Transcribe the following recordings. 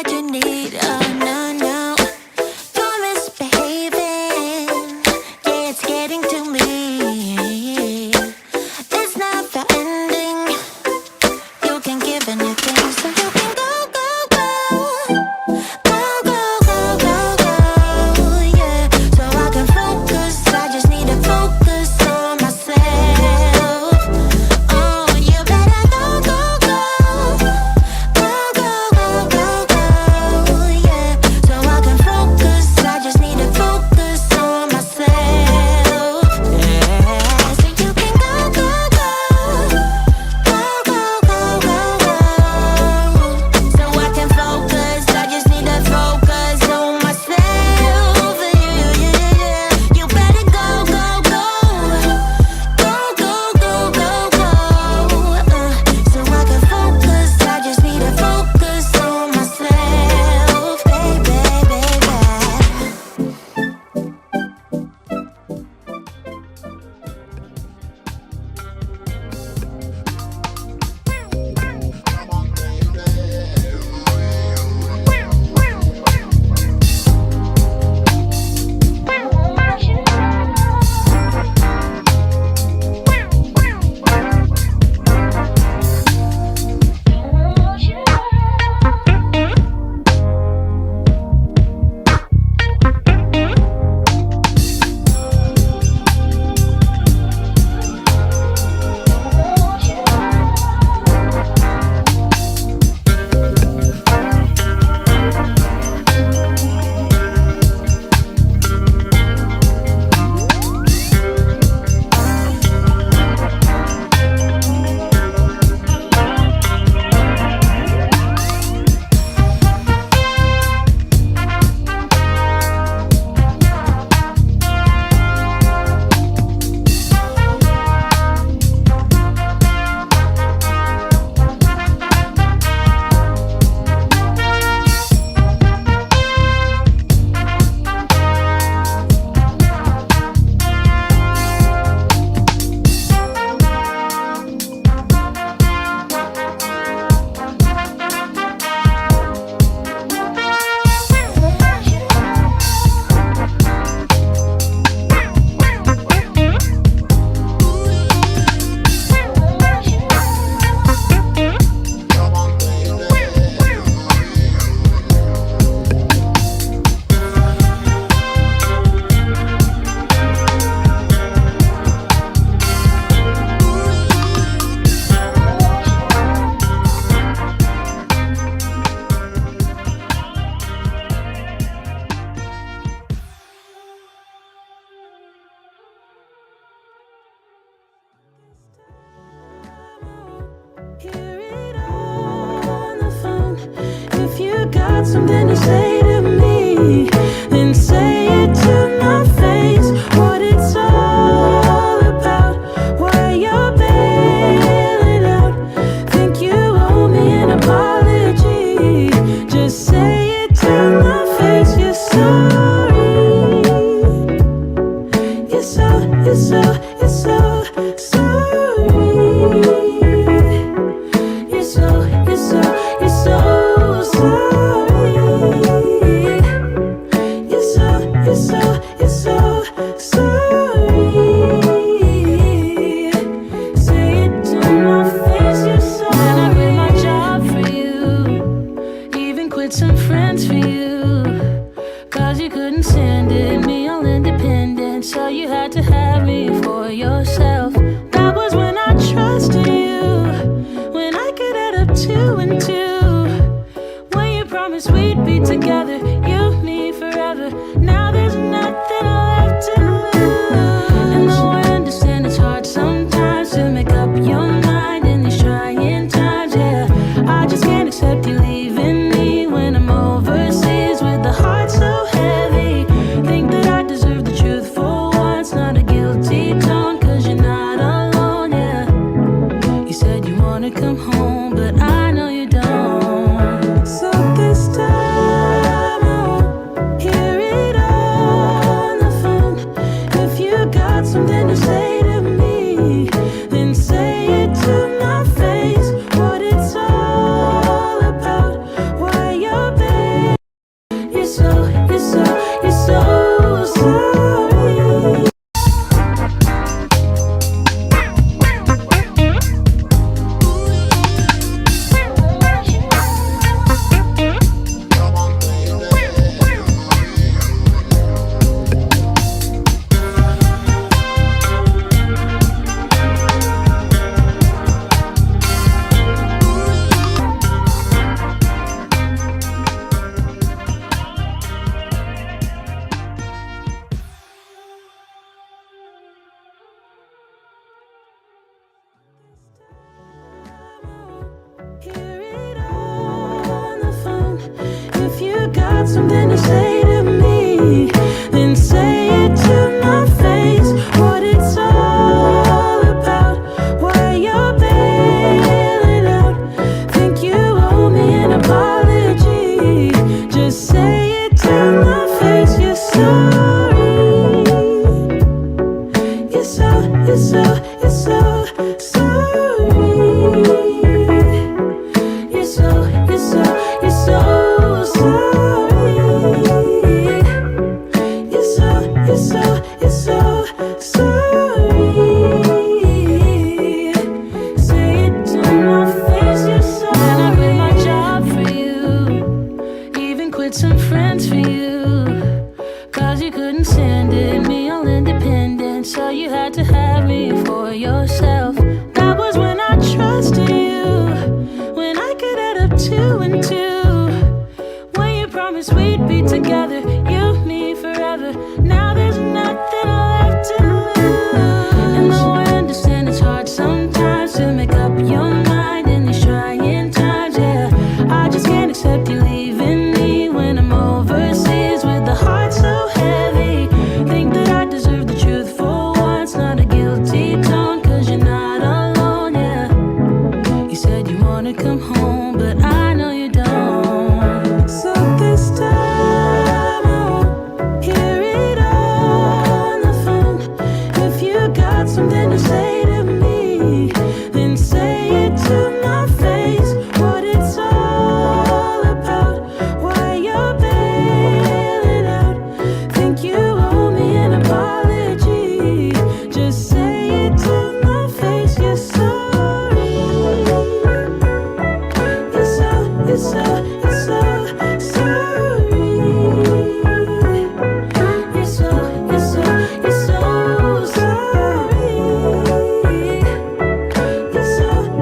what you need. Oh, no, no. You're misbehaving. Yeah, it's getting to me. It's never ending. You can give anything, so you can go, go, go. Go, go, go, go, go. Yeah, so I can focus. I just need to focus on myself. Oh, you better go, go, go. Go, go, go, go, go. Yeah, so I can focus. I just need to focus on myself. Yeah, so you can go, go, go. Go, go, go, go, go. So I can focus. I just need to focus on myself. Yeah, yeah, yeah. You better go, go, go. Go, go, go, go, go. So I can focus. I just need to focus on myself, baby, baby. Hear it on the phone. If you got something to say to me, then say it to my face. What it's all about, why you're bailing out. Think you owe me an apology. Just say it to my face. You're sorry. You're so sorry. You're so sorry. You're so sorry. Say it to my face. You're so. And I quit my job for you, even quit some friends for you, 'cause you couldn't stand it, me all independent, so you had to have me for yourself. That was when I trusted you, when I could add up 2 and 2, when you promised we'd be together, you, me, forever. Now there's nothing left to lose. And though I understand it's hard sometimes to make up your mind in these trying times, yeah, I just can't accept you leaving me when I'm overseas with the heart so heavy. Think that I deserve the truth for once, not a guilty tone, 'cause you're not alone, yeah. You said you wanna come home, but I know you don't. So this time I won't hear it all got something to say to me, then say it to my face. What it's all about, why you're bailing out. Think you owe me an apology, just say it to my face. You're sorry. You're so sorry. You're so sorry. You're so sorry. Say it to my face. You're sorry. And I quit my job for you, even quit some friends for you, 'cause you couldn't stand it, me all independent, so you had to have me for yourself. That was when I trusted you, when I could add up 2 and 2, when you promised we'd be together, you, me, forever. Now there's nothing left to lose. And though I understand it's hard sometimes to make up your mind in these trying times, yeah, I just can't accept you leaving me when I'm overseas with the heart so heavy. Think that I deserve the truth for once, not a guilty tone, 'cause you're not alone, yeah. You said you wanna come home, but I know you don't. So this time I won't hear it on the phone. If you got something to say to me, then say it to my face. What it's all about, why you're bailing out. Think you owe me an apology, just say it to my face. You're sorry. You're so sorry. You're so sorry. You're so sorry.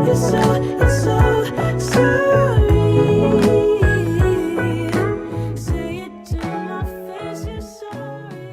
You're so sorry. Say it to my face. You're sorry.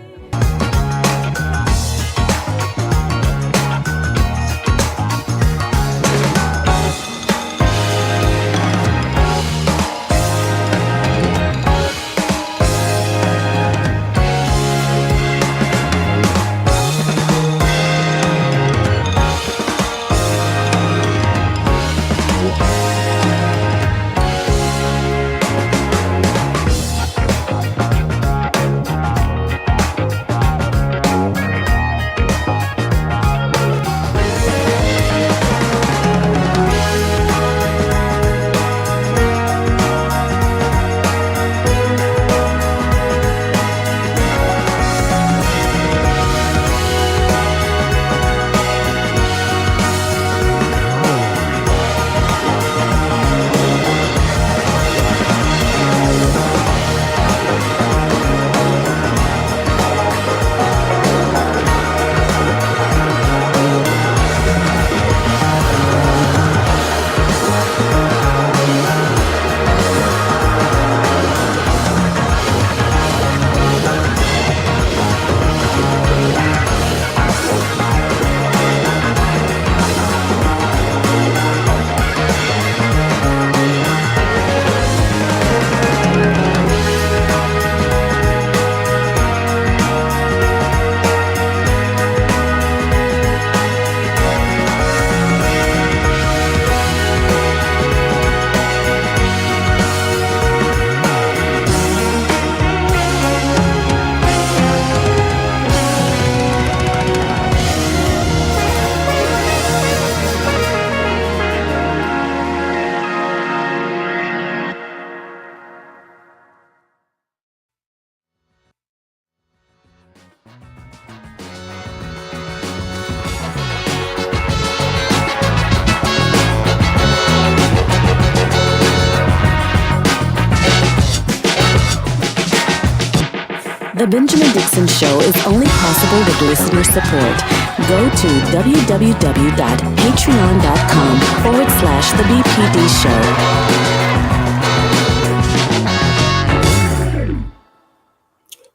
The Benjamin Dixon Show is only possible with listener support. Go to www.patreon.com/The BPD Show.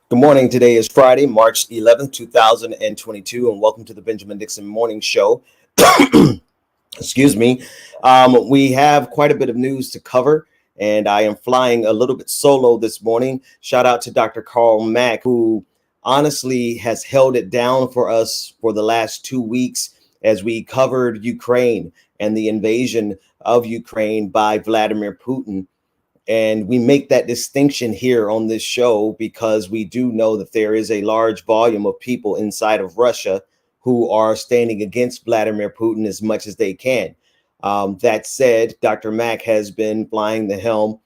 Good morning. Today is Friday, March 11th, 2022, and welcome to the Benjamin Dixon Morning Show. Excuse me. We have quite a bit of news to cover. and I am flying a little bit solo this morning. Shout out to Dr. Carl Mack, who honestly has held it down for us for the last 2 weeks as we covered Ukraine and the invasion of Ukraine by Vladimir Putin. And we make that distinction here on this show because we do know that there is a large volume of people inside of Russia who are standing against Vladimir Putin as much as they can. That said, Dr. Mack has been flying the helm,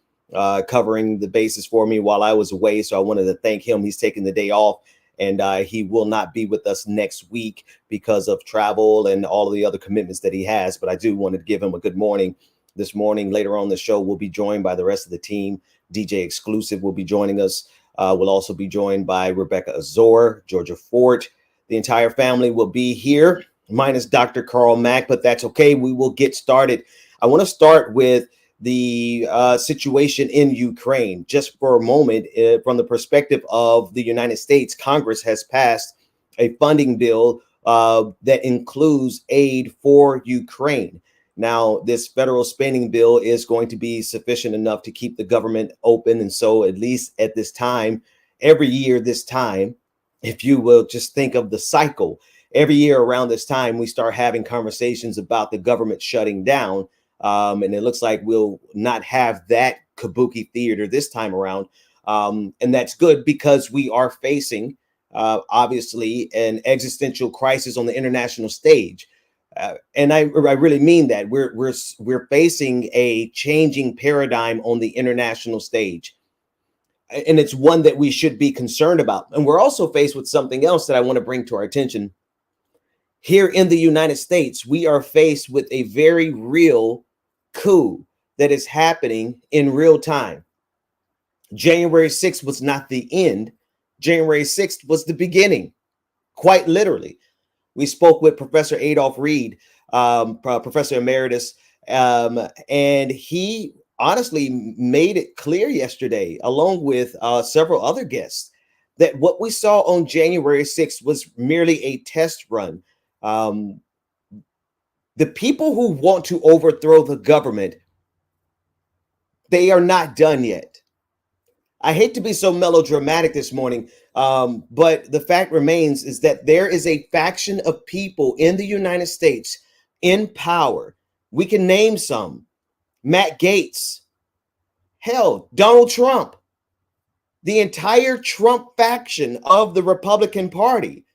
covering the bases for me while I was away. So I wanted to thank him. He's taking the day off, and he will not be with us next week because of travel and all of the other commitments that he has. But I do want to give him a good morning. This morning, later on the show, we'll be joined by the rest of the team. DJ Exclusive will be joining us. We'll also be joined by Rebecca Azor, Georgia Fort. The entire family will be here, minus Dr. Carl Mack, but that's okay. We will get started. I want to start with the situation in Ukraine just for a moment. From the perspective of the United States, Congress has passed a funding bill that includes aid for Ukraine. Now, this federal spending bill is going to be sufficient enough to keep the government open. And so at least at this time, every year this time, if you will just think of the cycle, every year around this time, we start having conversations about the government shutting down. And it looks like we'll not have that kabuki theater this time around. And that's good because we are facing, obviously, an existential crisis on the international stage. And I really mean that we're facing a changing paradigm on the international stage, and it's one that we should be concerned about. And we're also faced with something else that I want to bring to our attention. Here in the United States, we are faced with a very real coup that is happening in real time. January 6th was not the end. January 6th was the beginning, quite literally. We spoke with Professor Adolph Reed, Professor Emeritus, and he honestly made it clear yesterday, along with several other guests, that what we saw on January 6th was merely a test run. The people who want to overthrow the government, they are not done yet. I hate to be so melodramatic this morning, but the fact remains is that there is a faction of people in the United States in power. We can name some: Matt Gaetz, hell, Donald Trump, the entire Trump faction of the Republican Party,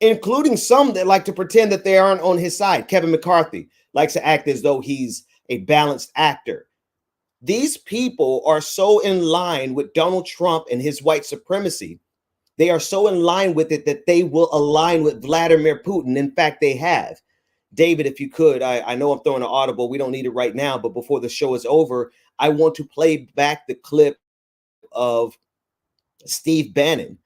including some that like to pretend that they aren't on his side. Kevin McCarthy likes to act as though he's a balanced actor. These people are so in line with Donald Trump and his white supremacy. They are so in line with it that they will align with Vladimir Putin. In fact, they have. David, if you could, I know I'm throwing an audible. We don't need it right now, but before the show is over, I want to play back the clip of Steve Bannon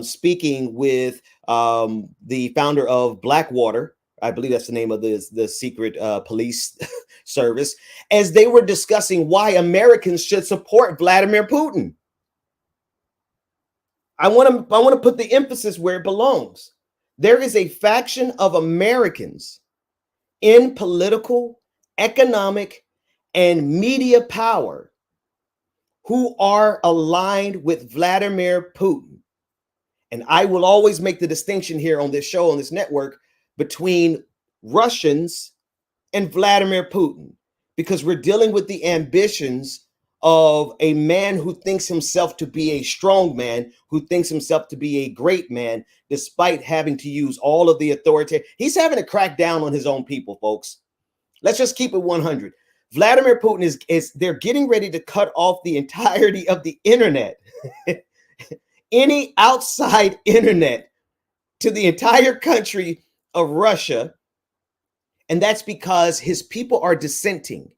speaking with the founder of Blackwater. I believe that's the name of the secret police service, as they were discussing why Americans should support Vladimir Putin. I want to put the emphasis where it belongs. There is a faction of Americans in political, economic, and media power who are aligned with Vladimir Putin. And I will always make the distinction here on this show, on this network, between Russians and Vladimir Putin, because we're dealing with the ambitions of a man who thinks himself to be a strong man, who thinks himself to be a great man, despite having to use all of the authority. He's having to crack down on his own people, folks. Let's just keep it 100. Vladimir Putin is they're getting ready to cut off the entirety of the internet. Any outside internet to the entire country of Russia. And that's because his people are dissenting.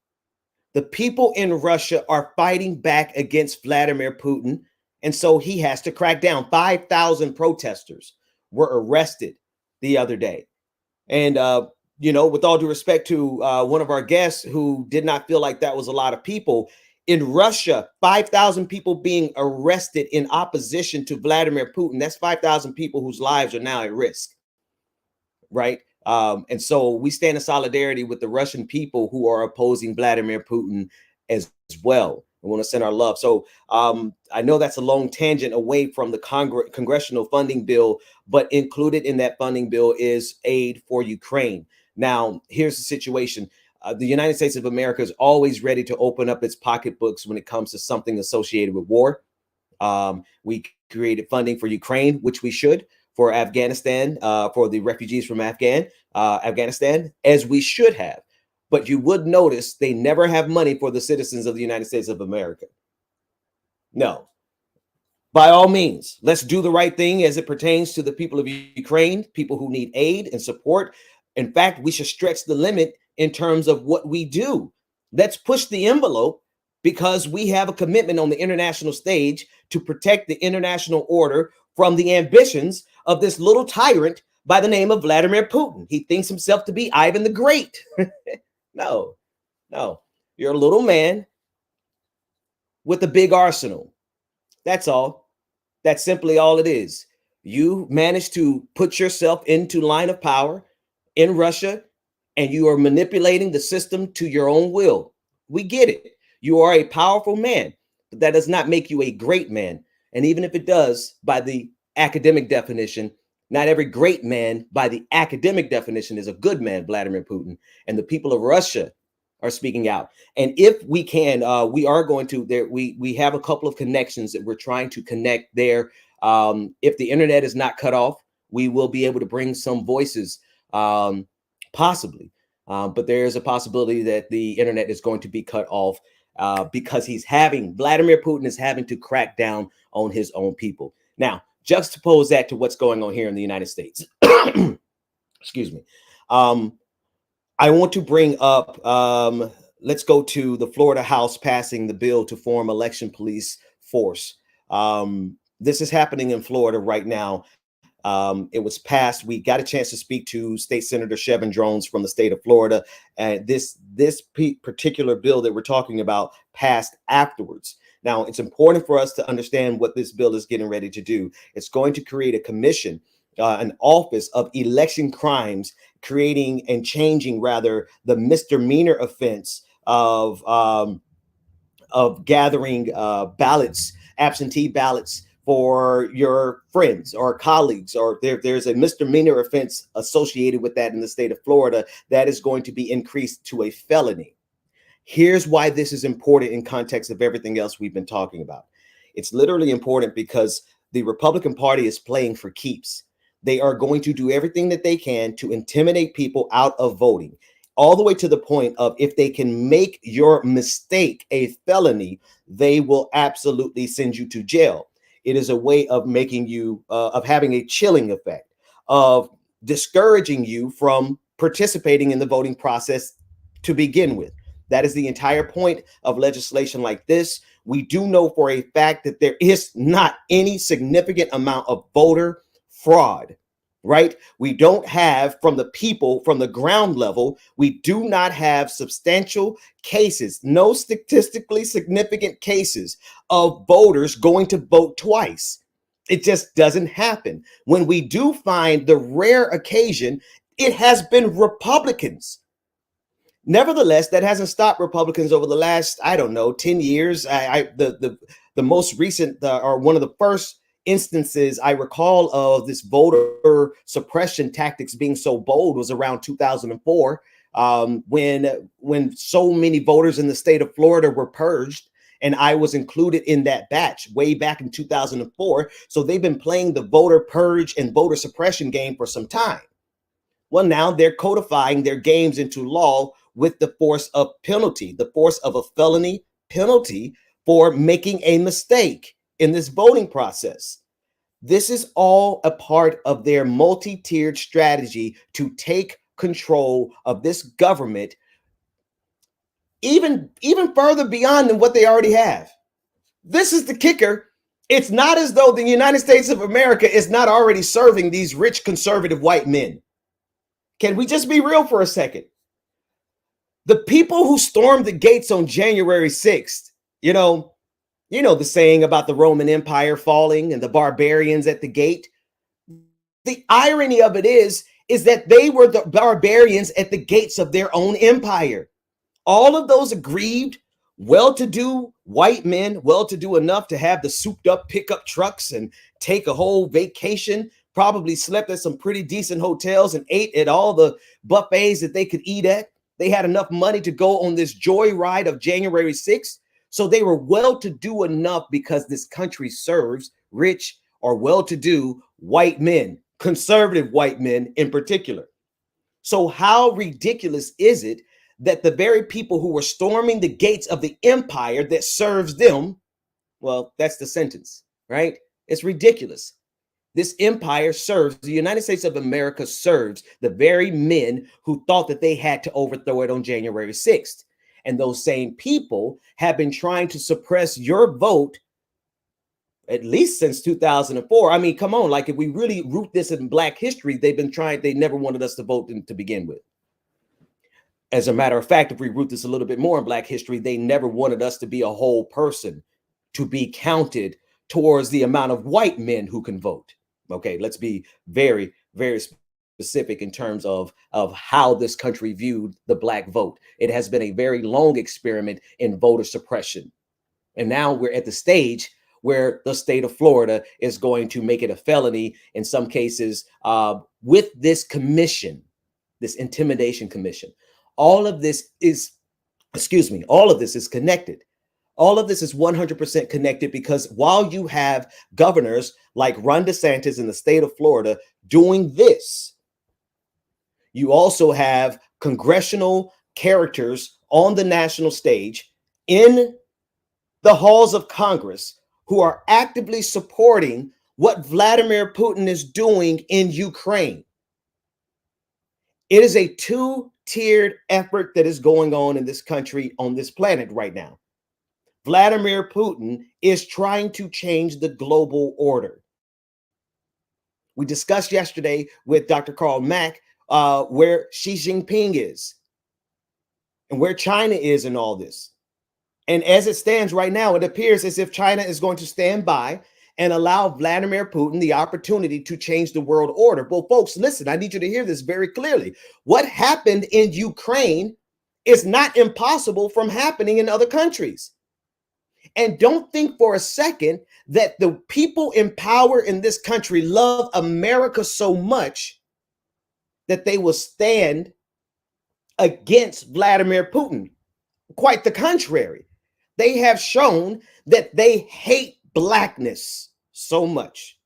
The people in Russia are fighting back against Vladimir Putin. And so he has to crack down. 5,000 protesters were arrested the other day. And, with all due respect to one of our guests who did not feel like that was a lot of people, in Russia, 5,000 people being arrested in opposition to Vladimir Putin. That's 5,000 people whose lives are now at risk, right? And so we stand in solidarity with the Russian people who are opposing Vladimir Putin as well. We want to send our love. So I know that's a long tangent away from the congressional funding bill, but included in that funding bill is aid for Ukraine. Now, here's the situation. The United States of America is always ready to open up its pocketbooks when it comes to something associated with war. We created funding for Ukraine, which we should, for Afghanistan, for the refugees from Afghanistan, as we should have. But you would notice they never have money for the citizens of the United States of America. No. By all means, let's do the right thing as it pertains to the people of Ukraine, people who need aid and support. In fact, we should stretch the limit in terms of what we do. Let's push the envelope, because we have a commitment on the international stage to protect the international order from the ambitions of this little tyrant by the name of Vladimir Putin. He thinks himself to be Ivan the Great. No, you're a little man with a big arsenal. That's all. That's simply all it is. You managed to put yourself into line of power in Russia, and you are manipulating the system to your own will. We get it. You are a powerful man, but that does not make you a great man. And even if it does, by the academic definition, not every great man by the academic definition is a good man, Vladimir Putin. And the people of Russia are speaking out. And if we can, we are going to, we have a couple of connections that we're trying to connect there. If the internet is not cut off, we will be able to bring some voices, possibly. But there is a possibility that the internet is going to be cut off because Vladimir Putin is having to crack down on his own people. Now, juxtapose that to what's going on here in the United States. Excuse me. I want to bring up, let's go to the Florida House passing the bill to form election police force. This is happening in Florida right now. It was passed. We got a chance to speak to State Senator Chevin Jones from the state of Florida. And this particular bill that we're talking about passed afterwards. Now, it's important for us to understand what this bill is getting ready to do. It's going to create a commission, an office of election crimes, creating and changing rather the misdemeanor offense of gathering ballots, absentee ballots for your friends or colleagues, or there's a misdemeanor offense associated with that in the state of Florida that is going to be increased to a felony. Here's why this is important in context of everything else we've been talking about. It's literally important because the Republican Party is playing for keeps. They are going to do everything that they can to intimidate people out of voting, all the way to the point of if they can make your mistake a felony, they will absolutely send you to jail. It is a way of making you, of having a chilling effect, of discouraging you from participating in the voting process to begin with. That is the entire point of legislation like this. We do know for a fact that there is not any significant amount of voter fraud, right? We don't have, from the people, from the ground level, we do not have substantial cases, no statistically significant cases of voters going to vote twice. It just doesn't happen. When we do find the rare occasion, it has been Republicans. Nevertheless, that hasn't stopped Republicans over the last, 10 years. The most recent, or one of the first instances I recall of this voter suppression tactics being so bold was around 2004, when so many voters in the state of Florida were purged, and I was included in that batch way back in 2004. So they've been playing the voter purge and voter suppression game for some time. Well, now they're codifying their games into law with the force of penalty, the force of a felony penalty for making a mistake in this voting process. This is all a part of their multi-tiered strategy to take control of this government even further beyond than what they already have. This is the kicker. It's not as though the United States of America is not already serving these rich conservative white men. Can we just be real for a second? The people who stormed the gates on January 6th, you know the saying about the Roman Empire falling and the barbarians at the gate. The irony of it is that they were the barbarians at the gates of their own empire. All of those aggrieved, well-to-do white men well-to-do enough to have the souped-up pickup trucks and take a whole vacation, probably slept at some pretty decent hotels and ate at all the buffets that they could eat at. They had enough money to go on this joyride of January 6th. So they were well-to-do enough because this country serves rich or well-to-do white men, conservative white men in particular. So how ridiculous is it that the very people who were storming the gates of the empire that serves them, well, that's the sentence, right? It's ridiculous. This empire serves, the United States of America serves the very men who thought that they had to overthrow it on January 6th. And those same people have been trying to suppress your vote at least since 2004. I mean, come on, like if we really root this in Black history, they've been trying, they never wanted us to vote to begin with. As a matter of fact, if we root this a little bit more in Black history, they never wanted us to be a whole person, to be counted towards the amount of white men who can vote. Okay, let's be very, very specific in terms of how this country viewed the Black vote. It has been a very long experiment in voter suppression. And now we're at the stage where the state of Florida is going to make it a felony in some cases with this commission, this intimidation commission. All of this is, all of this is connected. All of this is 100% connected because while you have governors like Ron DeSantis in the state of Florida doing this, you also have congressional characters on the national stage in the halls of Congress who are actively supporting what Vladimir Putin is doing in Ukraine. It is a two-tiered effort that is going on in this country, on this planet right now. Vladimir Putin is trying to change the global order. We discussed yesterday with Dr. Carl Mack where Xi Jinping is and where China is in all this. And as it stands right now, it appears as if China is going to stand by and allow Vladimir Putin the opportunity to change the world order. Well, folks, listen, I need you to hear this very clearly. What happened in Ukraine is not impossible from happening in other countries. And don't think for a second that the people in power in this country love America so much that they will stand against Vladimir Putin. Quite the contrary. They have shown that they hate Blackness so much.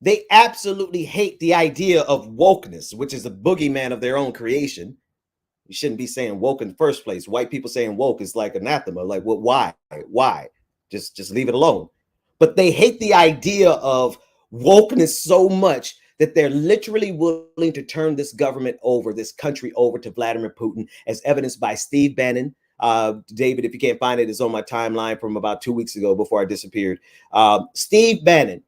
They absolutely hate the idea of wokeness, which is a boogeyman of their own creation. You shouldn't be saying woke in the first place. White people saying woke is like anathema. Like, well, why? Why? Just leave it alone. But they hate the idea of wokeness so much that they're literally willing to turn this government over, this country over to Vladimir Putin, as evidenced by Steve Bannon. David, if you can't find it, it's on my timeline from about 2 weeks ago before I disappeared. Steve Bannon,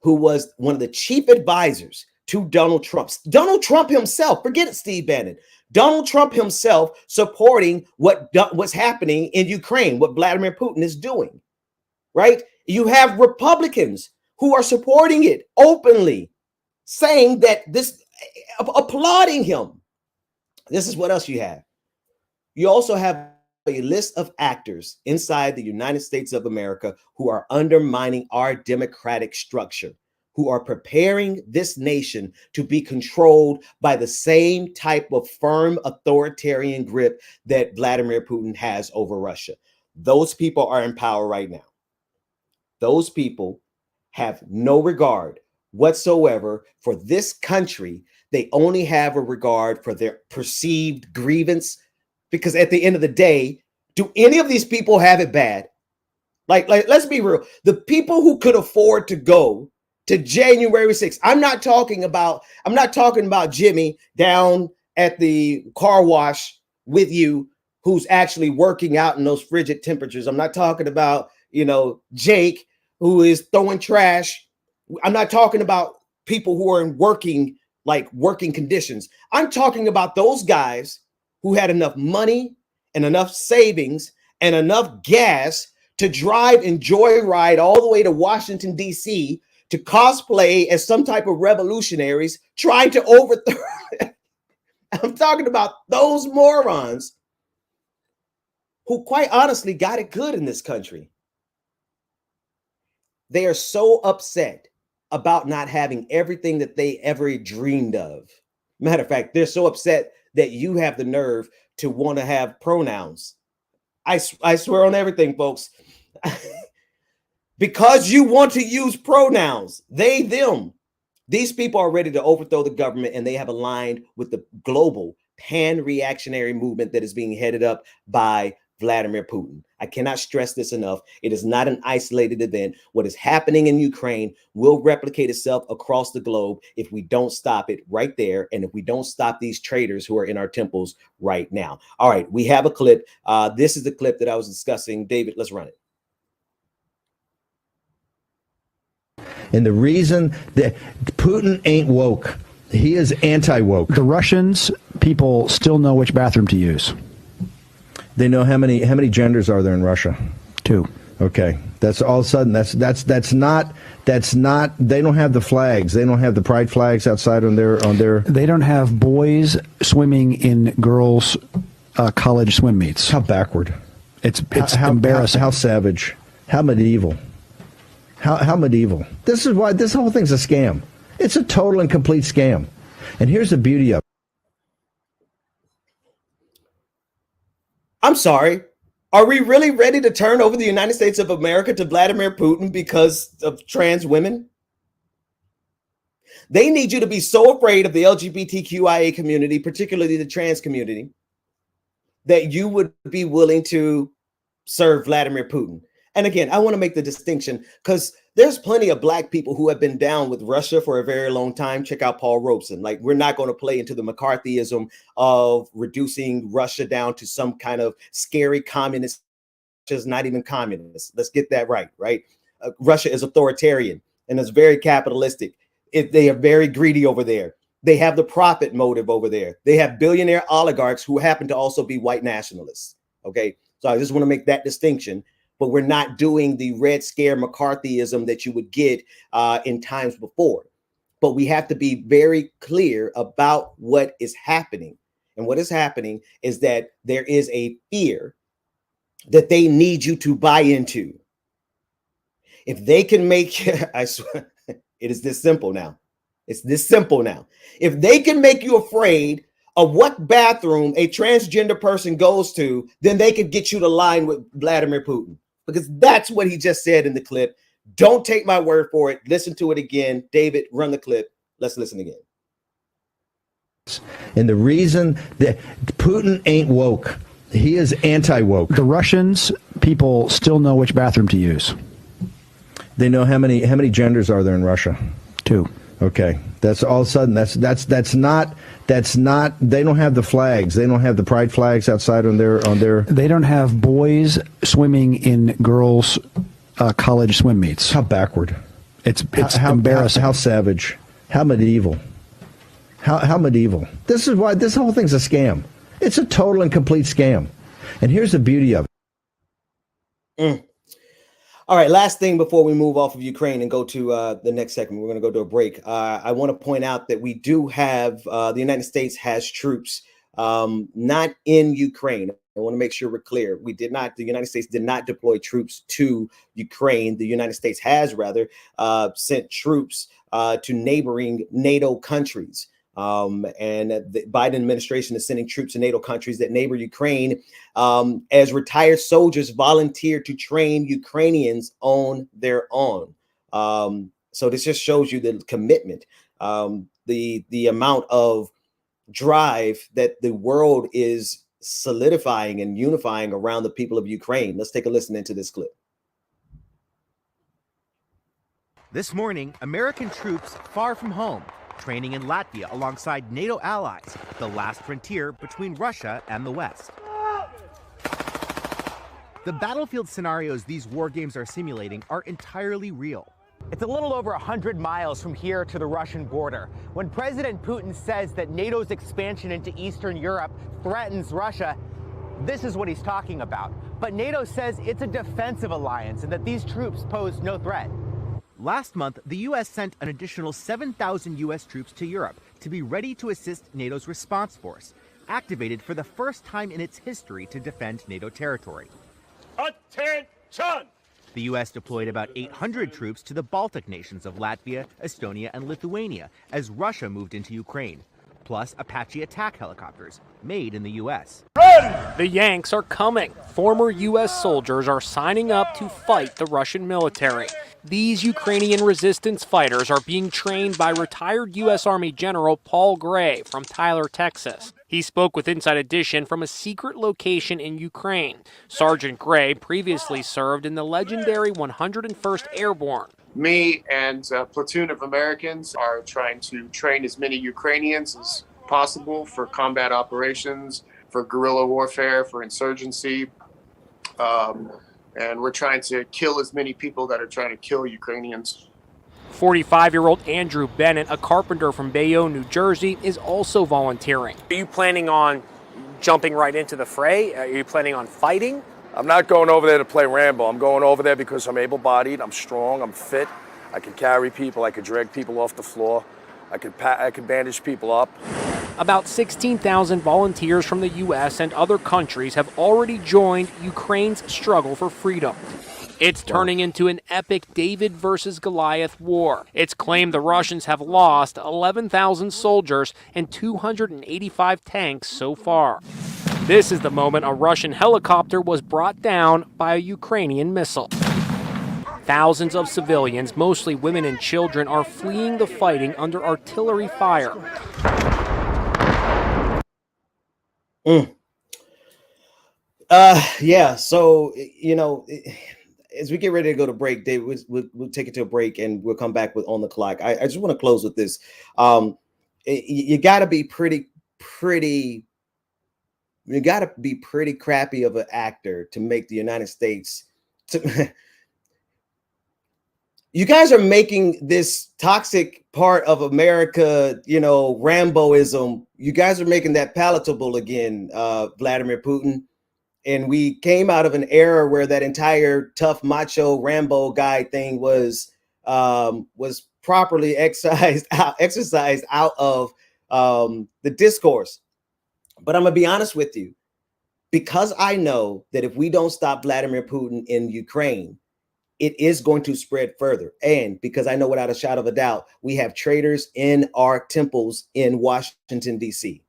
who was one of the chief advisors to Donald Trump. Donald Trump himself, forget it, Steve Bannon. Donald Trump himself supporting what's happening in Ukraine, what Vladimir Putin is doing, right? You have Republicans who are supporting it openly, saying that this, applauding him. This is what else you have. You also have a list of actors inside the United States of America who are undermining our democratic structure, who are preparing this nation to be controlled by the same type of firm authoritarian grip that Vladimir Putin has over Russia. Those people are in power right now. Those people have no regard whatsoever for this country. They only have a regard for their perceived grievance. Because at the end of the day, do any of these people have it bad? Like, let's be real. The people who could afford to go to January 6th. I'm not talking about Jimmy down at the car wash with you who's actually working out in those frigid temperatures. I'm not talking about, Jake who is throwing trash. I'm not talking about people who are in working conditions. I'm talking about those guys who had enough money and enough savings and enough gas to drive and joyride all the way to Washington, D.C. to cosplay as some type of revolutionaries trying to overthrow. I'm talking about those morons who quite honestly got it good in this country. They are so upset about not having everything that they ever dreamed of. Matter of fact, they're so upset that you have the nerve to want to have pronouns. I swear on everything, folks. Because you want to use pronouns, they, them. These people are ready to overthrow the government, and they have aligned with the global pan-reactionary movement that is being headed up by Vladimir Putin. I cannot stress this enough. It is not an isolated event. What is happening in Ukraine will replicate itself across the globe if we don't stop it right there, and if we don't stop these traitors who are in our temples right now. All right, we have a clip. This is the clip that I was discussing. David, let's run it. And the reason that Putin ain't woke, he is anti-woke. The Russians, people still know which bathroom to use. They know how many genders are there in Russia? 2. Okay. That's all of a sudden that's not they don't have the flags. They don't have the pride flags outside on their They don't have boys swimming in girls' college swim meets. How backward. It's embarrassing. How savage. How medieval. How medieval. This is why this whole thing's a scam. It's a total and complete scam. And here's the beauty of it. I'm sorry. Are we really ready to turn over the United States of America to Vladimir Putin because of trans women? They need you to be so afraid of the LGBTQIA community, particularly the trans community, that you would be willing to serve Vladimir Putin. And again, I want to make the distinction because there's plenty of black people who have been down with Russia for a very long time. Check out Paul Robeson. Like, we're not going to play into the McCarthyism of reducing Russia down to some kind of scary communist. Russia's not even communist. Let's get that right, right? Russia is authoritarian and it's very capitalistic. They are very greedy over there. They have the profit motive over there. They have billionaire oligarchs who happen to also be white nationalists. Okay, so I just want to make that distinction. But we're not doing the Red Scare McCarthyism that you would get in times before. But we have to be very clear about what is happening. And what is happening is that there is a fear that they need you to buy into. If they can make, I swear, it is this simple now. It's this simple now. If they can make you afraid of what bathroom a transgender person goes to, then they could get you to line with Vladimir Putin. Because that's what he just said in the clip. Don't take my word for it. Listen to it again. David, run the clip. Let's listen again. And the reason that Putin ain't woke, he is anti-woke. The Russians, people still know which bathroom to use. They know how many genders are there in Russia? 2. Okay. That's all of a sudden that's not they don't have the flags. They don't have the pride flags outside on their They don't have boys swimming in girls' college swim meets. How backward. It's embarrassing. How savage. How medieval. How medieval. This is why this whole thing's a scam. It's a total and complete scam. And here's the beauty of it. All right, last thing before we move off of Ukraine and go to the next segment, we're going to go to a break. I want to point out that we do have the United States has troops not in Ukraine. I want to make sure we're clear. The United States did not deploy troops to Ukraine. The United States has rather sent troops to neighboring NATO countries. And the Biden administration is sending troops to NATO countries that neighbor Ukraine as retired soldiers volunteer to train Ukrainians on their own. So this just shows you the commitment, the amount of drive that the world is solidifying and unifying around the people of Ukraine. Let's take a listen into this clip. This morning, American troops far from home, training in Latvia alongside NATO allies, the last frontier between Russia and the West. The battlefield scenarios these war games are simulating are entirely real. It's a little over 100 miles from here to the Russian border. When President Putin says that NATO's expansion into Eastern Europe threatens Russia, this is what he's talking about. But NATO says it's a defensive alliance and that these troops pose no threat. Last month, the U.S. sent an additional 7,000 U.S. troops to Europe to be ready to assist NATO's response force, activated for the first time in its history to defend NATO territory. Attention! The U.S. deployed about 800 troops to the Baltic nations of Latvia, Estonia, and Lithuania as Russia moved into Ukraine, plus Apache attack helicopters made in the U.S. The Yanks are coming. Former U.S. soldiers are signing up to fight the Russian military. These Ukrainian resistance fighters are being trained by retired U.S. Army General Paul Gray from Tyler, Texas. He spoke with Inside Edition from a secret location in Ukraine. Sergeant Gray previously served in the legendary 101st Airborne. Me and a platoon of Americans are trying to train as many Ukrainians as possible for combat operations, for guerrilla warfare, for insurgency. And we're trying to kill as many people that are trying to kill Ukrainians. 45-year-old Andrew Bennett, a carpenter from Bayonne, New Jersey, is also volunteering. Are you planning on jumping right into the fray? Are you planning on fighting? I'm not going over there to play Rambo. I'm going over there because I'm able-bodied, I'm strong, I'm fit. I can carry people, I can drag people off the floor, I can bandage people up. About 16,000 volunteers from the U.S. and other countries have already joined Ukraine's struggle for freedom. It's turning into an epic David versus Goliath war. It's claimed the Russians have lost 11,000 soldiers and 285 tanks so far. This is the moment a Russian helicopter was brought down by a Ukrainian missile. Thousands of civilians, mostly women and children, are fleeing the fighting under artillery fire. Yeah, so, you know, as we get ready to go to break, Dave, we'll take it to a break and we'll come back with On the Clock. I just want to close with this. You got to be pretty crappy of an actor to make the United States. You guys are making this toxic part of America, you know, Ramboism. You guys are making that palatable again, Vladimir Putin. And we came out of an era where that entire tough macho Rambo guy thing was properly exercised out of the discourse. But I'm gonna be honest with you, because I know that if we don't stop Vladimir Putin in Ukraine, it is going to spread further. And because I know without a shadow of a doubt, we have traitors in our temples in Washington, D.C.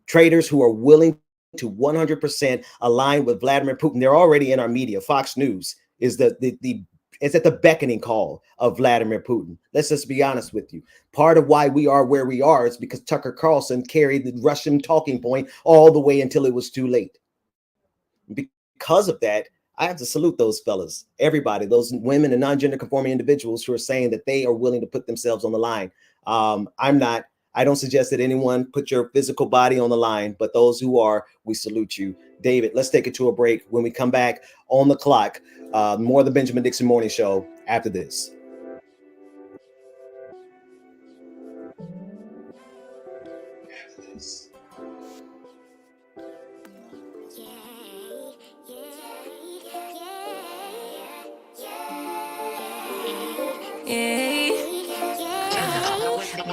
Traitors who are willing to 100% align with Vladimir Putin. They're already in our media. Fox News is it's at the beckoning call of Vladimir Putin. Let's just be honest with you. Part of why we are where we are is because Tucker Carlson carried the Russian talking point all the way until it was too late. Because of that, I have to salute those fellas, everybody, those women and non-gender conforming individuals who are saying that they are willing to put themselves on the line. I don't suggest that anyone put your physical body on the line, but those who are, we salute you. David, let's take it to a break. When we come back, On the Clock, more of the Benjamin Dixon Morning Show after this.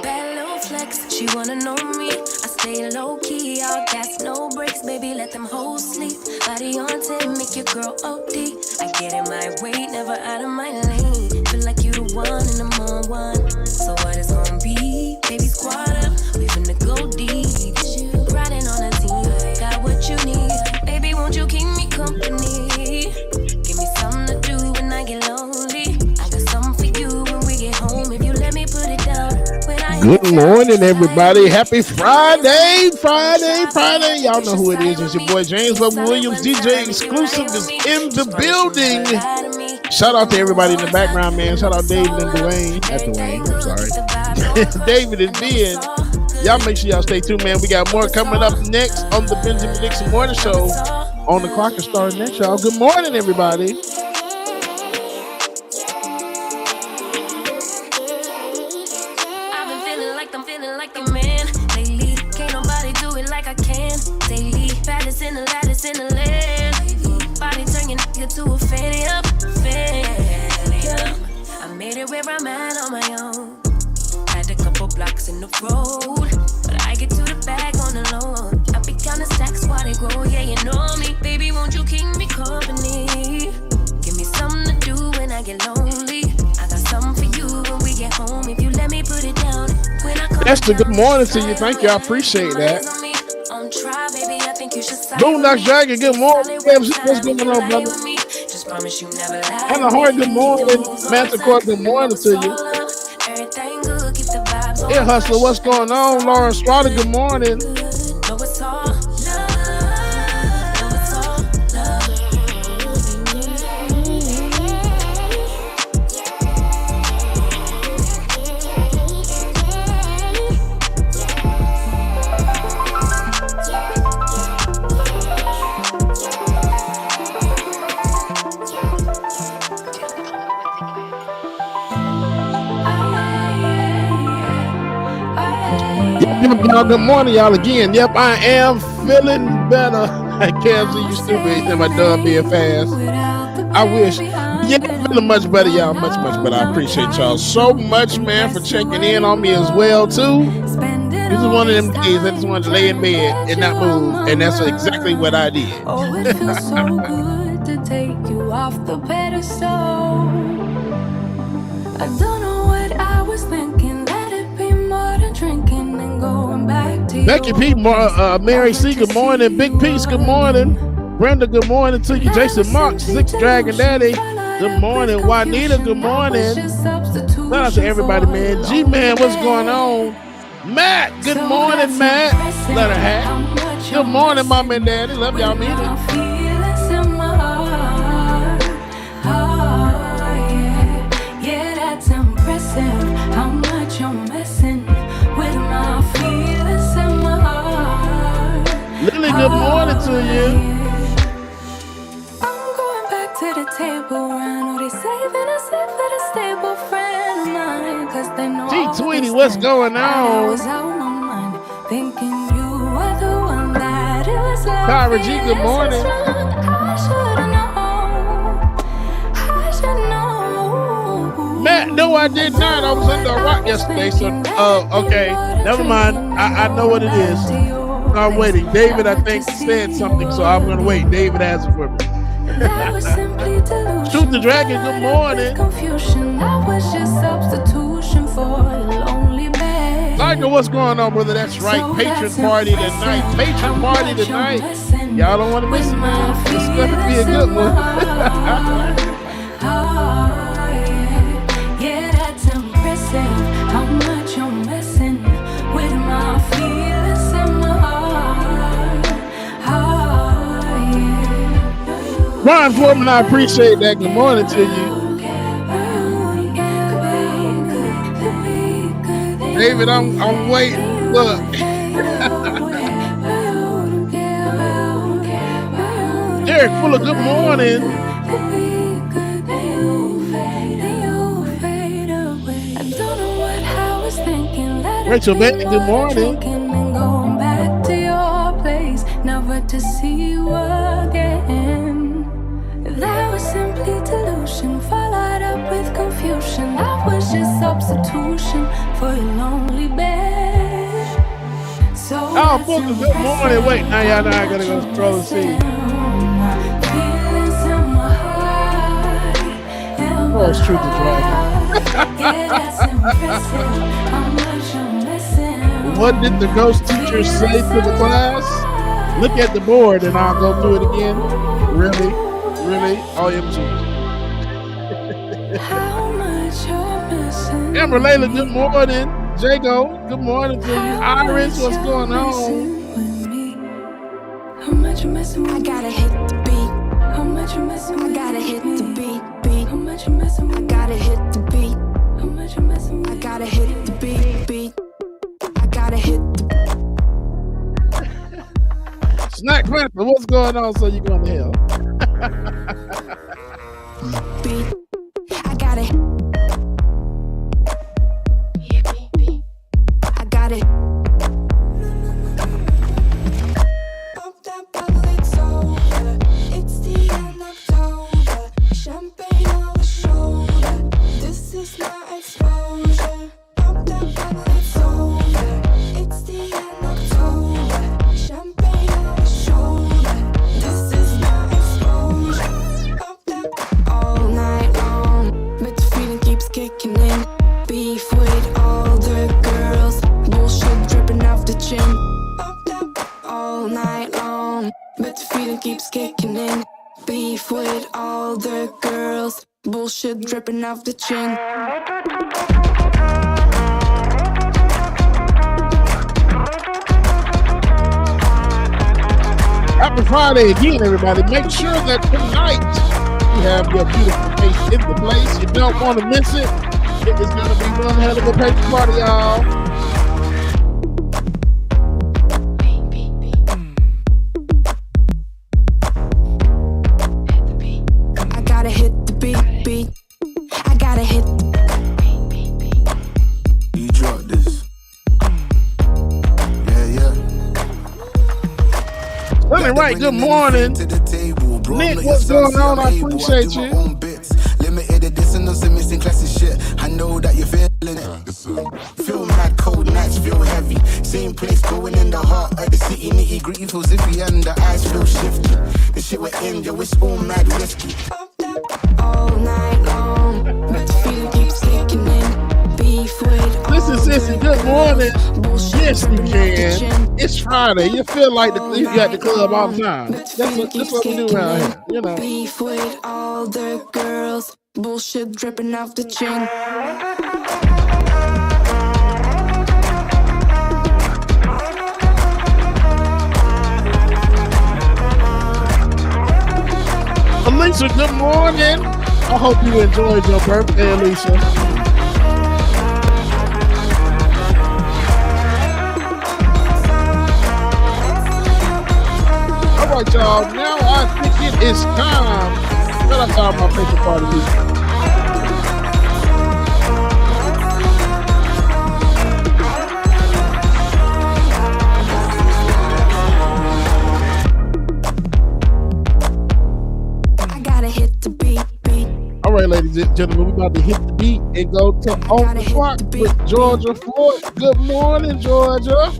Bad little flex, she wanna know me. I stay low key, all gas, no breaks, baby, let them hoes sleep. Body on 10, make your girl OD. I get in my way, never out of my lane. Feel like you the one and I'm on one. So what it's gonna be? Baby, squad up, we finna go deep. Riding on a team, got what you need. Baby, won't you keep me company? Give me something to do when I get lonely. I got something for you when we get home. If you let me put it down. Good morning, everybody. Happy Friday. Y'all know who it is. It's your boy James Lovell Williams, DJ Exclusive, is in the building. Shout out to everybody in the background, man. Shout out David and Dwayne. I'm sorry. David and Ben. Y'all make sure y'all stay tuned, man. We got more coming up next on the Benjamin Dixon Morning Show. On the Clock and starting next, y'all. Good morning, everybody. To a fanny up, I made it where I'm at on my own. Had a couple blocks in the road, but I get to the bag on the loan. I be counting stacks while they grow, yeah, you know me. Baby, won't you keep me company? Give me something to do when I get lonely. I got something for you when we get home. If you let me put it down. When I come Esther, good morning to you. Thank you. I appreciate that. on try, baby, I think you should side Boondock with me. Dragon, good morning. What's going on, brother? Just promise you never lie. Anna Hart, good morning. Samantha Court, good morning to you. Everything good, keep the vibes on. Ear Hustler, what's going on? Lauren Slaughter, good morning. No, it's all love. No, it's all love. Y'all, good morning, y'all again. Yep, I am feeling better. I can't see you stupid. Am I done being fast? I wish. Yeah, I'm feeling much better, y'all. Much better. I appreciate y'all so much, man, for checking in on me as well, too. This is one of them days I just wanted to lay in bed and not move, and that's exactly what I did. Oh, it feels so good to take you off the pedestal. I don't know what I was thinking. Let it be more than drinking and going back to Becky P, Mary C, good morning. Big Peace, good morning. Brenda, good morning to you. Jason Marks, Six Dragon Daddy, good morning. Juanita, good morning. Shout out to everybody, man. G-Man, what's going on? Matt, good morning, Matt. Letter hat. Good morning, Mom and Daddy. Love y'all, meet it. Yeah, that's impressive. How much you're messing with my feelings in my heart. Lily, good morning to you. I'm going back to the table. I know they saving us up for the stable friend of mine. Cause they know T-Tweety, what's going I on? was out my mind, thinking you were the one that it was like. Kyra G, good morning. I should've known. Matt, no, I did not. I was under a rock yesterday, so, okay. Never mind. I know what it is. I'm waiting. David, I think, said something, so I'm going to wait. David has it for me. Shoot the Dragon, good morning. Confusion, that was just substitution for a lonely bed. Tiger, what's going on, brother? That's right. Patron party tonight. Patron party tonight. Y'all don't want to miss it, man. It's going to be a good one. Yeah, that's impressive. How much you're messing with my feelings in my heart. Ron Foreman, I appreciate that. Good morning to you. David, I'm waiting. Look. Derek Fuller, good morning. Rachel Bentley, good morning. Going back to your place, never to see you again. That was simply delusion, followed up with confusion. That was just substitution for a lonely bed. So Oh, Booker, good morning. Wait, now y'all know I gotta go scroll and see. Oh, it's Truth to Dragon. What did the ghost teacher say to the class? Look at the board and I'll go through it again. Really? OMG. Amber Layla, good morning. Jago, good morning to you. Iris, what's going on? How much you messing with? I gotta hit the beat. How much you messing with? I gotta hit the beat. How much you messing with? I gotta hit the beat. How much you messing with? I gotta hit the beat. I gotta hit the Snack Panther, what's going on? So you going to hell? beat. I gotta I got it. Pop that bottle, it's over. It's the end of October. Champagne on the shoulder. This is my exposure. Pop that bottle, it's over. It's the end of October. Champagne on the shoulder. This is my exposure. Pop that all night long. kicking in. Beef with all the girls, bullshit dripping off the chin. All night long, but the feeling keeps kicking in. Beef with all the girls, bullshit dripping off the chin. Happy Friday again, everybody. Make sure that tonight you have your beautiful face in the place. You don't want to miss it. It is going to be one hell of a paper party, y'all. I gotta hit the beat. I gotta hit the You drop this. Yeah. Running right, good morning. Nick, what's going on? I appreciate you. Limited edition of some missing classic shit. I know that you're feeling it. Feel mad, cold nights feel heavy. Same place going in the heart of the city. Nitty gritty feels iffy and the eyes feel shifty. The shit we're in, yo, it's all mad risky. all night long, but the feeling keeps kicking in. Beef with Listen, sissy, good morning. Yes, you can. It's Friday. You feel like you got the club all the time. That's what we do around here, you know. Beef with all the girls, bullshit dripping off the chin. Alicia, good morning. I hope you enjoyed your birthday, Alicia. All right, y'all. Now I think it is time. Let us start my paper party music. All right, ladies and gentlemen, we're about to hit the beat and go to On the Clock with Georgia Floyd. Good morning, Georgia.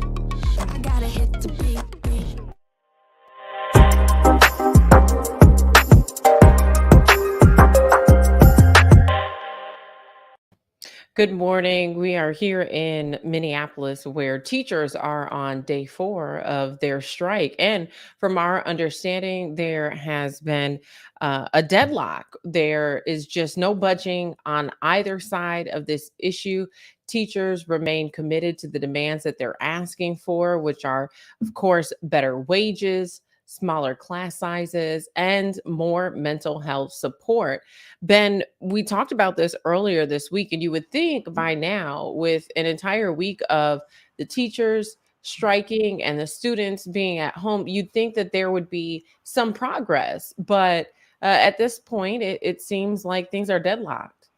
Good morning. We are here in Minneapolis where teachers are on day 4 of their strike. And from our understanding, there has been a deadlock. There is just no budging on either side of this issue. Teachers remain committed to the demands that they're asking for, which are, of course, better wages, smaller class sizes, and more mental health support. Ben, we talked about this earlier this week, and you would think by now, with an entire week of the teachers striking and the students being at home, you'd think that there would be some progress. But at this point, it seems like things are deadlocked.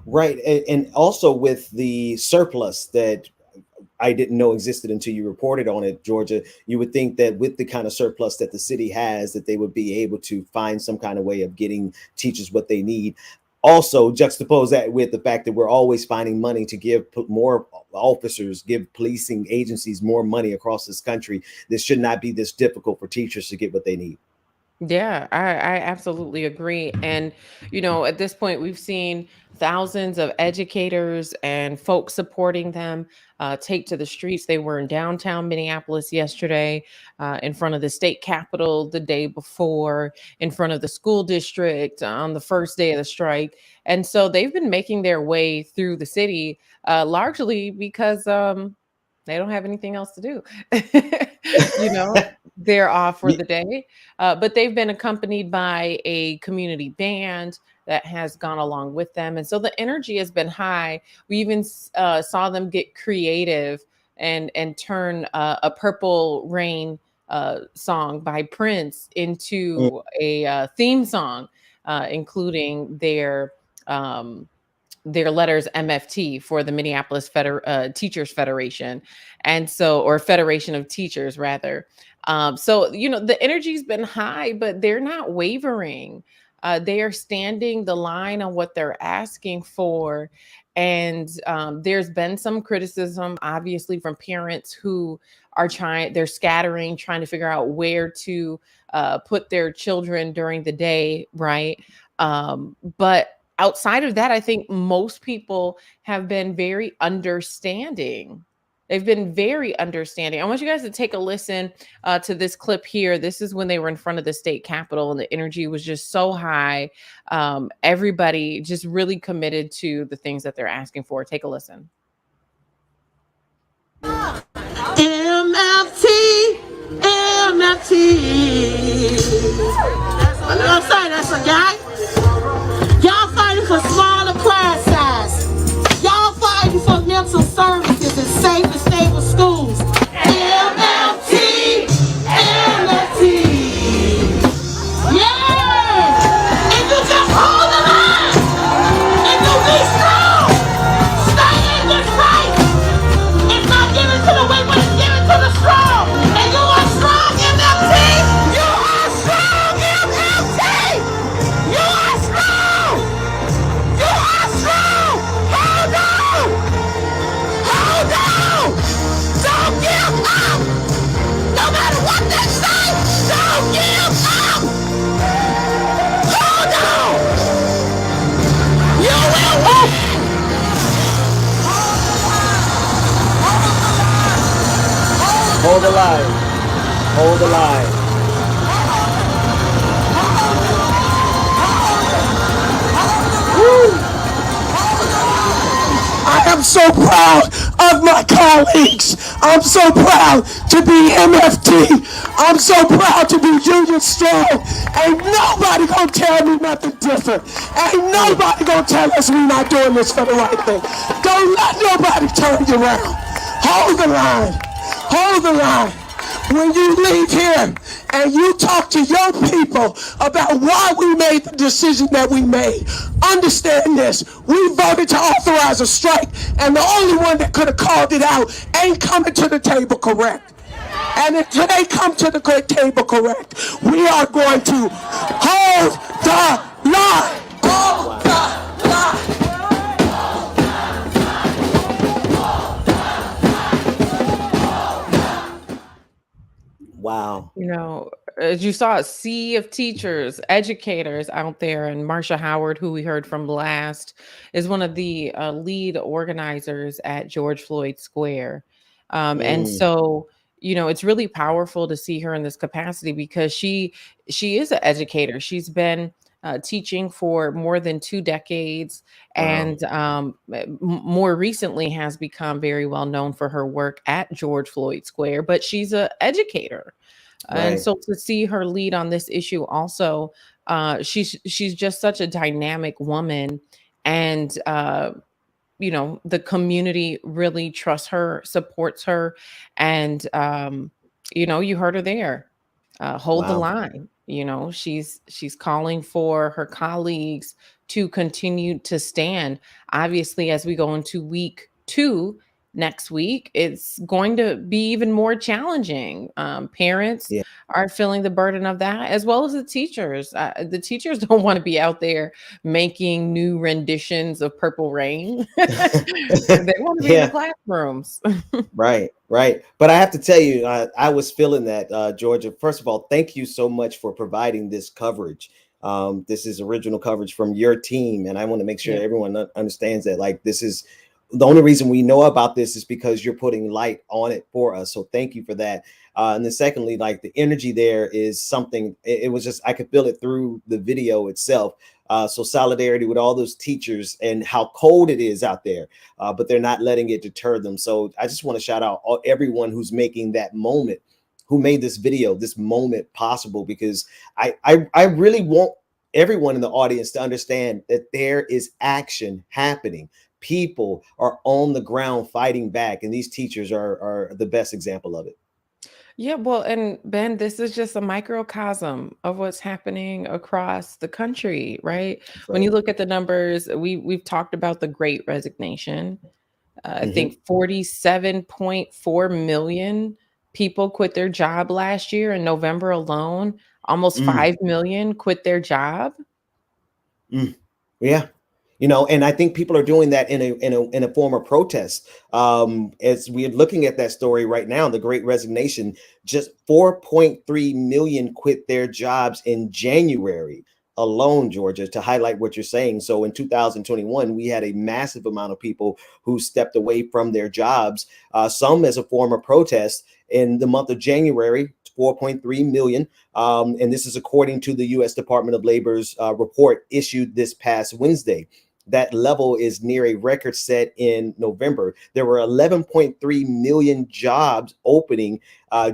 Right. And also with the surplus that I didn't know existed until you reported on it, Georgia, you would think that with the kind of surplus that the city has, that they would be able to find some kind of way of getting teachers what they need. Also, juxtapose that with the fact that we're always finding money to give more officers, give policing agencies more money across this country. This should not be this difficult for teachers to get what they need. Yeah, I absolutely agree. And, you know, at this point, we've seen thousands of educators and folks supporting them take to the streets. They were in downtown Minneapolis yesterday, in front of the state capitol the day before, in front of the school district on the first day of the strike. And so they've been making their way through the city, largely because they don't have anything else to do. You know, they're off for the day, but they've been accompanied by a community band that has gone along with them. And so the energy has been high. We even saw them get creative and turn a Purple Rain song by Prince into a theme song, including their letters MFT for the Minneapolis Teachers Federation. And so, or Federation of Teachers rather. So, you know, the energy's been high, but they're not wavering. They are standing the line on what they're asking for. And there's been some criticism, obviously, from parents who are they're scattering, trying to figure out where to put their children during the day, right? But outside of that, I think most people have been very understanding. They've been very understanding. I want you guys to take a listen to this clip here. This is when they were in front of the state capitol and the energy was just so high. Everybody just really committed to the things that they're asking for. Take a listen. MFT, MFT. I know I'm saying that's a guy. Y'all fighting for smaller class size. Y'all fighting for mental services and safe and stable schools. MFT, MFT. Yeah! And you just hold the line. And you be strong. Stay in this fight. It's not given to the weak, but it's given to the strong. And you are strong, MFT. You are strong, MFT. You are strong. You are strong. Hold on. Hold on. Don't give up. No matter what they say, don't give up. Hold on. You will win. Hold the line. Hold the line. I am so proud of my colleagues. I'm so proud to be MFT. I'm so proud to be union strong. Ain't nobody gonna tell me nothing different. Ain't nobody gonna tell us we're not doing this for the right thing. Don't let nobody turn you around. Hold the line. Hold the line. When you leave here and you talk to your people about why we made the decision that we made, understand this. We voted to authorize a strike, and the only one that could have called it out ain't coming to the table correct. And until they come to the table correct, we are going to hold the line. Hold the line. Wow. You know, as you saw, a sea of teachers, educators out there, and Marsha Howard, who we heard from last, is one of the lead organizers at George Floyd Square. And so, you know, it's really powerful to see her in this capacity because she is an educator. She's been teaching for more than 2 decades, and more recently has become very well known for her work at George Floyd Square. But she's an educator, and so to see her lead on this issue, also, she's just such a dynamic woman, and you know, the community really trusts her, supports her, and you know, you heard her there. Hold the line. You know, she's calling for her colleagues to continue to stand. Obviously, as we go into week 2 next week, it's going to be even more challenging. Parents are feeling the burden of that, as well as the teachers. The teachers don't want to be out there making new renditions of Purple Rain. They want to be in the classrooms. Right. But I have to tell you, I was feeling that, Georgia. First of all, thank you so much for providing this coverage. This is original coverage from your team, and I want to make sure everyone understands that. Like, this is the only reason we know about this is because you're putting light on it for us. So thank you for that. And then secondly, like, the energy there is something. It was just, I could feel it through the video itself. So solidarity with all those teachers and how cold it is out there, but they're not letting it deter them. So I just want to shout out everyone who's making that moment, who made this video, this moment possible, because I really want everyone in the audience to understand that there is action happening. People are on the ground fighting back, and these teachers are the best example of it. Yeah, well, and Ben, this is just a microcosm of what's happening across the country, right? When you look at the numbers, we've talked about the Great Resignation. I think 47.4 million people quit their job last year. In November alone, almost 5 million quit their job. Yeah. You know, and I think people are doing that in a form of protest. As we're looking at that story right now, the Great Resignation, just 4.3 million quit their jobs in January alone, Georgia, to highlight what you're saying. So in 2021, we had a massive amount of people who stepped away from their jobs, some as a form of protest. In the month of January, 4.3 million. And this is according to the U.S. Department of Labor's report issued this past Wednesday. That level is near a record set in November. There were 11.3 million jobs opening,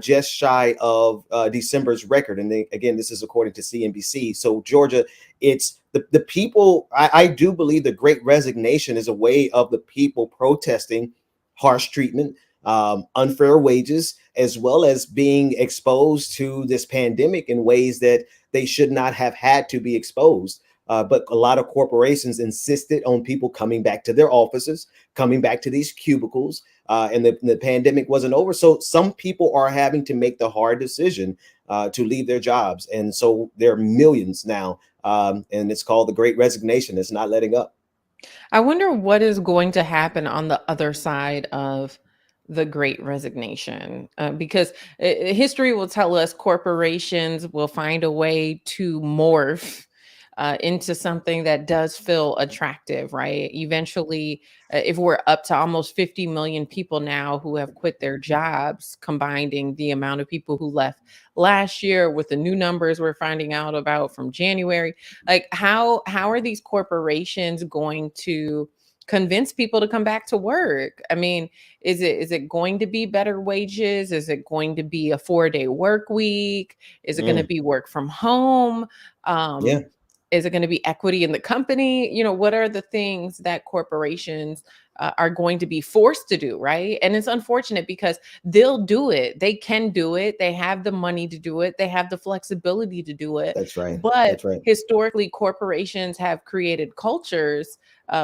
just shy of December's record. And again, this is according to CNBC. So Georgia, it's the people. I do believe the Great Resignation is a way of the people protesting harsh treatment, unfair wages, as well as being exposed to this pandemic in ways that they should not have had to be exposed. But a lot of corporations insisted on people coming back to their offices, coming back to these cubicles, and the pandemic wasn't over. So some people are having to make the hard decision to leave their jobs. And so there are millions now, and it's called the Great Resignation. It's not letting up. I wonder what is going to happen on the other side of the Great Resignation, because history will tell us corporations will find a way to morph into something that does feel attractive, right? Eventually, if we're up to almost 50 million people now who have quit their jobs, combining the amount of people who left last year with the new numbers we're finding out about from January, like how are these corporations going to convince people to come back to work? I mean, is it going to be better wages? Is it going to be a 4-day work week? Is it going to be work from home? Yeah. Is it going to be equity in the company? You know, what are the things that corporations are going to be forced to do, right? And it's unfortunate because they'll do it. They can do it. They have the money to do it. They have the flexibility to do it. That's right. But That's right. historically, corporations have created cultures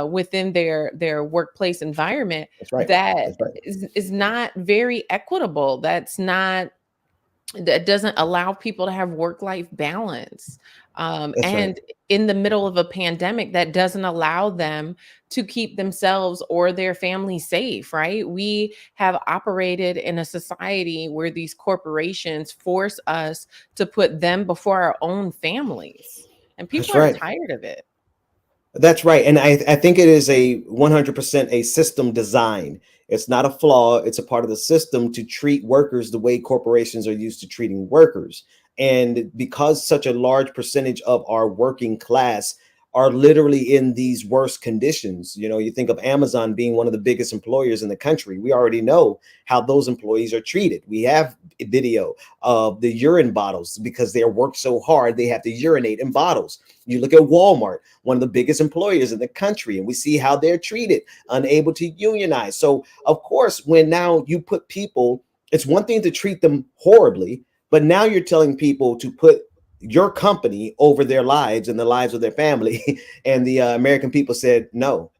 within their workplace environment that is not very equitable. That doesn't allow people to have work-life balance. And in the middle of a pandemic, that doesn't allow them to keep themselves or their family safe, right? We have operated in a society where these corporations force us to put them before our own families. And people are tired of it. That's right. And I think it is a 100% a system design. It's not a flaw. It's a part of the system to treat workers the way corporations are used to treating workers. And because such a large percentage of our working class are literally in these worst conditions, you know, you think of Amazon being one of the biggest employers in the country. We already know how those employees are treated. We have a video of the urine bottles because they work so hard, they have to urinate in bottles. You look at Walmart, one of the biggest employers in the country, and we see how they're treated, unable to unionize. So, of course, when now you put people, it's one thing to treat them horribly, but now you're telling people to put your company over their lives and the lives of their family. And the American people said no.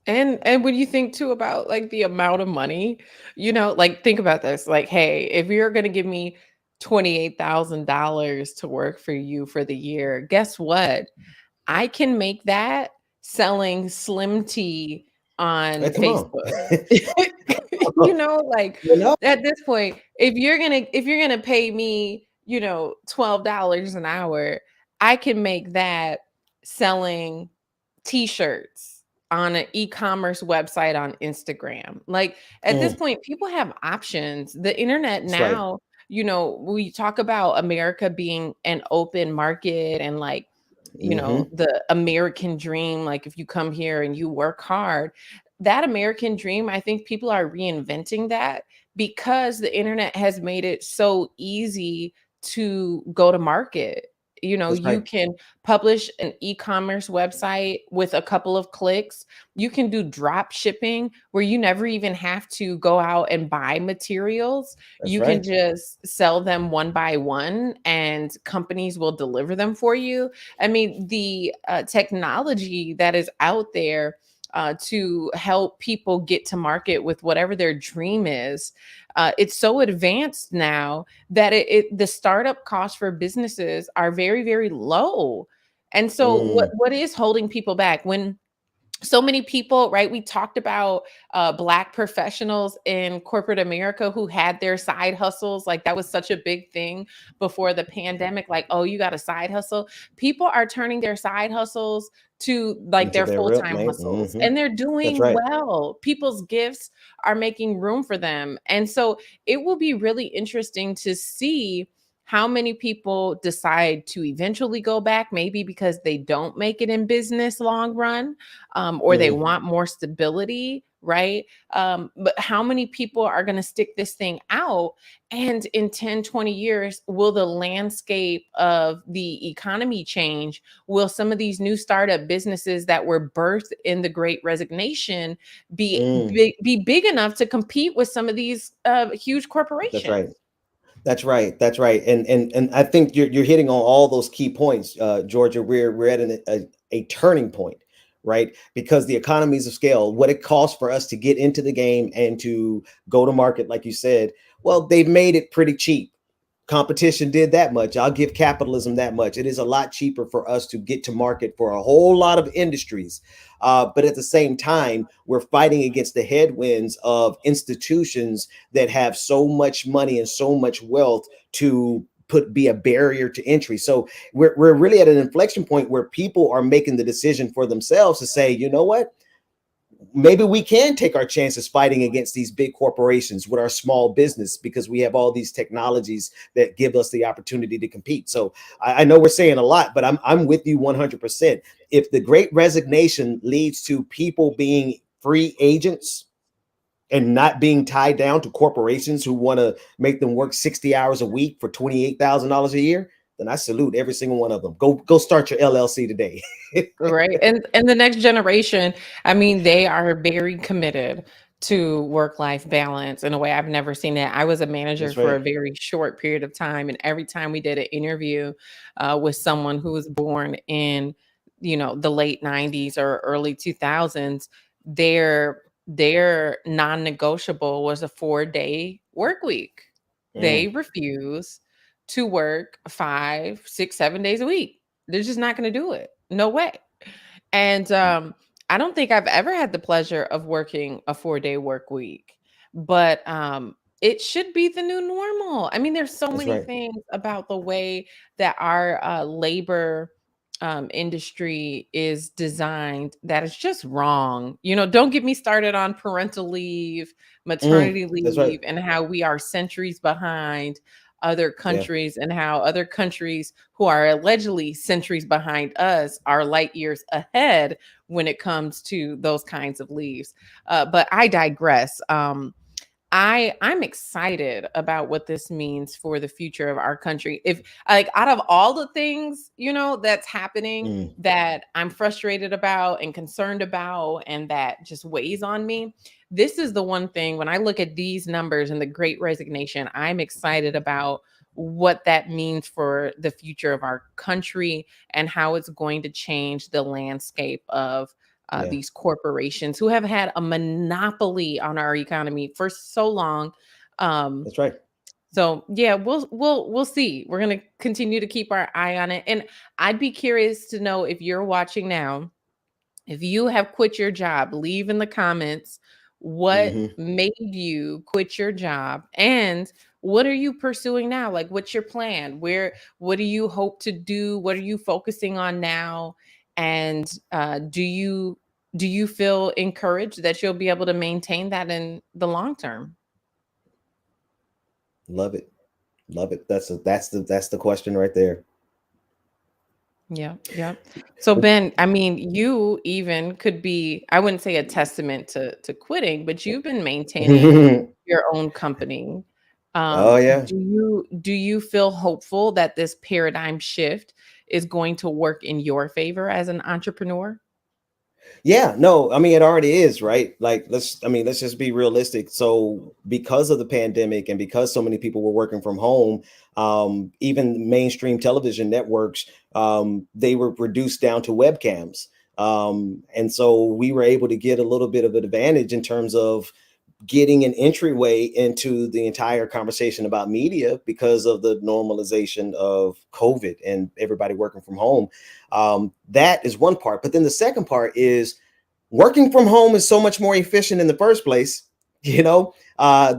And when you think too about like the amount of money, you know, like think about this, like, hey, if you're going to give me $28,000 to work for you for the year, guess what? I can make that selling Slim Tea on Facebook. You know, like at this point, if you're gonna pay me, you know, $12 an hour, I can make that selling t-shirts on an e-commerce website on Instagram. Like at this point, people have options. The internet now, you know, we talk about America being an open market and like, you know, the American dream, like if you come here and you work hard, that American dream, I think people are reinventing that because the internet has made it so easy to go to market. You know, you can publish an e-commerce website with a couple of clicks. You can do drop shipping where you never even have to go out and buy materials. You can just sell them one by one and companies will deliver them for you. I mean, the technology that is out there to help people get to market with whatever their dream is. It's so advanced now that the startup costs for businesses are very, very low. And so what is holding people back when so many people, right? We talked about Black professionals in corporate America who had their side hustles. Like that was such a big thing before the pandemic. Like, oh, you got a side hustle. People are turning their side hustles to like Into their their real full-time name. hustles, and they're That's doing right. well. People's gifts are making room for them. And so it will be really interesting to see how many people decide to eventually go back, maybe because they don't make it in business long run, or they want more stability, right? But how many people are going to stick this thing out? And in 10, 20 years, will the landscape of the economy change? Will some of these new startup businesses that were birthed in the Great Resignation be big enough to compete with some of these huge corporations? That's right. That's right. That's right. And I think you're hitting on all those key points, Georgia. We're at a turning point, right? Because the economies of scale, what it costs for us to get into the game and to go to market, like you said, well, they've made it pretty cheap. Competition did that much. I'll give capitalism that much. It is a lot cheaper for us to get to market for a whole lot of industries. But at the same time, we're fighting against the headwinds of institutions that have so much money and so much wealth to be a barrier to entry. So we're really at an inflection point where people are making the decision for themselves to say, you know what? Maybe we can take our chances fighting against these big corporations with our small business, because we have all these technologies that give us the opportunity to compete. So I know we're saying a lot, but I'm with you 100%. If the Great Resignation leads to people being free agents and not being tied down to corporations who want to make them work 60 hours a week for $28,000 a year, then I salute every single one of them. Go start your LLC today. Right. And the next generation, I mean, they are very committed to work-life balance in a way I've never seen it. I was a manager That's for right. a very short period of time, and every time we did an interview with someone who was born in, the late 90s or early 2000s, their non-negotiable was a 4-day work week. They refuse to work 5, 6, 7 days a week. They're just not going to do it. No way. And I don't think I've ever had the pleasure of working a 4-day work week, but it should be the new normal. I mean, there's so That's many right. things about the way that our labor industry is designed that is just wrong. Don't get me started on parental leave, maternity That's right. leave, and how we are centuries behind other Yeah. countries, and how other countries who are allegedly centuries behind us are light years ahead when it comes to those kinds of leaves. But I digress. I'm excited about what this means for the future of our country. If like out of all the things, that's happening that I'm frustrated about and concerned about and that just weighs on me, this is the one thing when I look at these numbers and the Great Resignation, I'm excited about what that means for the future of our country and how it's going to change the landscape of these corporations who have had a monopoly on our economy for so long. That's right. So yeah, we'll see. We're gonna continue to keep our eye on it, and I'd be curious to know if you're watching now, if you have quit your job, leave in the comments what made you quit your job and what are you pursuing now? Like, what's your plan? What do you hope to do? What are you focusing on now? And do you feel encouraged that you'll be able to maintain that in the long term? Love it. Love it. That's the question right there. Yeah. So Ben, I mean, you even could be, I wouldn't say a testament to quitting, but you've been maintaining your own company. Oh yeah. Do you feel hopeful that this paradigm shift is going to work in your favor as an entrepreneur? Yeah, no, I mean, it already is, right? Like, let's just be realistic. So because of the pandemic and because so many people were working from home, even mainstream television networks, they were reduced down to webcams. And so we were able to get a little bit of an advantage in terms of getting an entryway into the entire conversation about media because of the normalization of COVID and everybody working from home. That is one part. But then the second part is working from home is so much more efficient in the first place. The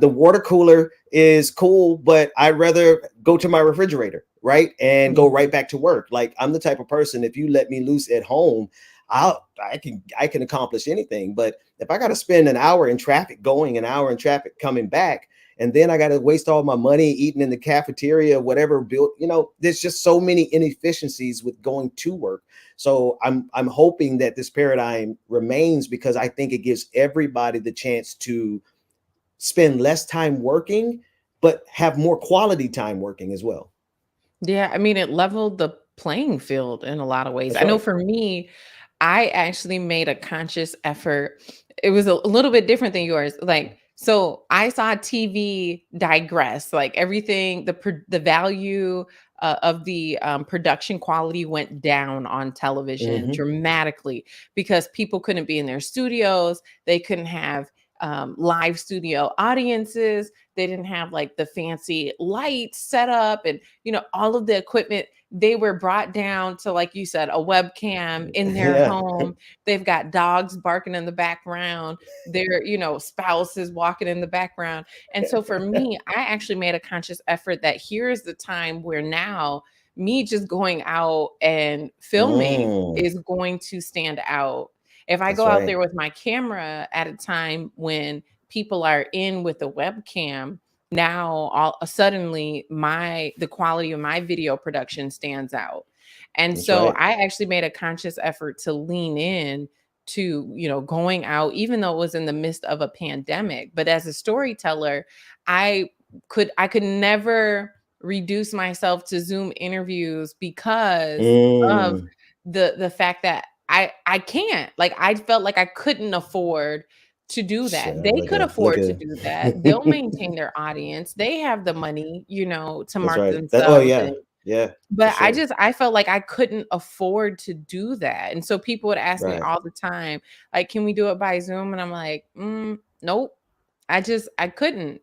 water cooler is cool, but I'd rather go to my refrigerator, right? And go right back to work. Like, I'm the type of person, if you let me loose at home, I can accomplish anything. But if I got to spend an hour in traffic going, an hour in traffic coming back, and then I got to waste all my money eating in the cafeteria, whatever built, there's just so many inefficiencies with going to work. So I'm hoping that this paradigm remains, because I think it gives everybody the chance to spend less time working, but have more quality time working as well. Yeah, I mean, it leveled the playing field in a lot of ways. That's I know right. for me, I actually made a conscious effort. It was a little bit different than yours. Like, so I saw TV digress, like everything, the value of the production quality went down on television dramatically, because people couldn't be in their studios. They couldn't have live studio audiences. They didn't have like the fancy lights set up and, all of the equipment. They were brought down to, like you said, a webcam in their home. They've got dogs barking in the background. Their, spouses walking in the background. And so for me, I actually made a conscious effort that here's the time where now me just going out and filming is going to stand out. If I go out there with my camera at a time when people are in with a webcam, now suddenly the quality of my video production stands out. And so I actually made a conscious effort to lean in to, going out, even though it was in the midst of a pandemic. But as a storyteller, I could never reduce myself to Zoom interviews because of the fact that I can't, like, I felt like I couldn't afford to do that. They could afford to do that. They'll maintain their audience. They have the money, to mark themselves. But I felt like I couldn't afford to do that. And so people would ask me all the time, like, can we do it by Zoom? And I'm like, nope. I couldn't,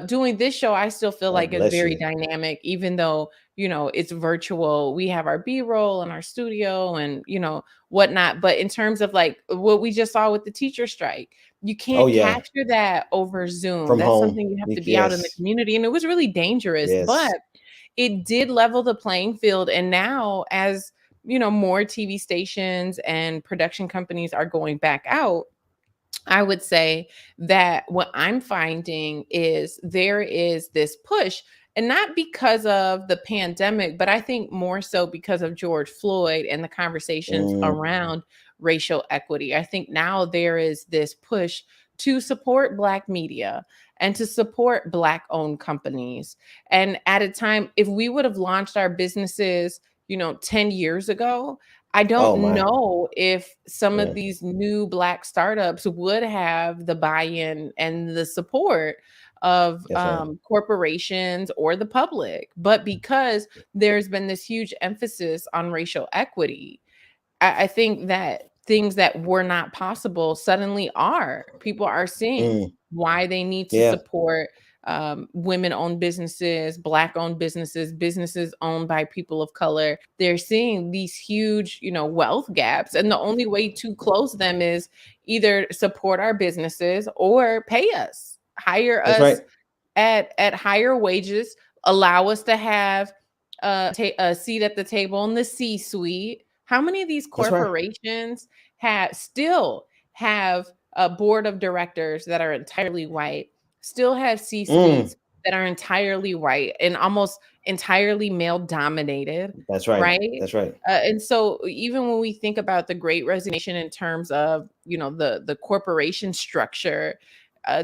doing this show. I still feel like it's very dynamic, even though, it's virtual. We have our B-roll in our studio and, whatnot. But in terms of like what we just saw with the teacher strike, you can't capture that over Zoom. That's home. Something you have to be out in the community. And it was really dangerous, but it did level the playing field. And now as, more TV stations and production companies are going back out, I would say that what I'm finding is there is this push, and not because of the pandemic, but I think more so because of George Floyd and the conversations around racial equity. I think now there is this push to support Black media and to support Black-owned companies. And at a time, if we would have launched our businesses, 10 years ago, I don't know if some of these new Black startups would have the buy-in and the support of corporations or the public. But because there's been this huge emphasis on racial equity, I think that things that were not possible suddenly are. People are seeing why they need to support women-owned businesses, Black-owned businesses, businesses owned by people of color. They're seeing these huge, wealth gaps. And the only way to close them is either support our businesses or pay us, hire us at higher wages, allow us to have a seat at the table in the C-suite. How many of these corporations still have a board of directors that are entirely white, still have C-suites that are entirely white and almost entirely male dominated? That's right. Right. That's right. And so even when we think about the Great Resignation in terms of, the corporation structure,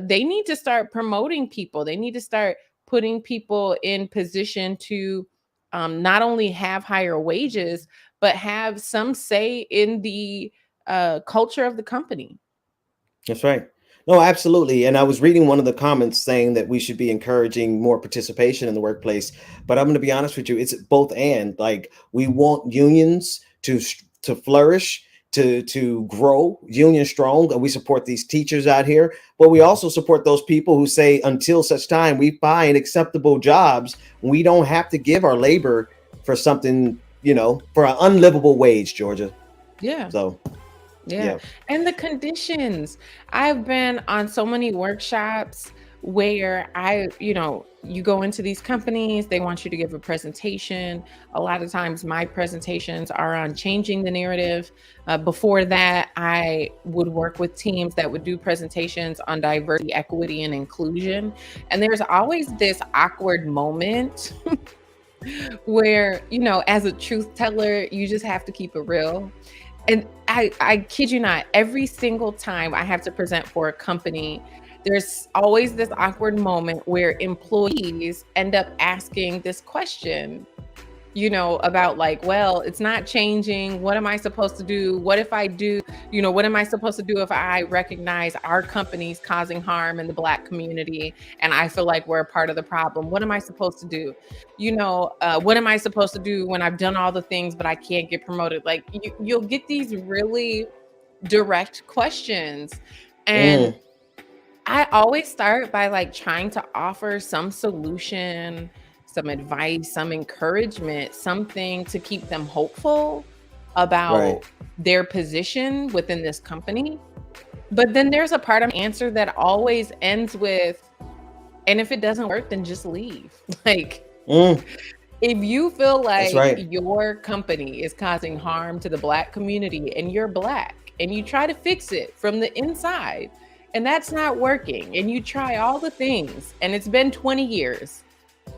they need to start promoting people. They need to start putting people in position to not only have higher wages, but have some say in the culture of the company. That's right. No, absolutely. And I was reading one of the comments saying that we should be encouraging more participation in the workplace. But I'm going to be honest with you, it's both and. Like, we want unions to flourish, to grow, union strong. And we support these teachers out here, but we also support those people who say until such time we find acceptable jobs, we don't have to give our labor for something, for an unlivable wage, Georgia. Yeah. So Yeah. And the conditions. I've been on so many workshops where you go into these companies, they want you to give a presentation. A lot of times my presentations are on changing the narrative. Before that, I would work with teams that would do presentations on diversity, equity, and inclusion. And there's always this awkward moment where, as a truth teller, you just have to keep it real. And I kid you not, every single time I have to present for a company, there's always this awkward moment where employees end up asking this question, about well, it's not changing. What am I supposed to do? What if I do? What am I supposed to do if I recognize our company's causing harm in the Black community and I feel like we're a part of the problem? What am I supposed to do? What am I supposed to do when I've done all the things but I can't get promoted? Like you'll get these really direct questions. And I always start by trying to offer some solution, some advice, some encouragement, something to keep them hopeful about their position within this company. But then there's a part of the answer that always ends with, and if it doesn't work, then just leave. If you feel like your company is causing harm to the Black community and you're Black and you try to fix it from the inside, and that's not working, and you try all the things, and it's been 20 years,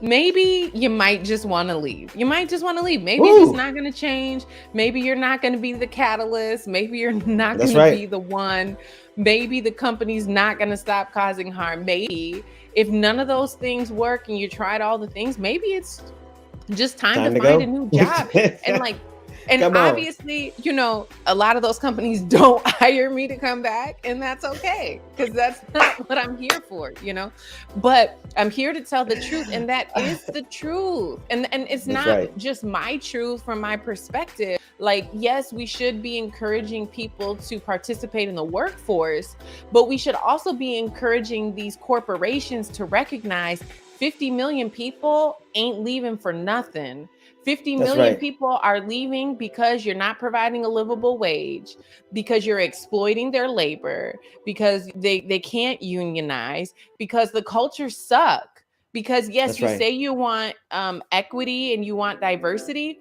maybe you might just want to leave. Maybe it's not going to change. Maybe you're not going to be the catalyst. Maybe you're not going to be the one. Maybe the company's not going to stop causing harm. Maybe if none of those things work and you tried all the things, maybe it's just time to find a new job. And obviously, a lot of those companies don't hire me to come back, and that's okay, because that's not what I'm here for, But I'm here to tell the truth, and that is the truth. And it's not just my truth from my perspective. Yes, we should be encouraging people to participate in the workforce, but we should also be encouraging these corporations to recognize 50 million people ain't leaving for nothing. 50 million people are leaving because you're not providing a livable wage, because you're exploiting their labor, because they can't unionize, because the cultures suck. Because yes, you say you want equity and you want diversity,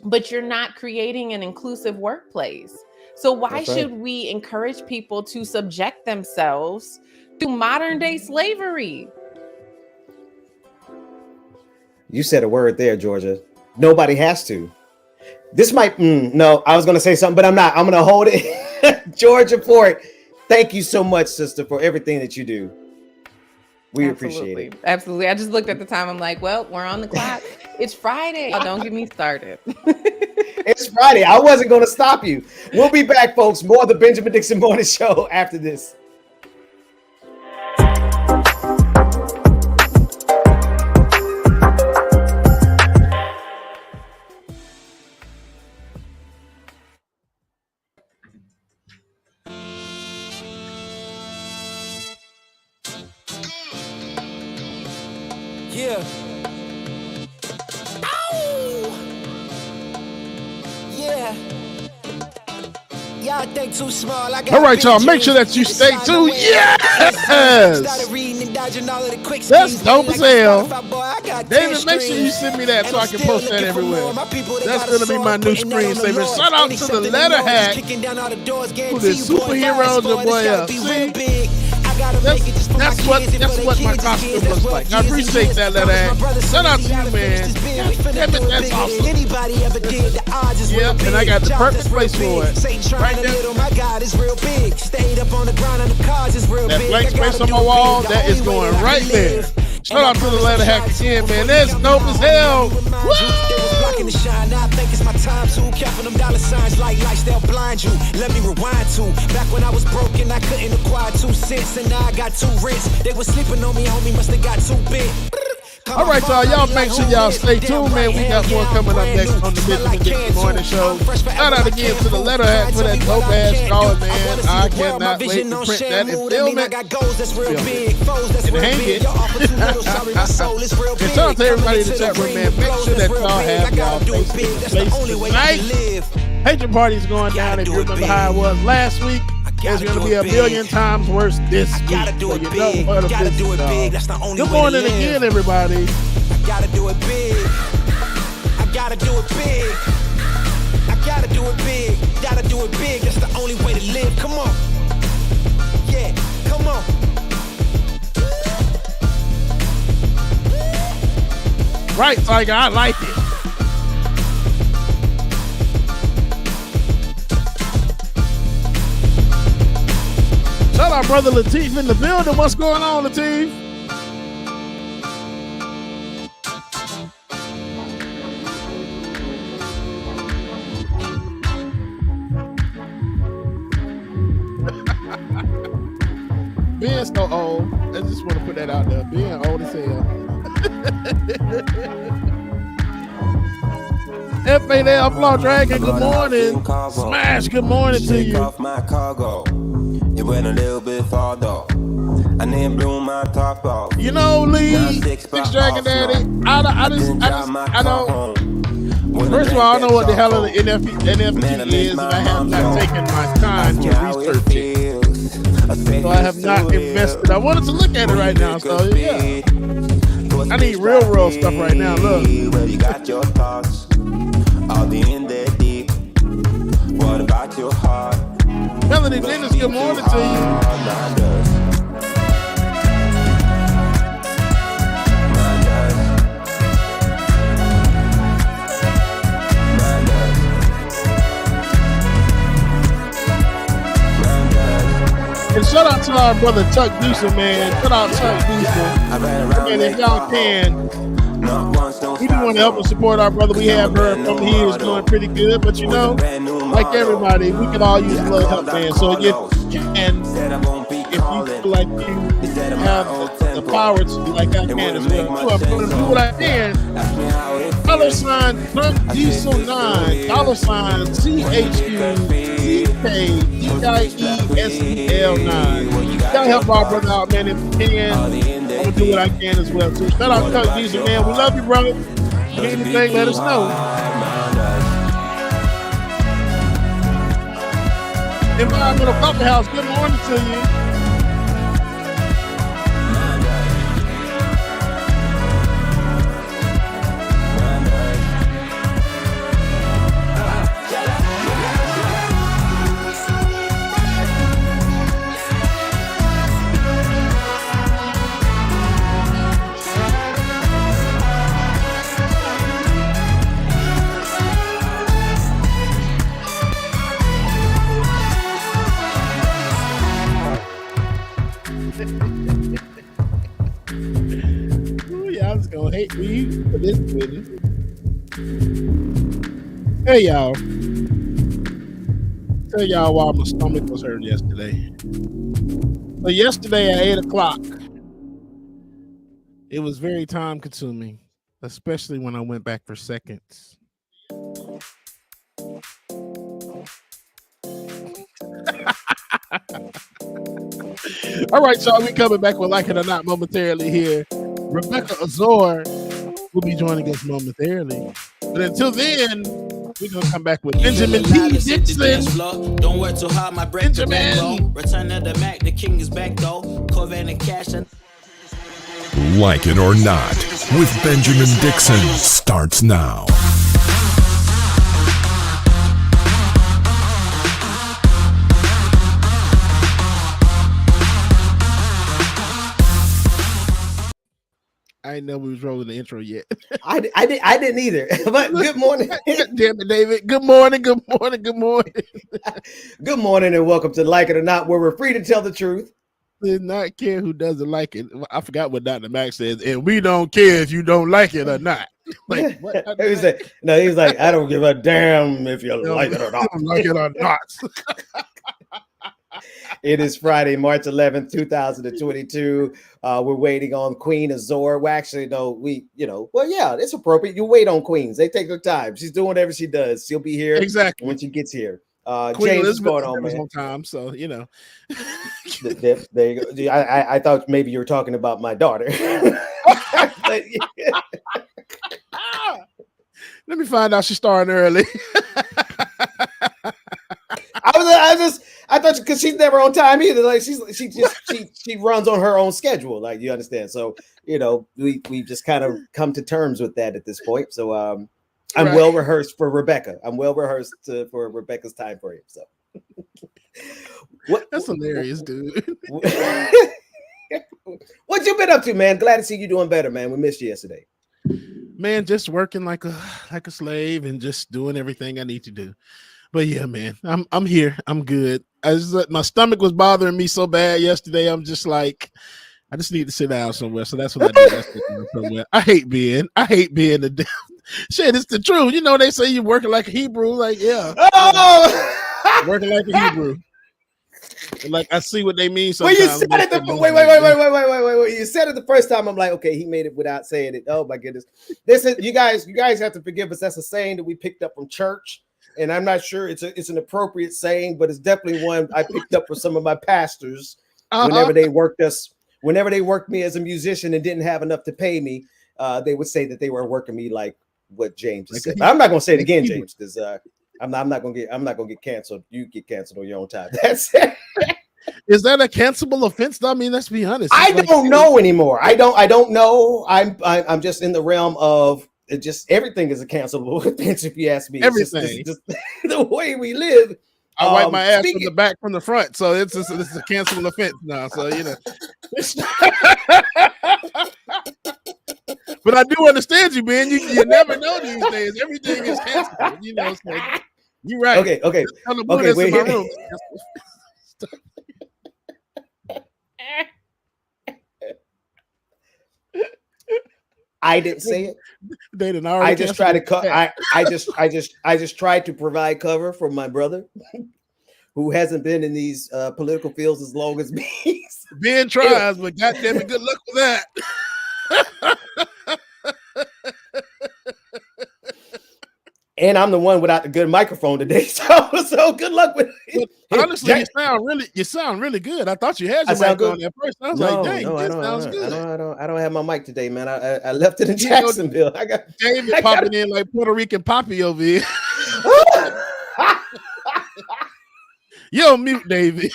but you're not creating an inclusive workplace. So why should we encourage people to subject themselves to modern day slavery? You said a word there, Georgia. Nobody has to. This might, no, I was going to say something, but I'm not. I'm going to hold it. Georgia Fort, thank you so much, sister, for everything that you do. We appreciate it. Absolutely. I just looked at the time. I'm like, well, we're on the clock. It's Friday. Oh, don't get me started. It's Friday. I wasn't going to stop you. We'll be back, folks. More of the Benjamin Dixon Morning Show after this. Yeah. Ow! Yeah. Y'all think too small. All right, y'all. Make sure that you stay tuned. Yes! That's dope as hell. David, make sure you send me that so I can post that everywhere. That's going to be my new screensaver. Shout out to the letter hack who did superheroes your boy up. See? That's what my costume looks like. I appreciate that, letter hack. Shout out to you, man. Damn it, that's awesome. Yep, and I got the perfect place for it. Right there. That blank space on my wall, that is going right there. Shout out to the letter hack again, man. That's dope as hell. Woo! To shine, I think it's my time to careful them dollar signs like lights, they'll blind you. Let me rewind to back when I was broken, I couldn't acquire 2 cents, and now I got 2 rents. They was sleeping on me, homie, must have got too big. All right, y'all make sure y'all stay tuned, man. We got more coming up next on the Benjamin Dixon Morning Show. Shout out again to the Letterhead for that dope ass drawing, man. I cannot wait to print that and film it. And hang it. And shout out to everybody in the chat room, man. Make sure that y'all have y'all faces in place tonight. Patron party's going down. If you remember how it was last week, it's going to be a million times worse this week. So you know what it is. Good morning again, everybody. I gotta do it big. I gotta do it big. I gotta do it big. Gotta do it big. That's the only way to live. Come on. Yeah, come on. Right, Tiger, I like it. Shout out brother Lateef in the building. What's going on, Lateef? Being so old, I just want to put that out there. Being old as hell. FAL Flow Dragon, good morning. Smash, good morning to you. Off my cargo. It went a little bit far though. And then blew my top off. You know, Lee, Six Dragon Daddy, I don't. First of all, I don't know what the hell of the NFT is, and I have not taken my time to research it. So I have not invested. I wanted to look at it right now, so yeah. I need real world stuff right now. Look. Well, you got your thoughts. I'll be in there deep. What about your heart? Melanie Dennis, good morning to you. And shout out to our brother Chuck Deucer, man. Shout out Chuck Deucer. And if y'all can, we do want to help and support our brother. We have heard from here is doing pretty good, but you know, like everybody, we can all use a little help, man. So if you can, if you feel like you have the power to, like I can as well, I'm going to do what I can. $sign Diesel9, $sign CHUCKDIESEL9. Gotta help our brother out, man. If you can, I'm gonna do what I can as well too. Shout out Coach Diesel, man. We love you, brother. If you need anything, let us know. Environmental Coffee House, good morning to you. Gonna hate me for this video. Hey y'all, tell y'all why my stomach was hurt yesterday. So yesterday at 8 o'clock, it was very time consuming, especially when I went back for seconds. All right, y'all, we coming back with Like It or Not momentarily here. Rebecca Azor will be joining us momentarily. But until then, we're going to come back with Benjamin Dixon. Don't work too hard, my break Benjamin. Return of the Mac, the king is back though. Corvette and cash. Like It or Not with Benjamin Dixon starts now. I didn't know we was rolling the intro yet. I didn't either. But good morning. Damn it, David. Good morning. Good morning. Good morning. Good morning and welcome to Like It or Not, where we're free to tell the truth. Did not care who doesn't like it. I forgot what Dr. Max says, and we don't care if you don't like it or not. Like, what? He was like, I don't give a damn if you like it or not. Like it or not. It is Friday, March 11th, 2022. We're waiting on Queen Azor. Well, actually, no, it's appropriate. You wait on queens. They take their time. She's doing whatever she does. She'll be here exactly when she gets here. Queen James, Elizabeth what's going on, man? on time, so you know. There you go. I thought maybe you were talking about my daughter. But, yeah. Let me find out she's starting early. I thought because she's never on time either. Like she runs on her own schedule. Like, you understand? So we just kind of come to terms with that at this point. So I'm well rehearsed for Rebecca. I'm well rehearsed for Rebecca's time frame. So that's hilarious, dude. What you been up to, man? Glad to see you doing better, man. We missed you yesterday. Man, just working like a slave and just doing everything I need to do. But yeah, man, I'm here. I'm good. My stomach was bothering me so bad yesterday. I'm just like, I just need to sit down somewhere. So that's what I did. I sit down somewhere. I hate being the shit. It's the truth. You know, they say you're working like a Hebrew. Like, yeah, working like a Hebrew. Like, I see what they mean. Sometimes. Well, you said it. Wait. You said it the first time. I'm like, okay, he made it without saying it. Oh my goodness. This is you guys have to forgive us. That's a saying that we picked up from church. And I'm not sure it's an appropriate saying, but it's definitely one I picked up from some of my pastors whenever they worked me as a musician and didn't have enough to pay me. They would say that they were working me like what James said. I'm not going to say it again, James, because I'm not going to get canceled. You get canceled on your own time. That's it. Is that a cancelable offense? I mean, let's be honest. I don't know anymore. I don't know. I'm just in the realm of. It just everything is a cancelable offense if you ask me. Everything, it's just the way we live. I wipe my ass from the back, from the front, so it's a cancelable offense now. So you know, but I do understand you, man. You never know these days. Everything is cancelable. You know, so you're right. Okay. Wait. I didn't say it. They didn't I just try to I just tried to provide cover for my brother, who hasn't been in these political fields as long as me. Ben tries, but goddamn it, good luck with that. And I'm the one without the good microphone today, so good luck with it. Honestly, you sound really good. I thought you had your mic on at first. I was like, dang, this sounds good. I don't have my mic today, man. I left it in Jacksonville. I got David popping in like Puerto Rican Poppy over here. Yo, mute David.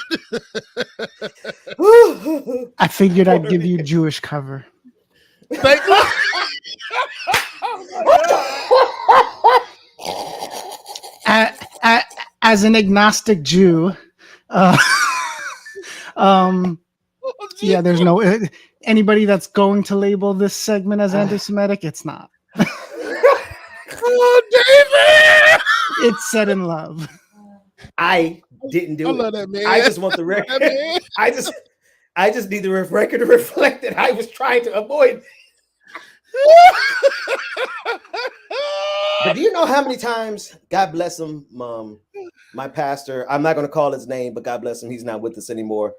I figured I'd give you Jewish cover. Thank you. As an agnostic Jew, yeah, there's no anybody that's going to label this segment as anti-Semitic. It's not. Oh, David! It's said in love. I didn't do it. That, man. I just want the record. I just need the record to reflect that I was trying to avoid. But do you know how many times, God bless him, my pastor, I'm not going to call his name, but God bless him, he's not with us anymore.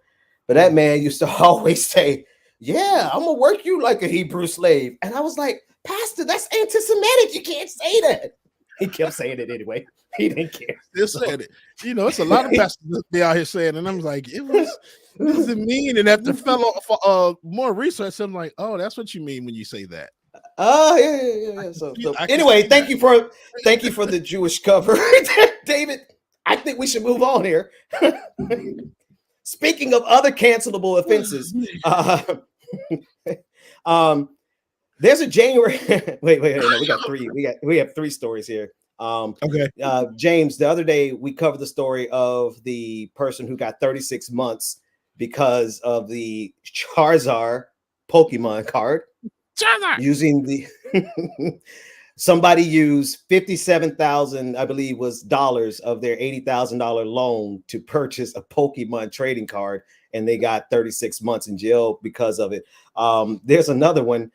But that man used to always say, yeah, I'm going to work you like a Hebrew slave. And I was like, Pastor, that's anti-Semitic. You can't say that. He kept saying it anyway. He didn't care. Still said it. You know, it's a lot of pastors they out here saying, and I'm like, what does it mean? And after fellow more research, I'm like, oh, that's what you mean when you say that. Oh, yeah. So anyway, thank you for the Jewish cover, David. I think we should move on here. Speaking of other cancelable offenses, there's a January. wait, no, we got three. We have three stories here. Okay. James, the other day we covered the story of the person who got 36 months because of the Charizard Pokemon card. Using the somebody used $57,000, I believe, was dollars of their $80,000 loan to purchase a Pokemon trading card, and they got 36 months in jail because of it. There's another one,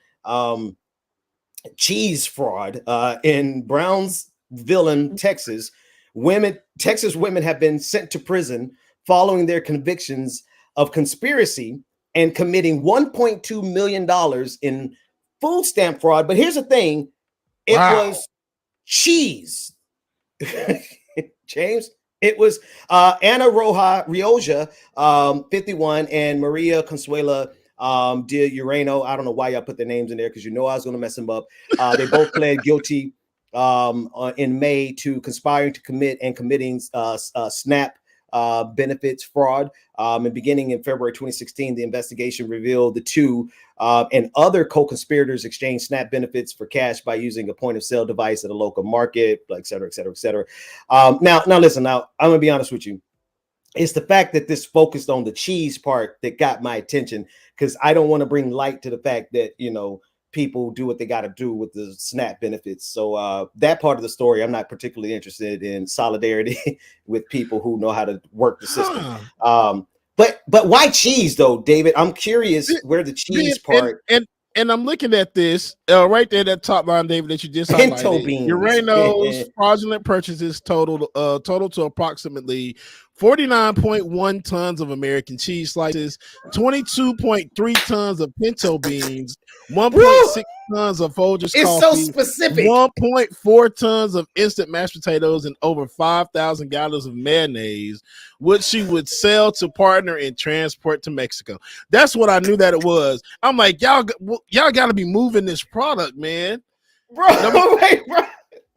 cheese fraud in Brownsville, Texas. Texas women have been sent to prison following their convictions of conspiracy and committing $1.2 million in food stamp fraud. But here's the thing, it was cheese. James, it was Ana Rioja, 51, and Maria Consuela de Urano. I don't know why y'all put their names in there because you know I was going to mess them up. They both pled guilty in May to conspiring to commit and committing SNAP benefits fraud. And beginning in February 2016, the investigation revealed the two and other co-conspirators exchanged SNAP benefits for cash by using a point of sale device at a local market, et cetera, et cetera, et cetera. Now listen, I'm going to be honest with you. It's the fact that this focused on the cheese part that got my attention, because I don't want to bring light to the fact that, you know, people do what they got to do with the SNAP benefits. So that part of the story, I'm not particularly interested in solidarity with people who know how to work the system. But why cheese though, David? I'm curious where the cheese part. And I'm looking at this right there, that top line, David, that you just highlighted. Urano's fraudulent purchases total to approximately 49.1 tons of American cheese slices, 22.3 tons of pinto beans, 1.6 tons of Folgers coffee, so specific. 1.4 tons of instant mashed potatoes, and over 5,000 gallons of mayonnaise, which she would sell to partner and transport to Mexico. That's what I knew that it was. I'm like, y'all got to be moving this product, man. Bro, wait, bro.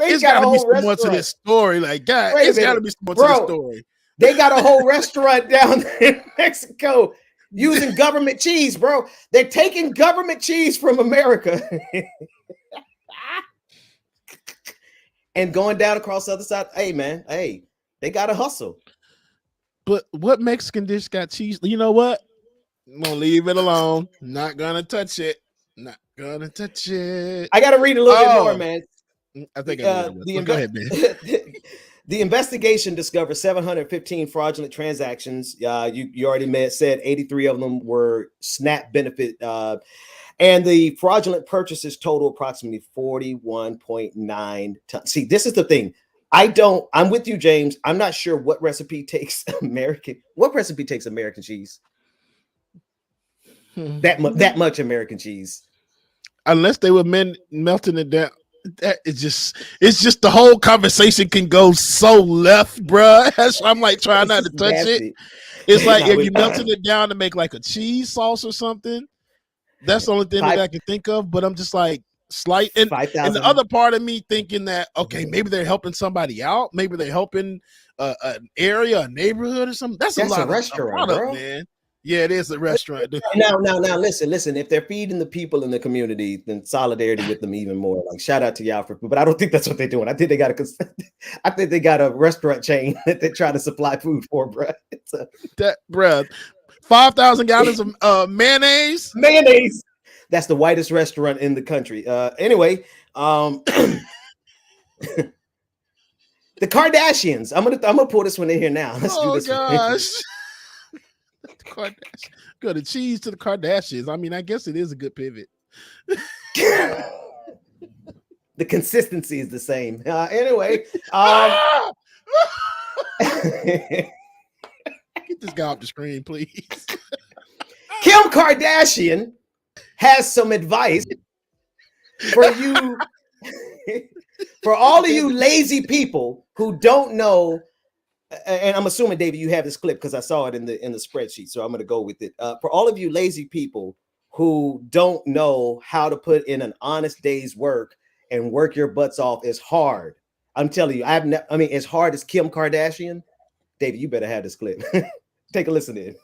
It's got to be some more to this story. Like, God, it's got to be some more to this story. They got a whole restaurant down there in Mexico using government cheese, bro. They're taking government cheese from America and going down across the other side. Hey, man, they got to hustle. But what Mexican dish got cheese? You know what? I'm going to leave it alone. Not going to touch it. Not going to touch it. I got to read a little bit more, man. I think I know. Go ahead, man. The investigation discovered 715 fraudulent transactions. You already said 83 of them were SNAP benefit, and the fraudulent purchases total approximately 41.9 tons. See, this is the thing. I'm with you, James. I'm not sure what recipe takes American cheese. That much American cheese. Unless they were melting it down. It's just the whole conversation can go so left, bro. I'm like trying not to touch it. It's like if you melted it down to make like a cheese sauce or something. That's the only thing that I can think of. But I'm just like slight. And the other part of me thinking that, okay, maybe they're helping somebody out. Maybe they're helping an area, a neighborhood or something. That's a lot of restaurant, bro. Man. Yeah, it is a restaurant. Now, listen. If they're feeding the people in the community, then solidarity with them even more. Like, shout out to y'all but I don't think that's what they're doing. I think they got a restaurant chain that they try to supply food for, bro. Bro, 5,000 gallons of mayonnaise. Mayonnaise. That's the whitest restaurant in the country. Anyway, the Kardashians. I'm gonna pull this one in here now. Let's do this. Gosh. Go to cheese to the Kardashians. I mean, I guess it is a good pivot. The consistency is the same. Anyway, get this guy off the screen, please. Kim Kardashian has some advice for you, for all of you lazy people who don't know. And I'm assuming, David, you have this clip because I saw it in the spreadsheet, so I'm going to go with it. For all of you lazy people who don't know how to put in an honest day's work and work your butts off is hard. I'm telling you, as hard as Kim Kardashian. David, you better have this clip. Take a listen in.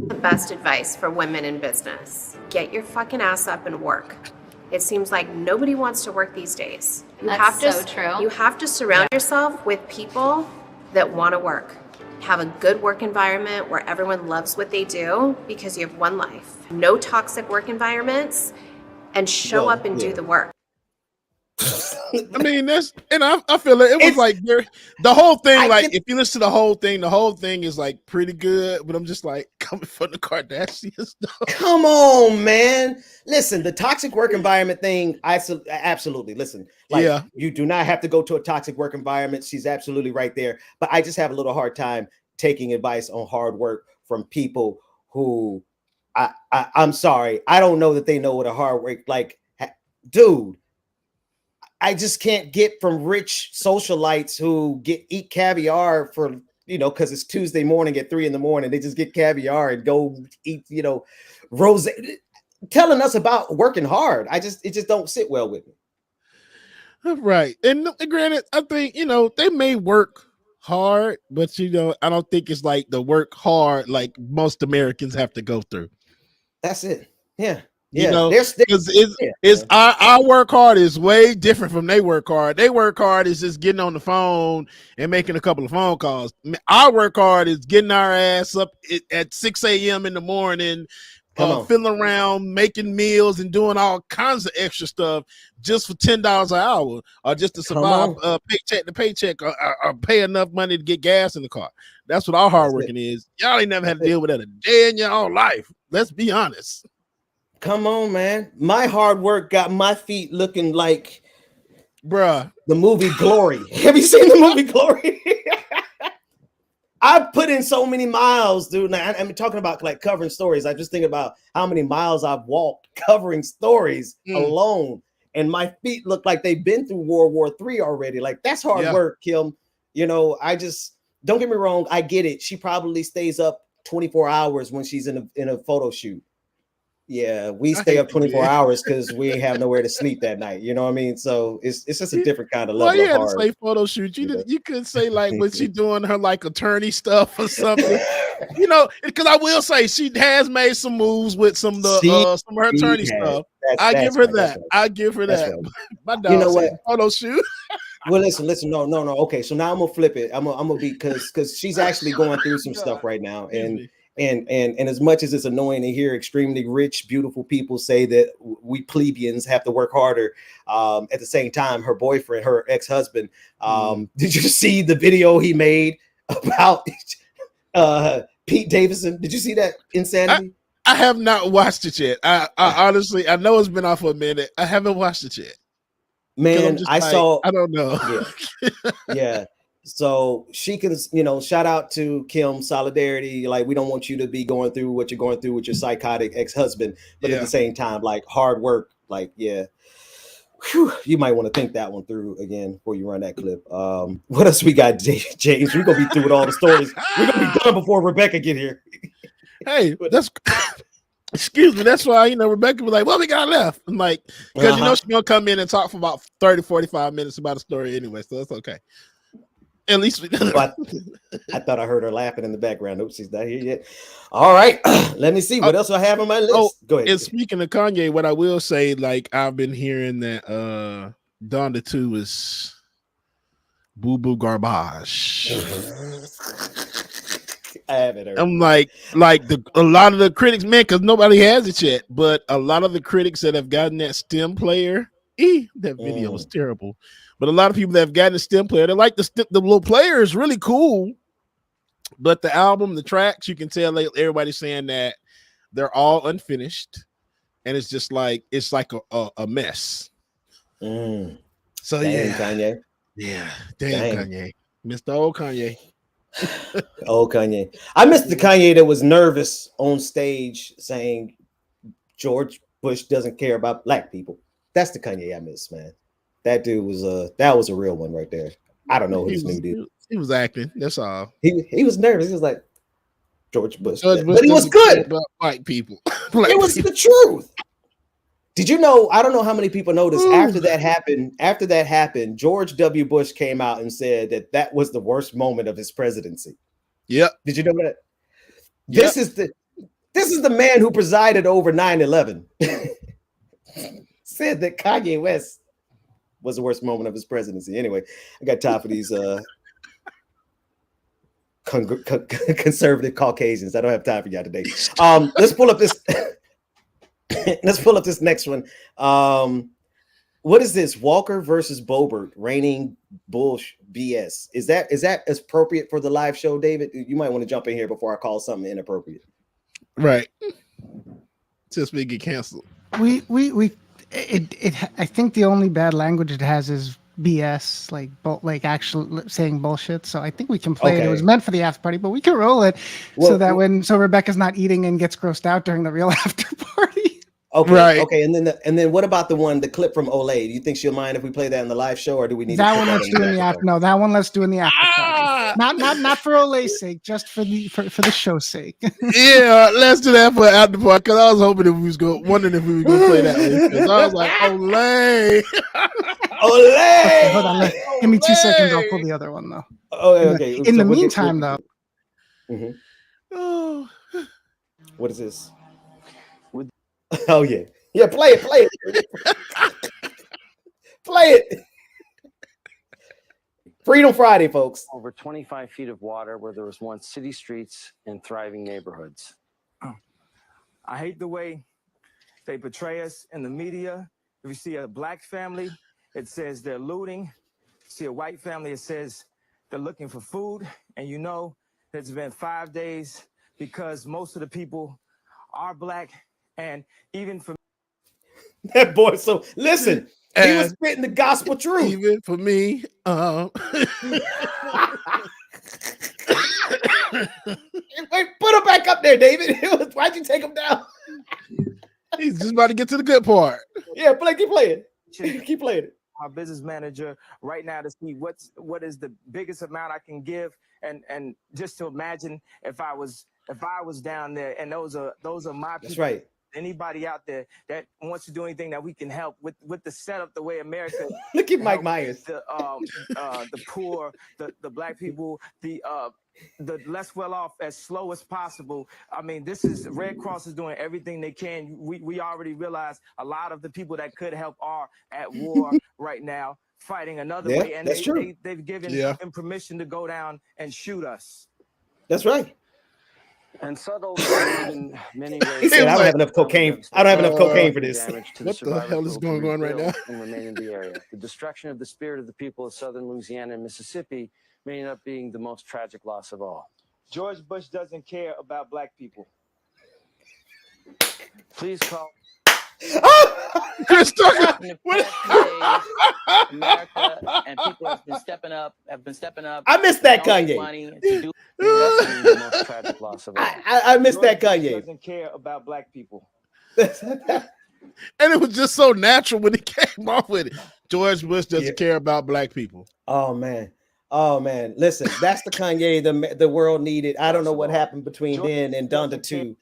The best advice for women in business: get your fucking ass up and work. It seems like nobody wants to work these days. That's so true. You have to surround yourself with people that want to work. Have a good work environment where everyone loves what they do, because you have one life. No toxic work environments, and show up and do the work. I mean, I feel like it was like the whole thing. If you listen to the whole thing is like pretty good. But I'm just like, coming from the Kardashians. Come on, man. Listen, the toxic work environment thing. Absolutely. Listen, you do not have to go to a toxic work environment. She's absolutely right there. But I just have a little hard time taking advice on hard work from people who I'm sorry, I don't know that they know what a hard work like, dude. I just can't get from rich socialites who eat caviar for, because it's Tuesday morning at 3 a.m. They just get caviar and go eat, rose, telling us about working hard. It just don't sit well with me. Right. And granted, I think, they may work hard, but I don't think it's like the work hard like most Americans have to go through. That's it. Yeah. Yeah, because our work hard is way different from they work hard. They work hard is just getting on the phone and making a couple of phone calls. Our work hard is getting our ass up at 6 a.m. in the morning, fiddling around, making meals and doing all kinds of extra stuff just for $10 an hour, or just to survive paycheck to paycheck, or pay enough money to get gas in the car. That's what our hard working is. Y'all ain't never had to deal with that a day in your own life. Let's be honest. Come on, man. My hard work got my feet looking like, bruh, the movie Glory. Have you seen the movie Glory? I put in so many miles, dude. I'm talking about like covering stories. I just think about how many miles I've walked covering stories alone. And my feet look like they've been through World War III already. Like, that's hard work, Kim. I just, don't get me wrong. I get it. She probably stays up 24 hours when she's in a photo shoot. Yeah, we stay up 24 hours because we ain't have nowhere to sleep that night. You know what I mean? So it's just a different kind of level. Well, you had of hard. to say photo shoot. You could say like when she doing her like attorney stuff or something. Because I will say she has made some moves with some of her attorney stuff. I give her that. I give her that. My dog, you know what? Photo shoot. Well, listen. No. Okay, so now I'm gonna flip it. I'm gonna be because she's actually going through some stuff right now, and as much as it's annoying to hear extremely rich, beautiful people say that we plebeians have to work harder, at the same time, her boyfriend, her ex-husband, did you see the video he made about Pete Davidson? Did you see that insanity? I have not watched it yet. I honestly, I know it's been off for a minute. I haven't watched it yet. Man, I don't know. Yeah. So she can, shout out to Kim, solidarity. Like, we don't want you to be going through what you're going through with your psychotic ex-husband, but at the same time, like, hard work, like, Whew, you might want to think that one through again before you run that clip. What else we got, James? We're gonna be through with all the stories. We're gonna be done before Rebecca get here. Hey, that's excuse me. That's why Rebecca was like, "What we got left?" I'm like, because she's gonna come in and talk for about 30-45 minutes about a story anyway, so that's okay. At least we but I thought I heard her laughing in the background. Oops, she's not here yet. All right, let me see what else I have on my list. Go ahead. And speaking of Kanye, what I will say, like, I've been hearing that Donda 2 is boo-boo garbage. I haven't heard. I'm like a lot of the critics, man, because nobody has it yet, but a lot of the critics that have gotten that stem player, that video was terrible. But a lot of people that have gotten a stem player, they like the little player is really cool. But the album, the tracks, you can tell everybody's saying that they're all unfinished. And it's just like, it's like a mess. So Dang, Kanye. Yeah. Damn Kanye. Mr. Old Kanye. Old Kanye. I missed the Kanye that was nervous on stage saying George Bush doesn't care about black people. That's the Kanye I miss, man. That dude was a real one right there. I don't know who this new dude. He was acting. That's all. He was nervous. He was like George Bush, but he was good about white people. It was the truth. Did you know? I don't know how many people noticed after that happened. George W. Bush came out and said that was the worst moment of his presidency. Yep. Did you know that? Yep. This is the man who presided over 9/11. Said that Kanye West was the worst moment of his presidency. Anyway, I got time for these conservative Caucasians. I don't have time for y'all today. Let's pull up this. Let's pull up this next one. What is this? Walker versus Bobert, raining Bush BS. Is that appropriate for the live show, David? You might want to jump in here before I call something inappropriate. Right. Just we get canceled. I think the only bad language it has is BS, like actual saying bullshit. So I think we can play it. It Okay. was meant for the after party, but we can roll it Well, so that so Rebecca's not eating and gets grossed out during the real after party. Okay, Right. okay, and then what about the clip from Olay? Do you think she'll mind if we play that in the live show, or do we need That to put one that let's in do in the after after. No, that one let's do in the after Ah! party. Not for Olay's sake, just for the show's sake. Yeah, let's do that for after party. Because I was hoping if we was wondering if we were going to play that one. 'Cause I was like, Olay. Olay. Okay, hold on, give me 2 seconds. I'll pull the other one though. Okay. In the meantime, though, Oh. What is this? Oh yeah, yeah. Play it. Play it. Freedom Friday, folks. Over 25 feet of water where there was once city streets and thriving neighborhoods. I hate the way they portray us in the media. If you see a black family, it says they're looting. See a white family, it says they're looking for food. And you know, it's been 5 days because most of the people are black. And even for that boy, so listen, he was spitting the gospel truth. Even for me. Wait, put him back up there, David. Why'd you take him down? He's just about to get to the good part. Yeah, keep playing. Keep playing it. Our business manager right now to see what is the biggest amount I can give, and just to imagine if I was down there, and those are my people. That's right. Anybody out there that wants to do anything that we can help with the setup, the way America look at Mike Myers, the poor, the black people, the less well off as slow as possible. I mean, this is Red Cross is doing everything they can. We already realize a lot of the people that could help are at war right now, fighting another way, and they've given them permission to go down and shoot us. That's right. And subtle in many ways. He said, I don't have enough cocaine. I don't have enough cocaine for this. What the hell is going on right now? And remain in the area. The destruction of the spirit of the people of southern Louisiana and Mississippi may end up being the most tragic loss of all. George Bush doesn't care about black people. Please call. Chris Tucker. America and people have been stepping up. I missed that Kanye. The most tragic loss of all. I missed that Kanye. Doesn't care about black people. And it was just so natural when he came off with it. George Bush doesn't care about black people. Oh man. Listen, that's the Kanye the world needed. I don't know what happened between then and Donda 2.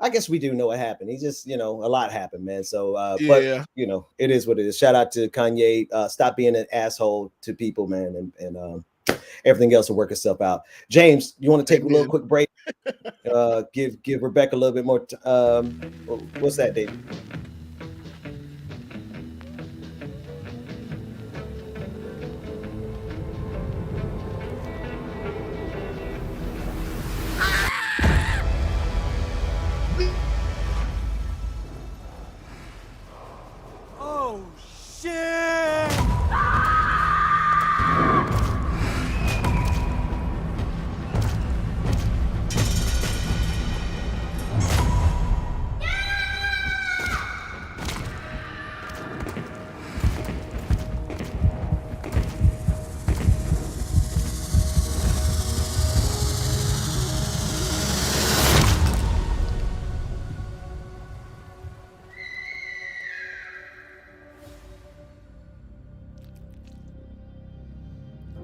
I guess we do know what happened. He just, a lot happened, man. So, but it is what it is. Shout out to Kanye. Stop being an asshole to people, man, and everything else will work itself out. James, you want to take a little quick break? Give Rebecca a little bit more. What's that, David? Oh, shit!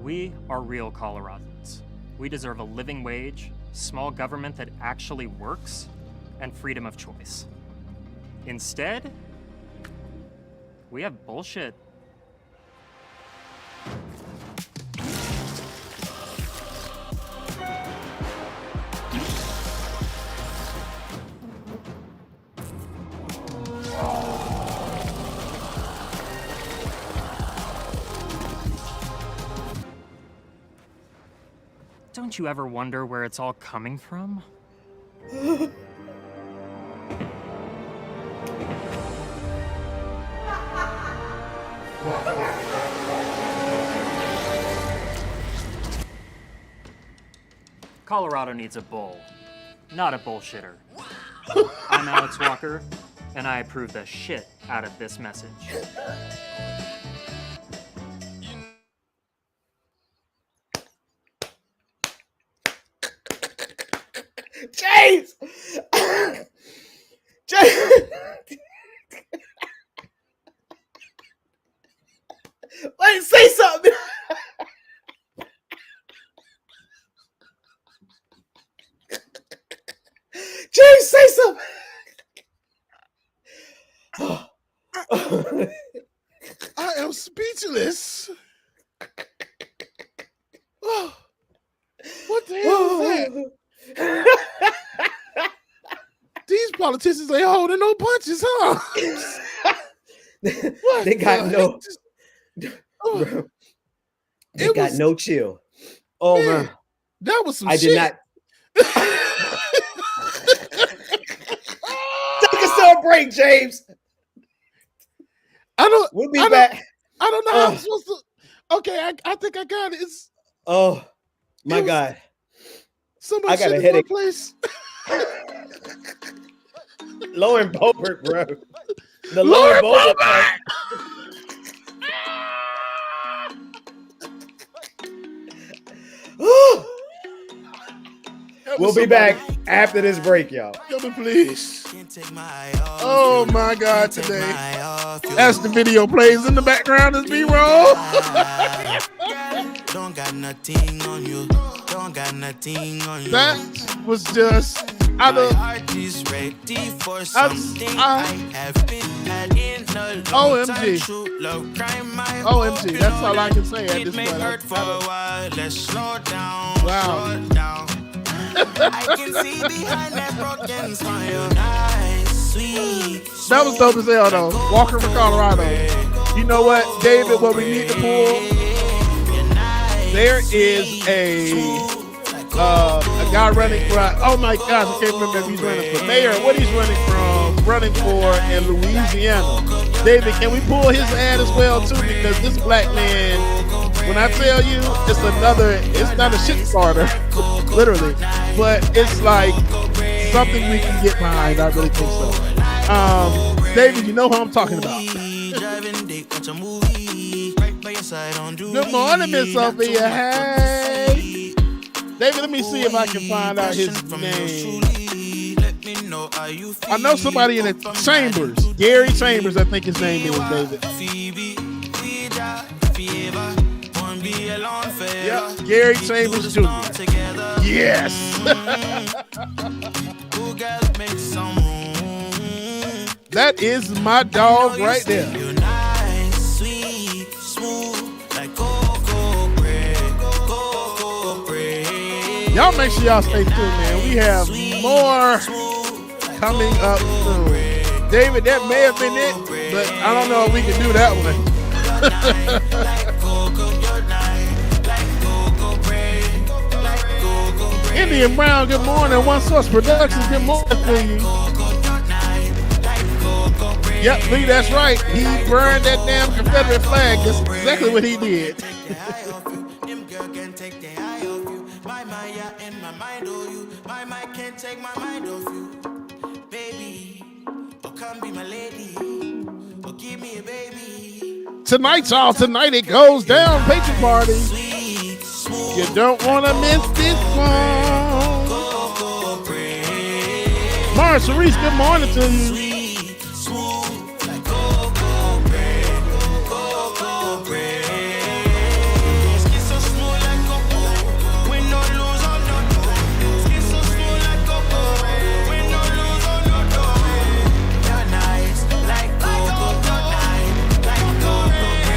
We are real Coloradans. We deserve a living wage, small government that actually works, and freedom of choice. Instead, we have bullshit. Don't you ever wonder where it's all coming from? Colorado needs a bull, not a bullshitter. I'm Alex Walker, and I approve the shit out of this message. I am speechless. Oh, what the hell is that? These politicians ain't holding no punches, huh? They got no. They got no chill. Oh man, that was some I shit. did not. Take us to a break, James. We'll be back. I don't know how I'm supposed to. Okay, I think I got it. Oh my God. Somebody I got a in headache. one place. Lauren Boebert, bro. The Lauren Boebert. We'll be back after this break, y'all. Help me, please. Oh my God, today. As the video plays in the background as B-roll. Don't got nothing on you. Don't got nothing on you. That was just out of OMG. OMG. That's all I can say at this point. Let's slow down. Wow. I can see behind that broken smile. Nice, sweet. That was dope as hell, though. Walking from Colorado. You know what, David, what we need to pull? There is a guy running for, oh my gosh, I can't remember if he's running for mayor or what he's running for in Louisiana. David, can we pull his ad as well, too? Because this black man, when I tell you, it's not a shit starter, literally, but it's like something we can get behind. I really think so. David, you know who I'm talking about. Good morning, Miss Sophia. Hey. David, let me see if I can find out his name. I know somebody in the Chambers. Gary Chambers, I think his name is, David. Yep, Gary Chambers Jr. Yes. That is my dog right there. Y'all make sure y'all stay tuned, man. We have more coming up soon. David, that may have been it, but I don't know if we can do that one. Indian Brown, good morning. One Source Productions, good morning to you. Yep, Lee, that's right. He burned that damn Confederate flag. That's exactly what he did. Tonight, y'all, tonight it goes down. Patron party. You don't want to miss this one. Mara Cerise, good morning to you.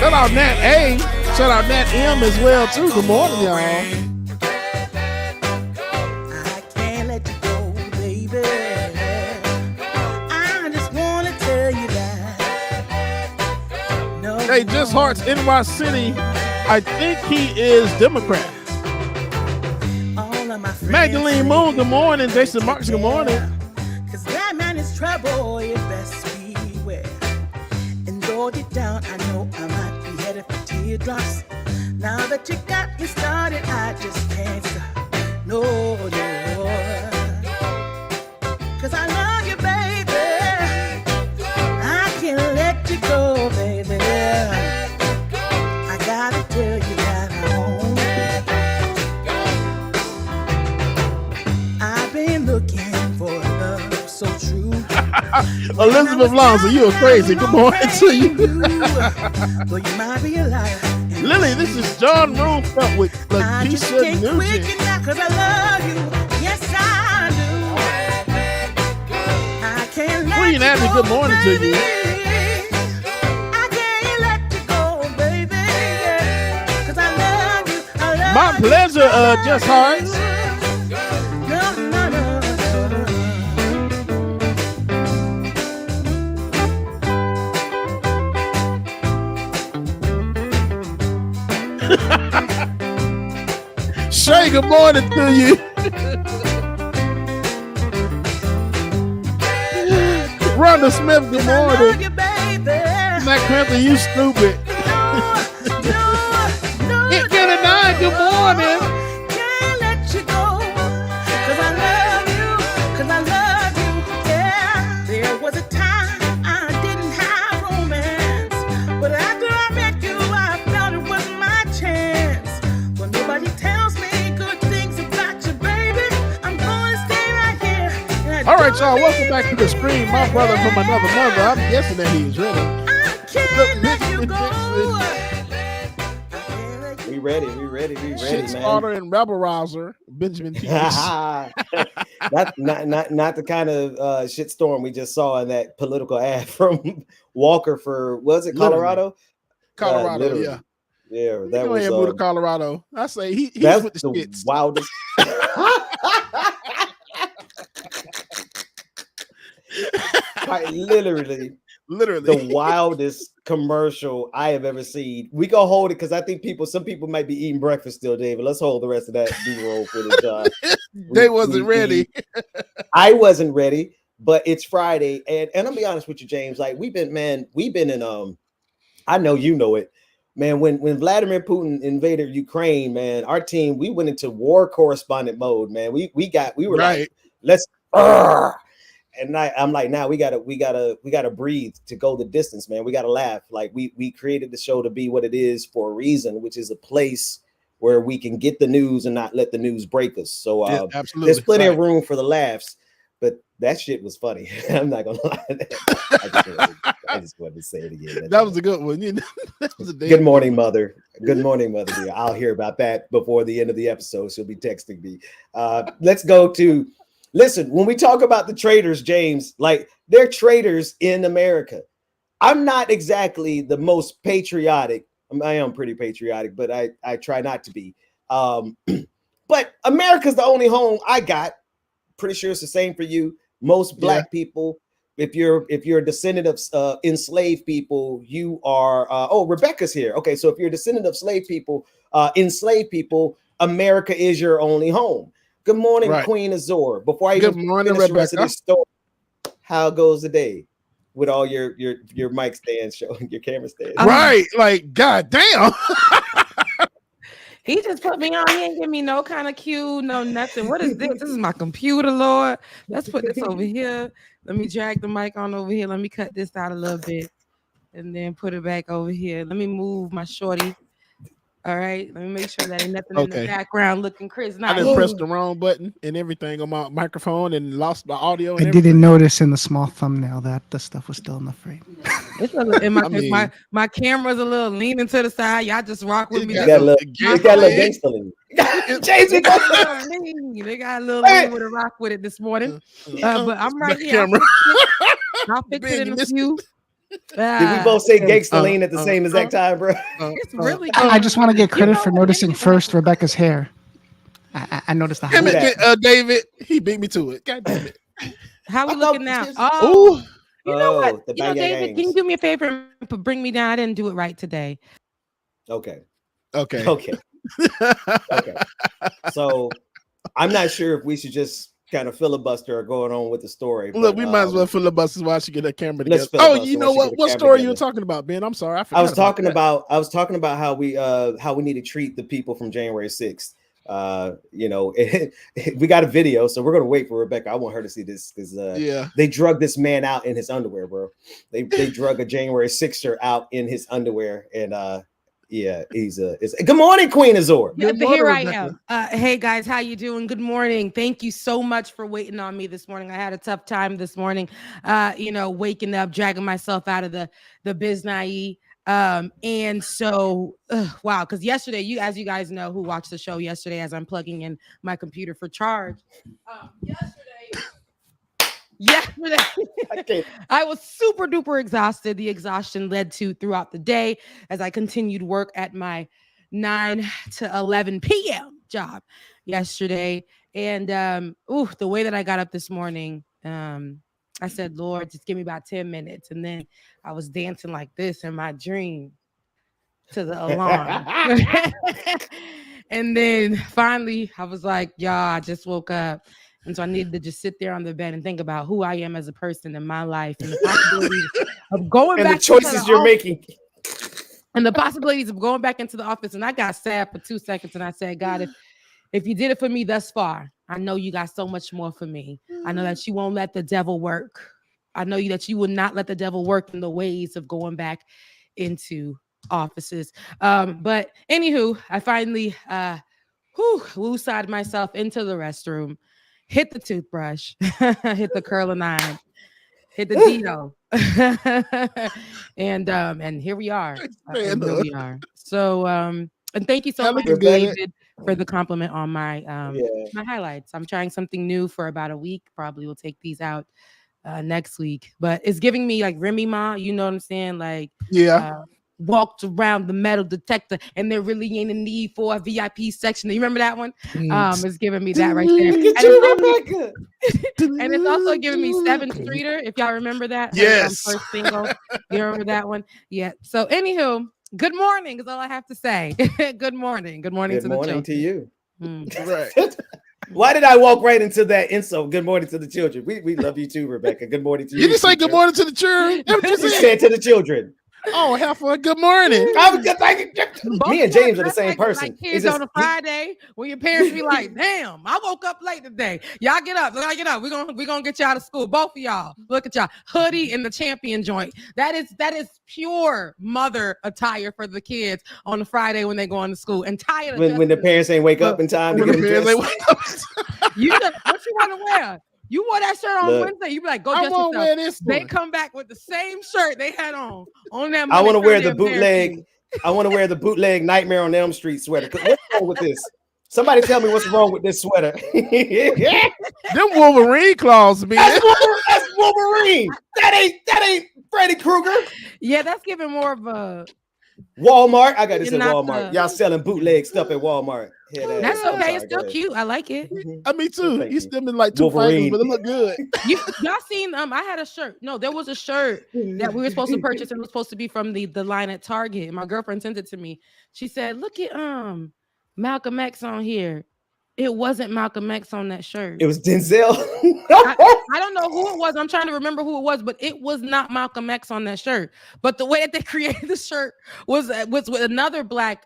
Shout out Nat A. Shout out Nat M as well, too. Good morning, y'all. I can't let you go, baby. I just want to tell you that. No, Hey, Just Hearts, NY City. I think he is Democrat. Magdalene Moon, good morning. Jason Marks, good morning. Cause that man is trouble, you best beware. And though you're down, I know I might be headed for teardrops. Now that you got me started, I just can't stop. No, no. Cause I love you, baby. I can't let you go, baby. I gotta tell you that I've been looking for love so true. Elizabeth Lonzo, you are crazy. Good morning to you. Well, you might be a liar. Lily, this is John Roomfelt with I just Lakeisha can't quit Nugent. you now 'cause I love you. Yes, I do. I can't let Queen you Abby, go, good morning to you. baby. pleasure, Just Hearts. Shay, good morning to you. Rhonda Smith, good morning. Mac Panther, you stupid. Hit me a 9, good morning. Can't let you go, 'cause I love you, yeah. There was a time I didn't have romance, but after I met you, I felt it was my chance. When nobody tells me good things about you, baby, I'm gonna stay right here. All right, y'all, welcome back to the screen. My brother from another mother. I'm guessing that he's ready. Can't let you go. We ready, Shit man. starter and rebel rouser, Benjamin Dixon. not the kind of shitstorm we just saw in that political ad from Walker for, was it Colorado? Colorado, yeah. Yeah, That was move to Colorado. I say he's that's with the shits. Wildest. Literally the wildest commercial I have ever seen. We gonna hold it because I think some people might be eating breakfast still, David. Let's hold the rest of that B-roll footage. They wasn't ready. I wasn't ready, but it's Friday, and I'll be honest with you, James. Like we've been in I know you know it, man. When Vladimir Putin invaded Ukraine, man, our team, we went into war correspondent mode, man. We were right. Like, let's and I'm like, now we gotta breathe to go the distance, man. We gotta laugh. Like we created the show to be what it is for a reason, which is a place where we can get the news and not let the news break us. So absolutely. There's plenty of room for the laughs, but that shit was funny. I'm not gonna lie. I just wanted to say it again. That was a good one. That was a good morning, mother. Good morning, mother. Dear. I'll hear about that before the end of the episode. She'll be texting me. Let's go to. Listen, when we talk about the traitors, James, like they're traitors in America. I'm not exactly the most patriotic. I am pretty patriotic, but I try not to be. But America's the only home I got. Pretty sure it's the same for you. Most black people, if you're a descendant of enslaved people, you are. Rebecca's here. Okay, so if you're a descendant of enslaved people, America is your only home. Good morning, right. Queen Azor. Before I even finish the rest of this story, how goes the day with all your mic stands showing, your camera stands? Right, like goddamn. He just put me on. He ain't give me no kind of cue, no nothing. What is this? This is my computer, Lord. Let's put this over here. Let me drag the mic on over here. Let me cut this out a little bit and then put it back over here. Let me move my shorty. All right, let me make sure that ain't nothing in the background looking crazy. I didn't press the wrong button and everything on my microphone and lost my audio. I didn't notice in the small thumbnail that the stuff was still in the frame. It's a little, my camera's a little leaning to the side. Y'all just rock with me. You got a little gangsta lean. They got a little lean with a rock with it this morning. But I'm right here. I'll fix it in a few. Did we both say gangsta lean at the same exact time, bro? It's really I just want to get credit for noticing first Rebecca's hair. I noticed the David, he beat me to it. God damn it. How we looking now? You know what? David, can you do me a favor and bring me down? I didn't do it right today. Okay. Okay. So I'm not sure if we should just kind of filibuster or going on with the story. Look, we might as well filibuster while she get that camera together. Oh, you know what? What story you were talking about, Ben? I'm sorry. I was talking about how we need to treat the people from January 6th. We got a video, so we're gonna wait for Rebecca. I want her to see this because they drug this man out in his underwear, bro. They drug a January 6er out in his underwear, and he's good morning, Queen Azor. Here I am. Hey guys, how you doing? Good morning. Thank you so much for waiting on me this morning. I had a tough time this morning, waking up, dragging myself out of the biz naive. And so wow, because yesterday, as you guys know who watched the show yesterday, as I'm plugging in my computer for charge, yesterday I was super duper exhausted. The exhaustion led to throughout the day as I continued work at my 9 to 11 p.m. job yesterday. And the way that I got up this morning, I said, Lord, just give me about 10 minutes. And then I was dancing like this in my dream to the alarm. And then finally I was like, y'all, I just woke up. And so I needed to just sit there on the bed and think about who I am as a person in my life and the possibilities of going and back the choices you're making. And the possibilities of going back into the office. And I got sad for 2 seconds. And I said, God, if you did it for me thus far, I know you got so much more for me. I know that you won't let the devil work. I know that you would not let the devil work in the ways of going back into offices. But anywho, I finally woosah'd myself into the restroom, hit the toothbrush, hit the curling iron, hit the Dino. and here we are. Here we are. So and thank you so much, David, for the compliment on my my highlights. I'm trying something new for about a week. Probably will take these out next week. But it's giving me like Remy Ma, you know what I'm saying? Like walked around the metal detector and there really ain't a need for a VIP section. You remember that one? It's giving me that right there. And it's also giving me 7th Streeter, if y'all remember that. Yes. First single. You remember that one? Yeah. So anywho, good morning is all I have to say. Good morning. Good morning to the children. To you. Right. Why did I walk right into that insult? Good morning to the children. We love you too, Rebecca. Good morning to you. You didn't say good morning to the children. You said to the children. Oh, Heifer, good morning. Me and James are the same person. Like kids on a Friday when your parents be like, damn, I woke up late today. Y'all get up. Y'all get up. We're gonna get y'all to school. Both of y'all. Look at y'all. Hoodie and the champion joint. That is pure mother attire for the kids on a Friday when they go into school. And tired of when the parents ain't wake up in time to get them dressed. What you want to wear? You wore that shirt on Wednesday. You be like, go dress yourself. They come back with the same shirt they had on that. I want to wear the bootleg. I want to wear the bootleg Nightmare on Elm Street sweater. What's wrong with this? Somebody tell me what's wrong with this sweater. Them Wolverine claws, man. That's Wolverine. That ain't Freddy Krueger. Yeah, that's giving more of a Walmart. I got this at Walmart. Y'all selling bootleg stuff at Walmart. That's okay. It's still cute. I like it. Me too. He's still in like 2 fingers, but it look good. Y'all seen? I had a shirt. No, there was a shirt that we were supposed to purchase, and it was supposed to be from the line at Target. And my girlfriend sent it to me. She said, "Look at Malcolm X on here." It wasn't Malcolm X on that shirt. It was Denzel. I don't know who it was. I'm trying to remember who it was, but it was not Malcolm X on that shirt. But the way that they created the shirt was with another black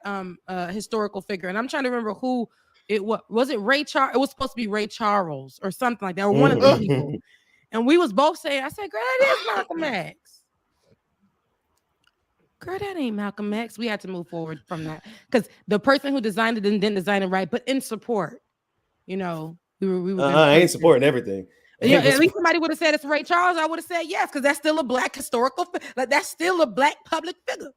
historical figure, and I'm trying to remember who it was. Was it Ray Charles? It was supposed to be Ray Charles or something like that, or one of the people. And we was both saying, "I said, girl, that is Malcolm X." Girl, that ain't Malcolm X. We had to move forward from that because the person who designed it didn't design it right, but in support, we were I ain't supporting everything. Yeah, at least somebody would have said it's Ray Charles. I would have said yes, because that's still a black historical, that's still a black public figure.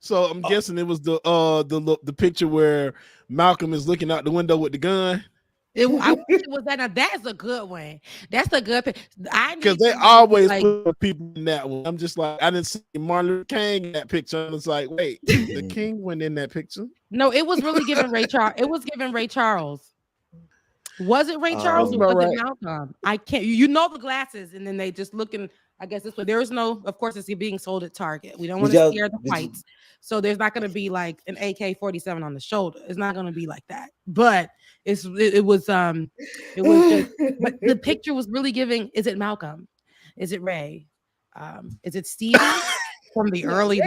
So I'm guessing it was the picture where Malcolm is looking out the window with the gun. I wish it was that. Now that's a good one. That's a good picture. Because they always put people in that one. I'm just like, I didn't see Martin Luther King in that picture. I was like, wait, the King went in that picture. No, it was really giving Ray Charles. It was giving Ray Charles. Was it Ray Charles or was it Malcolm? I can't. The glasses, and then they just looking. I guess this way. There is no. Of course, it's being sold at Target. We don't want to scare the whites, so there's not going to be like an AK-47 on the shoulder. It's not going to be like that. But it was just. But the picture was really giving. Is it Malcolm? Is it Ray? Is it Steve from the early?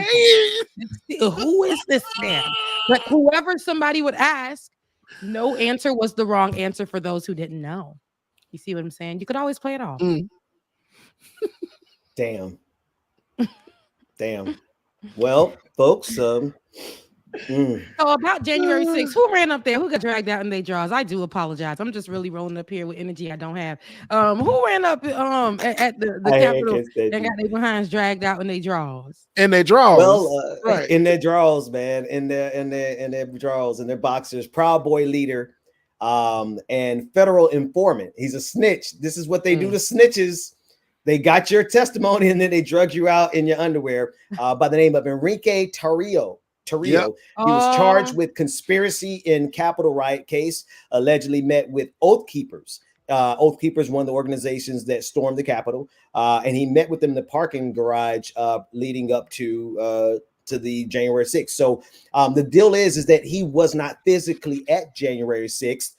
Who is this man? But whoever somebody would ask. No answer was the wrong answer for those who didn't know. You see what I'm saying? You could always play it off. Damn. Well, folks, So about January 6th, who ran up there? Who got dragged out in their drawers? I do apologize. I'm just really rolling up here with energy I don't have. Who ran up at the Capitol and got their behinds dragged out in their drawers? In their drawers. Well, right. In their drawers, man. In their drawers, in their boxers. Proud Boy leader, and federal informant. He's a snitch. This is what they do to snitches. They got your testimony and then they drug you out in your underwear. By the name of Enrique Tarrio. Tarrio. Yep. He was charged with conspiracy in Capitol riot case, allegedly met with Oath Keepers. Oath Keepers, one of the organizations that stormed the Capitol, and he met with them in the parking garage leading up to the January 6th. So the deal is that he was not physically at January 6th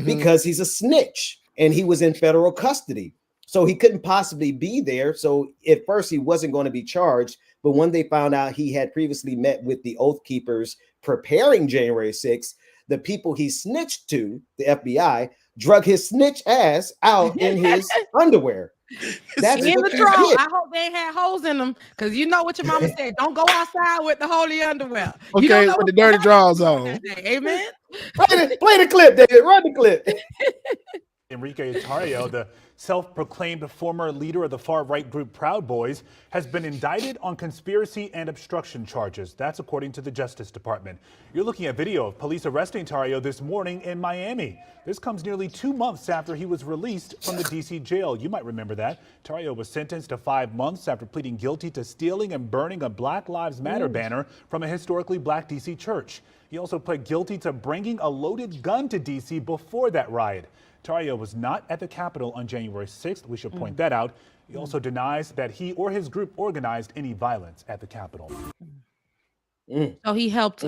because he's a snitch and he was in federal custody. So he couldn't possibly be there. So at first he wasn't going to be charged. But when they found out he had previously met with the Oath Keepers preparing January 6th, the people he snitched to, the FBI, drug his snitch ass out in his underwear. That's in what the you draw. get. I hope they had holes in them, because you know what your mama said. Don't go outside with the holy underwear. You Okay, don't know with the what dirty drawers on. that day. Amen. Play the clip, David. Run the clip. Enrique Tarrio, the self-proclaimed former leader of the far-right group Proud Boys, has been indicted on conspiracy and obstruction charges. That's according to the Justice Department. You're looking at video of police arresting Tarrio this morning in Miami. This comes nearly 2 months after he was released from the D.C. jail. You might remember that. Tarrio was sentenced to 5 months after pleading guilty to stealing and burning a Black Lives Matter banner from a historically black D.C. church. He also pled guilty to bringing a loaded gun to D.C. before that riot. Tarrio was not at the Capitol on January 6th. We should point that out. He also denies that he or his group organized any violence at the Capitol. So he helped.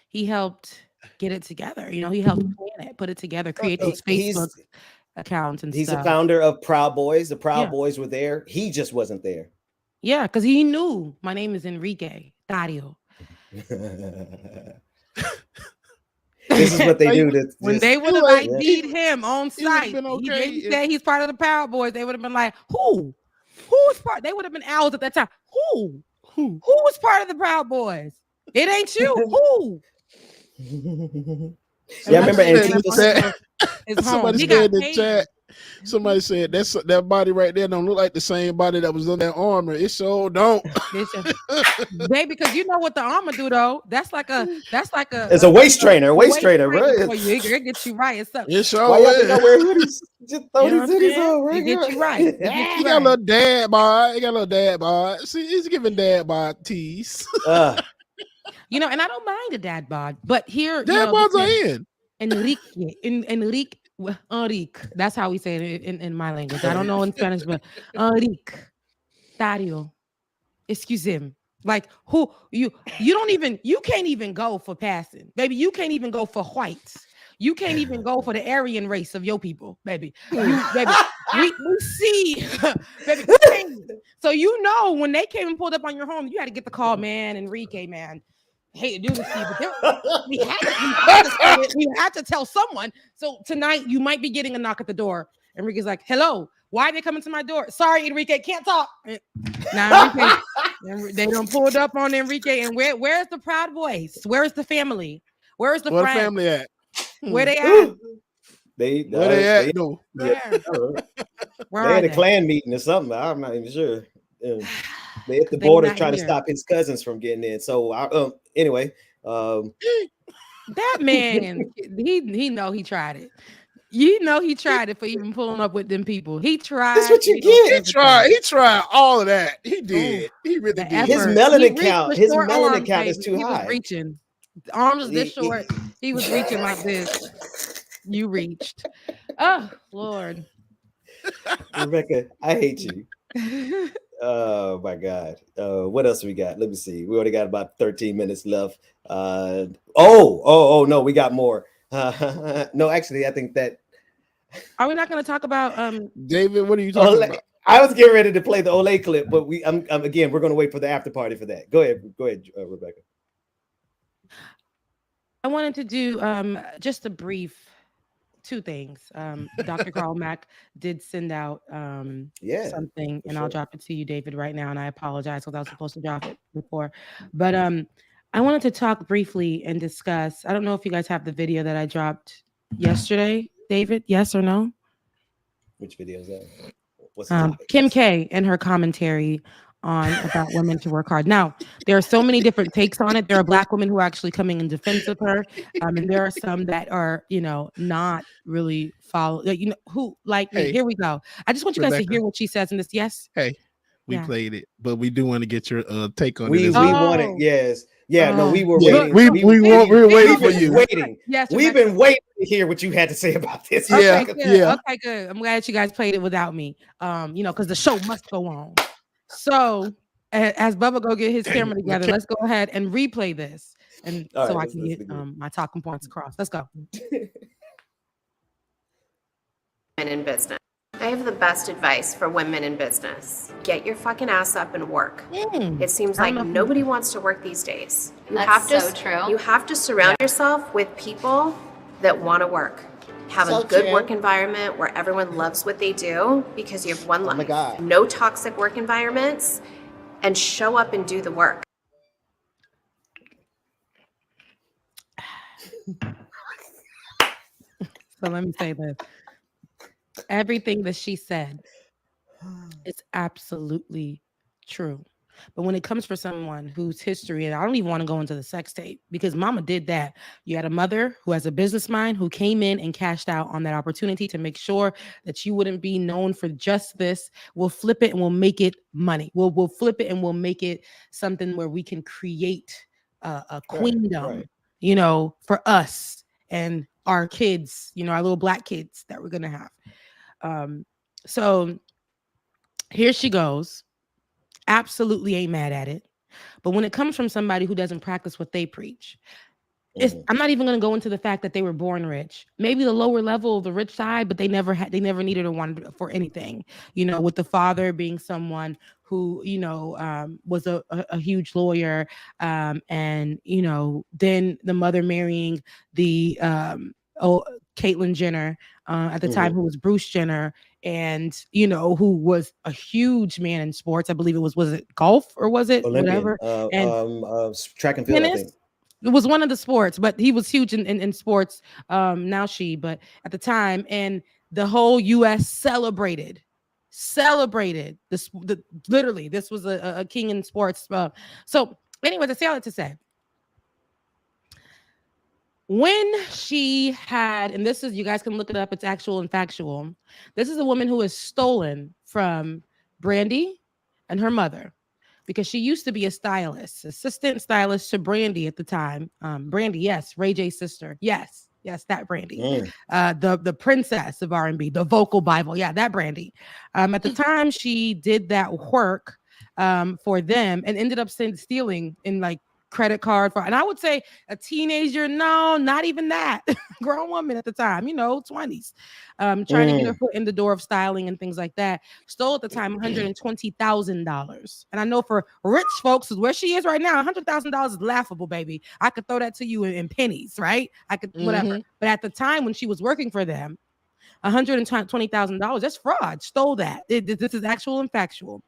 He helped get it together. You know, he helped plan it, put it together, create those Facebook accounts and He's stuff. the founder of Proud Boys. The Proud Boys were there. He just wasn't there. Yeah, because he knew my name is Enrique Tarrio. This is what they do. When they would have ID'd him on site, he said he's part of the Proud Boys. They would have been like, who? Who's part? They would have been owls at that time. Who was part of the Proud Boys? It ain't you. Who? Yeah, I remember Antifa. Somebody said in the chat. Somebody said that body right there don't look like the same body that was on that armor. It sure don't. Baby, because you know what the armor do though. That's like a. It's a waist trainer. Waist trainer, bro. It gets you right. It's something. It sure Why is. y'all wear hoodies? Just throw these hoodies on, right? It gets you right. He got a little dad bod. He got a little dad bod. See, he's giving dad bod tease. You know, and I don't mind a dad bod, but here dad bods are in. Enrique. That's how we say it in my language. I don't know in Spanish, but Enrique Tarrio. Excuse him. Like who you can't even go for passing, baby. You can't even go for whites. You can't even go for the Aryan race of your people, baby. Baby, we see, baby. So you know when they came and pulled up on your home, you had to get the call, man. Enrique, man. Hate to do this to you, but we had to tell someone. So tonight you might be getting a knock at the door. Enrique's like, hello, why are they coming to my door? Sorry, Enrique, can't talk. Now Enrique, they done pulled up on Enrique. And where's the Proud Boys? Where's the family? Where's the friends? Where the family at? Where they at? Where they at? No. They had a Klan meeting or something. I'm not even sure. They at the border trying to stop his cousins from getting in. So anyway, that man, he know he tried it. You know he tried it for even pulling up with them people. He tried. That's what you get. He tried all of that. He did. He really did. His melanin count is too high. He was reaching. Arms was this short. He was reaching like this. You reached. Oh Lord. Rebecca, I hate you. Oh my God. What else we got? Let me see. We already got about 13 minutes left. No, we got more. No, actually, I think that. Are we not going to talk about David? What are you talking about? I was getting ready to play the Olay clip, but again, we're going to wait for the after party for that. Go ahead, Rebecca. I wanted to do just a brief two things. Dr. Carl Mack did send out something, and I'll drop it to you, David, right now. And I apologize because I was supposed to drop it before. But I wanted to talk briefly and discuss. I don't know if you guys have the video that I dropped yesterday, David. Yes or no? Which video is that? What's the topic? Kim K and her commentary on about women to work hard. Now, there are so many different takes on it. There are Black women who are actually coming in defense of her. And there are some that are, not really follow, who like me. Here we go. I just want you guys to hear what she says in this. Yes. Hey, we played it, but we do want to get your take on it. We want it. Yes. Yeah, no, we were Yeah, waiting. we were waiting for you. Waiting. Yes, We've Rebecca. been waiting to hear what you had to say about this. Yeah, Okay, good. yeah. Okay, good. I'm glad you guys played it without me. Because the show must go on. So as Bubba go get his camera together, let's go ahead and replay this, and All so right, I let's can listen get again. my talking points across. Let's go. Women in business. I have the best advice for women in business. Get your fucking ass up and work. It seems like nobody wants to work these days. That's so true. You have to surround yourself with people that want to work. Have So a good true. work environment where everyone loves what they do because you have one life. God. No toxic work environments, and show up and do the work. So let me say this. Everything that she said is absolutely true. But when it comes for someone whose history, and I don't even want to go into the sex tape because mama did that. You had a mother who has a business mind who came in and cashed out on that opportunity to make sure that you wouldn't be known for just this. We'll flip it and we'll make it money. We'll flip it and we'll make it something where we can create a queendom, for us and our kids, our little black kids that we're going to have. So here she goes. Absolutely ain't mad at it. But when it comes from somebody who doesn't practice what they preach, I'm not even going to go into the fact that they were born rich. Maybe the lower level of the rich side, but they never needed or wanted for anything. With the father being someone who, was a huge lawyer, and then the mother marrying the Caitlyn Jenner at the time, who was Bruce Jenner, and who was a huge man in sports. I believe was it golf or was it Olympian, whatever? And track and field, I think. It was one of the sports, but he was huge in sports. But at the time, and the whole U.S. celebrated this. Literally, this was a king in sports. So, anyway, to say all that to say, when she had, and this is, you guys can look it up, it's actual and factual. This is a woman who is stolen from Brandy and her mother, because she used to be a stylist, assistant stylist to Brandy at the time. Brandy, yes, Ray J's sister. Yes, that Brandy. The princess of R&B, the vocal Bible. Yeah, that Brandy. At the time, she did that work for them and ended up stealing in credit card and I would say a teenager, no, not even that, grown woman at the time, 20s, trying to get her foot in the door of styling and things like that. Stole at the time $120,000. And I know for rich folks, is where she is right now, $100,000 is laughable, baby. I could throw that to you in pennies, right? I could whatever. But at the time when she was working for them, $120,000, that's fraud. Stole that. This is actual and factual.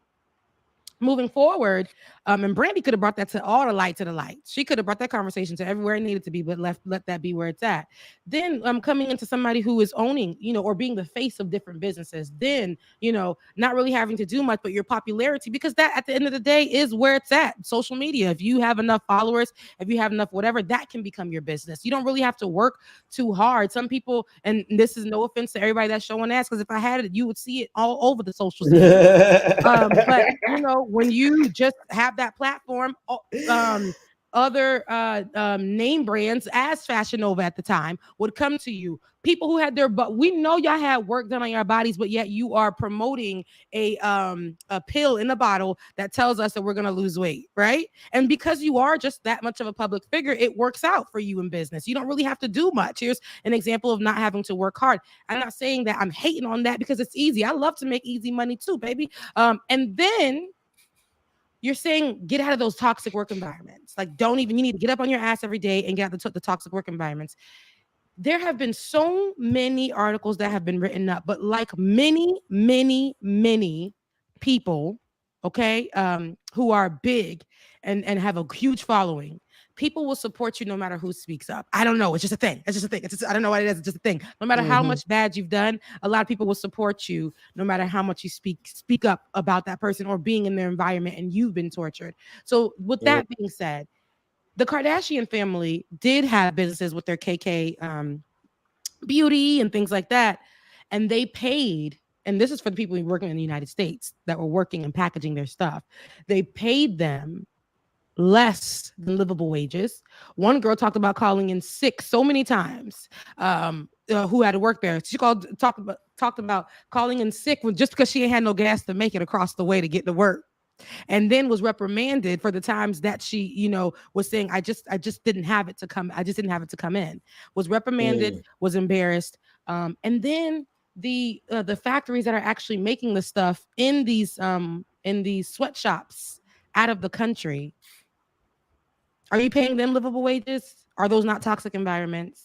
Moving forward, and Brandy could have brought that to all the light to the light. She could have brought that conversation to everywhere it needed to be, but let that be where it's at. Then coming into somebody who is owning, or being the face of different businesses. Then, not really having to do much, but your popularity, because that at the end of the day is where it's at. Social media. If you have enough followers, if you have enough whatever, that can become your business. You don't really have to work too hard. Some people, and this is no offense to everybody that's showing ass, because if I had it, you would see it all over the socials. But when you just have that platform, other name brands as Fashion Nova at the time would come to you. People who had but we know y'all had work done on your bodies, but yet you are promoting a pill in a bottle that tells us that we're going to lose weight, right? And because you are just that much of a public figure, it works out for you in business. You don't really have to do much. Here's an example of not having to work hard. I'm not saying that I'm hating on that, because it's easy. I love to make easy money too, baby. And then you're saying get out of those toxic work environments. You need to get up on your ass every day and get out the toxic work environments. There have been so many articles that have been written up, but many, many, many people, who are big and have a huge following, people will support you no matter who speaks up. I don't know. It's just a thing. I don't know what it is. It's just a thing. No matter how much bad you've done, a lot of people will support you no matter how much you speak up about that person or being in their environment and you've been tortured. So with that being said, the Kardashian family did have businesses with their KK beauty and things like that. And they paid, and this is for the people working in the United States that were working and packaging their stuff. They paid them less than livable wages. One girl talked about calling in sick so many times, who had to work there. She talked about calling in sick just because she ain't had no gas to make it across the way to get to work. And then was reprimanded for the times that she, was saying, I just didn't have it to come. I just didn't have it to come in. Was reprimanded, was embarrassed. And then the factories that are actually making the stuff in these sweatshops out of the country, are you paying them livable wages? Are those not toxic environments?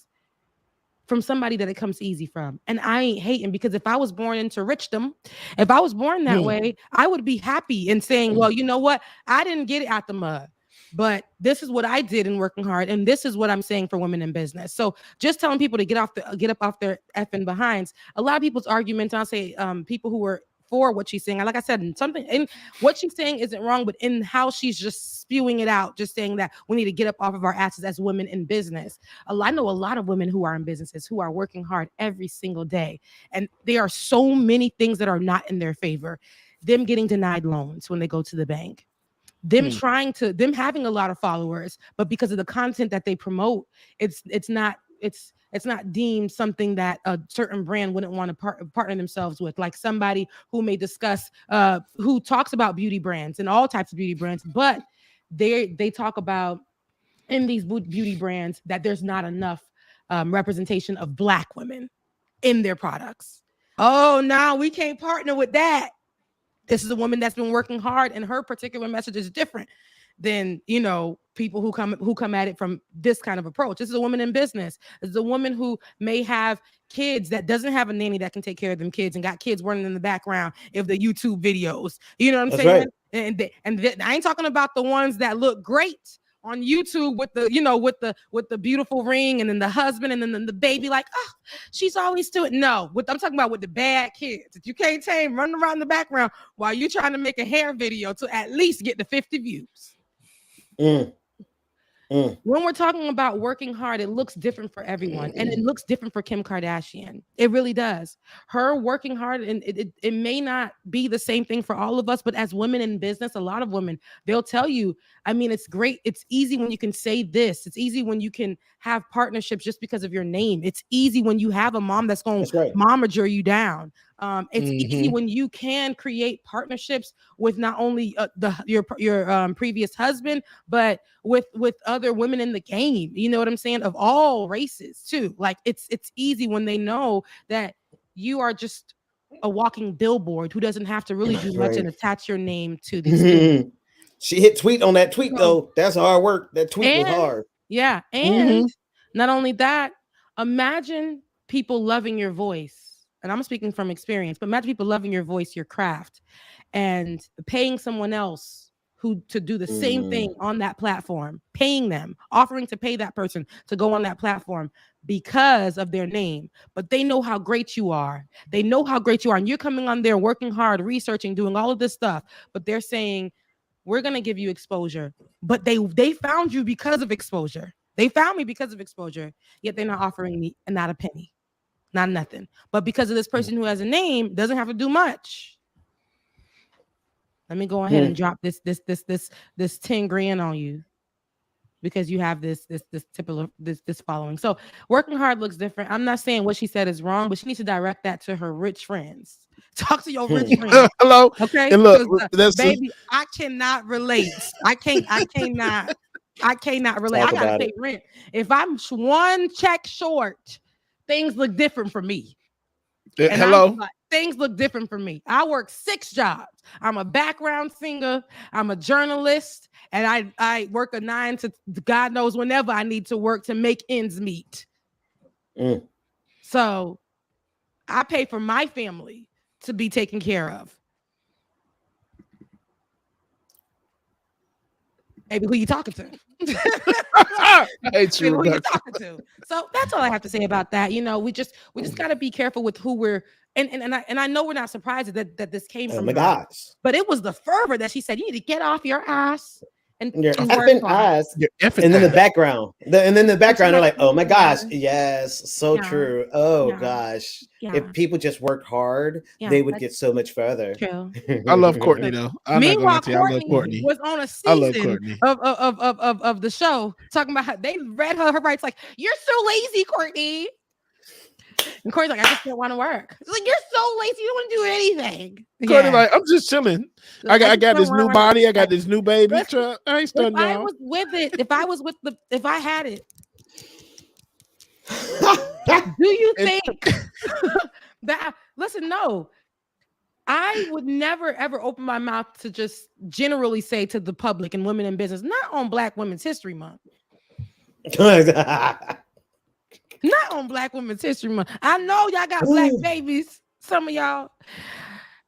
From somebody that it comes easy from. And I ain't hating, because if I was born into richdom, if I was born that way, I would be happy and saying, well, you know what? I didn't get it out the mud, but this is what I did in working hard. And this is what I'm saying for women in business. So just telling people to get up off their effing behinds. A lot of people's arguments, I'll say people who were for what she's saying, like I said, and what she's saying isn't wrong, but in how she's just spewing it out, just saying that we need to get up off of our asses as women in business. I know a lot of women who are in businesses who are working hard every single day, and there are so many things that are not in their favor. Them getting denied loans when they go to the bank, them having a lot of followers, but because of the content that they promote, it's not deemed something that a certain brand wouldn't want to partner themselves with, like somebody who may discuss, who talks about beauty brands and all types of beauty brands, but they talk about in these beauty brands that there's not enough representation of Black women in their products. Oh, no, we can't partner with that. This is a woman that's been working hard, and her particular message is different than people who come at it from this kind of approach. This is a woman in business. This is a woman who may have kids that doesn't have a nanny that can take care of them kids, and got kids running in the background of the YouTube videos. You know what I'm saying? Right. And I ain't talking about the ones that look great on YouTube with the with the beautiful ring, and then the husband, and then the baby, like, oh, she's always doing it. No, I'm talking about with the bad kids that you can't tame, running around in the background while you're trying to make a hair video to at least get the 50 views. When we're talking about working hard, it looks different for everyone, and it looks different for Kim Kardashian. It really does. Her working hard, and it may not be the same thing for all of us, but as women in business, a lot of women, they'll tell you, I mean, it's great. It's easy when you can say this. It's easy when you can have partnerships just because of your name. It's easy when you have a mom that's going to momager you down. It's easy when you can create partnerships with not only your previous husband, but with other women in the game. You know what I'm saying? Of all races too. Like it's easy when they know that you are just a walking billboard who doesn't have to really do much and attach your name to these. She hit tweet on that tweet though. That's hard work. That tweet was hard. Yeah, and not only that, imagine people loving your voice. And I'm speaking from experience, but imagine people loving your voice, your craft, and paying someone else to do the same thing on that platform, paying them, offering to pay that person to go on that platform because of their name. But they know how great you are. They know how great you are. And you're coming on there working hard, researching, doing all of this stuff. But they're saying, we're going to give you exposure. But they found you because of exposure. They found me because of exposure. Yet they're not offering me not a penny. Not nothing. But because of this person who has a name, doesn't have to do much. Let me go ahead and drop this 10 grand on you because you have this typical this following. So working hard looks different. I'm not saying what she said is wrong, but she needs to direct that to her rich friends. Talk to your rich friends. Hello. Okay. And look, baby, I cannot relate. I cannot relate. I gotta pay rent. If I'm one check short, things look different for me. Hello. Things look different for me. I work 6 jobs. I'm a background singer. I'm a journalist, and I work a 9 to God knows whenever I need to work to make ends meet. So I pay for my family to be taken care of. Baby, who you talking to? Hey, true. Who you talking to? So that's all I have to say about that. You know, we just gotta be careful with who we're and I know we're not surprised that this came from her, but it was the fervor that she said, you need to get off your ass and Your work effing hard. eyes. Your effing And then the eyes. background. And then the background, they're like, oh my gosh. Yeah. Yes, so Yeah. true. Oh Yeah. gosh. Yeah. If people just worked hard, Yeah, they would that's get so much further. true. I love Courtney though. I'm not gonna lie Meanwhile, to you. I love Courtney Courtney. was on a I love season Courtney. of the show talking about how they read her rights like, you're so lazy, Courtney. And Courtney's like, I just don't want to work. It's like, you're so lazy, you don't want to do anything. Courtney like, I'm just chilling. I got this new body. I got this new baby. Listen, I ain't stunning if I y'all. was with it, if I had it, do you think that? Listen, no. I would never ever open my mouth to just generally say to the public and women in business, not on Black Women's History Month. Not on Black Women's History Month. I know y'all got black babies. Some of y'all.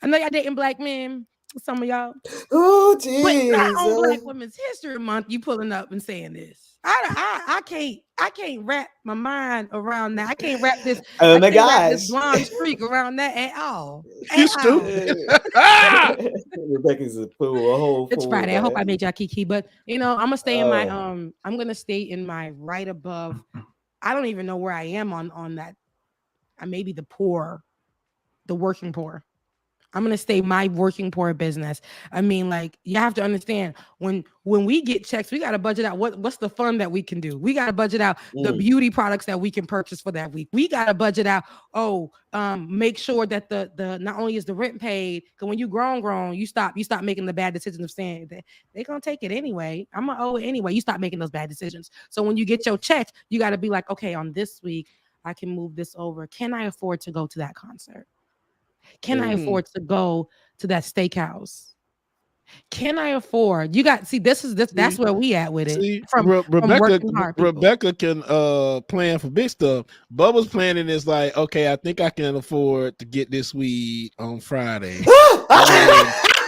I know y'all dating black men. Some of y'all. Oh, But not on jeez. Black Women's History Month, you pulling up and saying this. I can't wrap my mind around that. I can't wrap this. Oh I my can't wrap this gosh. blonde streak around that at all. You stupid. Rebecca's a fool, a whole It's fool. Friday. I hope I man. made y'all kiki, but I'm gonna stay in my Oh. I'm gonna stay in my right above. I don't even know where I am on that. I may be the poor, the working poor. I'm gonna stay my working poor business. I mean, like, you have to understand when we get checks, we gotta budget out what's the fun that we can do. We gotta budget out the beauty products that we can purchase for that week. We gotta budget out. Make sure that the not only is the rent paid, because when you grown, you stop making the bad decisions of saying that they're gonna take it anyway. I'm gonna owe it anyway. You stop making those bad decisions. So when you get your check, you gotta be like, okay, on this week I can move this over. Can I afford to go to that concert? Can I afford to go to that steakhouse? Can I afford? You got that's where we at with it. See, From working hard people. Rebecca can plan for big stuff. Bubba's planning is like, okay, I think I can afford to get this weed on Friday.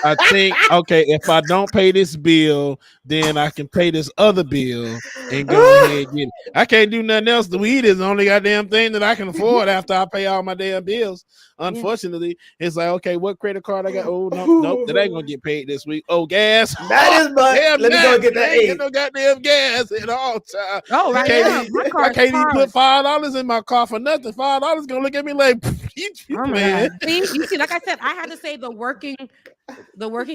I think, okay, if I don't pay this bill, then I can pay this other bill and go ahead and get it. I can't do nothing else. The weed is the only goddamn thing that I can afford after I pay all my damn bills. Unfortunately, it's like, okay, what credit card I got? Oh, nope, that ain't gonna get paid this week. Oh, gas. That is my. Damn, Let me go get that. I ain't get no goddamn gas at all time. Oh, right now, my car I can't even put $5 in my car for nothing. $5 gonna look at me like, you man. See, you see, like I said, I had to say the working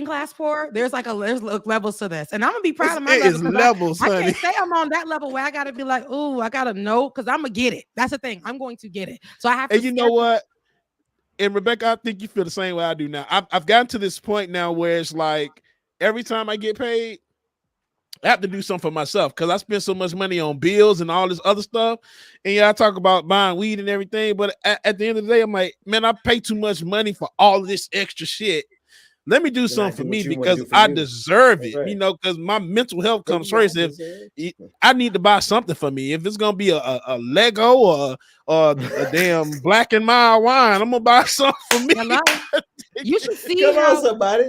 class poor. There's levels to this, and I'm gonna be proud of my levels. I can't say I'm on that level where I gotta be like, oh, I gotta know, because I'm gonna get it. That's the thing. I'm going to get it. So I have to. And you know what? And Rebecca, I think you feel the same way I do now. I've gotten to this point now where it's like every time I get paid, I have to do something for myself because I spend so much money on bills and all this other stuff. And yeah, I talk about buying weed and everything, but at the end of the day, I'm like, man, I pay too much money for all of this extra shit. Let me do something for me because I deserve it, you know, because my mental health comes first. I need to buy something for me. If it's gonna be a Lego or a damn Black and Mild wine, I'm gonna buy something for me. You should see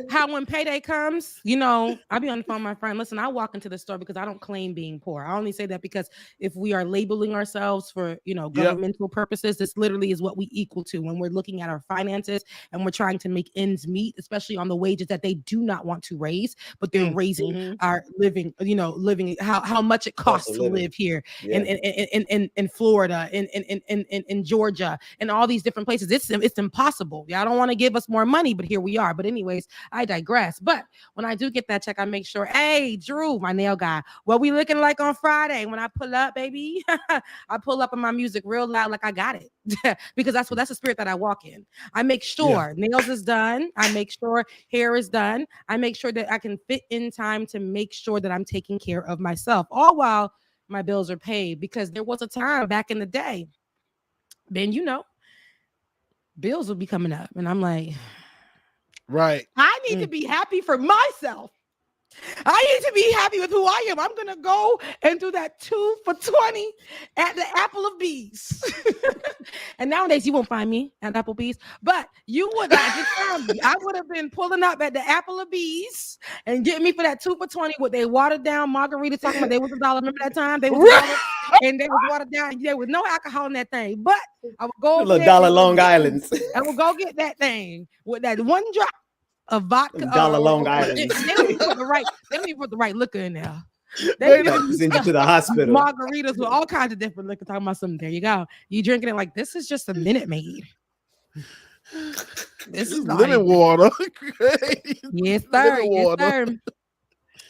how when payday comes, you know, I'll be on the phone with my friend. Listen, I walk into the store because I don't claim being poor. I only say that because if we are labeling ourselves for, you know, governmental purposes, this literally is what we equal to when we're looking at our finances and we're trying to make ends meet, especially on the wages that they do not want to raise, but they're raising our living, you know, how much it costs to live here in Florida, in Georgia, and all these different places. It's impossible. Y'all don't want to give us more money, but here we are. But anyways, I digress. But when I do get that check, I make sure, hey, Drew, my nail guy, what we looking like on Friday? When I pull up, baby, I pull up in my music real loud like I got it. Because that's the spirit that I walk in. I make sure nails is done. I make sure hair is done. I make sure that I can fit in time to make sure that I'm taking care of myself, all while my bills are paid. Because there was a time back in the day, Ben, you know, bills will be coming up. And I'm like, right. I need to be happy for myself. I need to be happy with who I am. I'm going to go and do that 2 for $20 at the Applebee's. And nowadays, you won't find me at Applebee's, but you would not have found me. I would have been pulling up at the Applebee's and getting me for that 2 for $20 with they watered down margarita, talking about they was $1. Remember that time? They was $1 and they was watered down. There was no alcohol in that thing, but I would go $1 Long Island. I would go get that thing with that one drop a vodka. Dollar Long Island. They don't even put the right. They don't even put the right liquor in there. They send you to the hospital. Margaritas with all kinds of different liquor. Talking about something. There you go. You drinking it like this is just a Minute Maid. This is lemon water. Yes, sir. Yes, sir.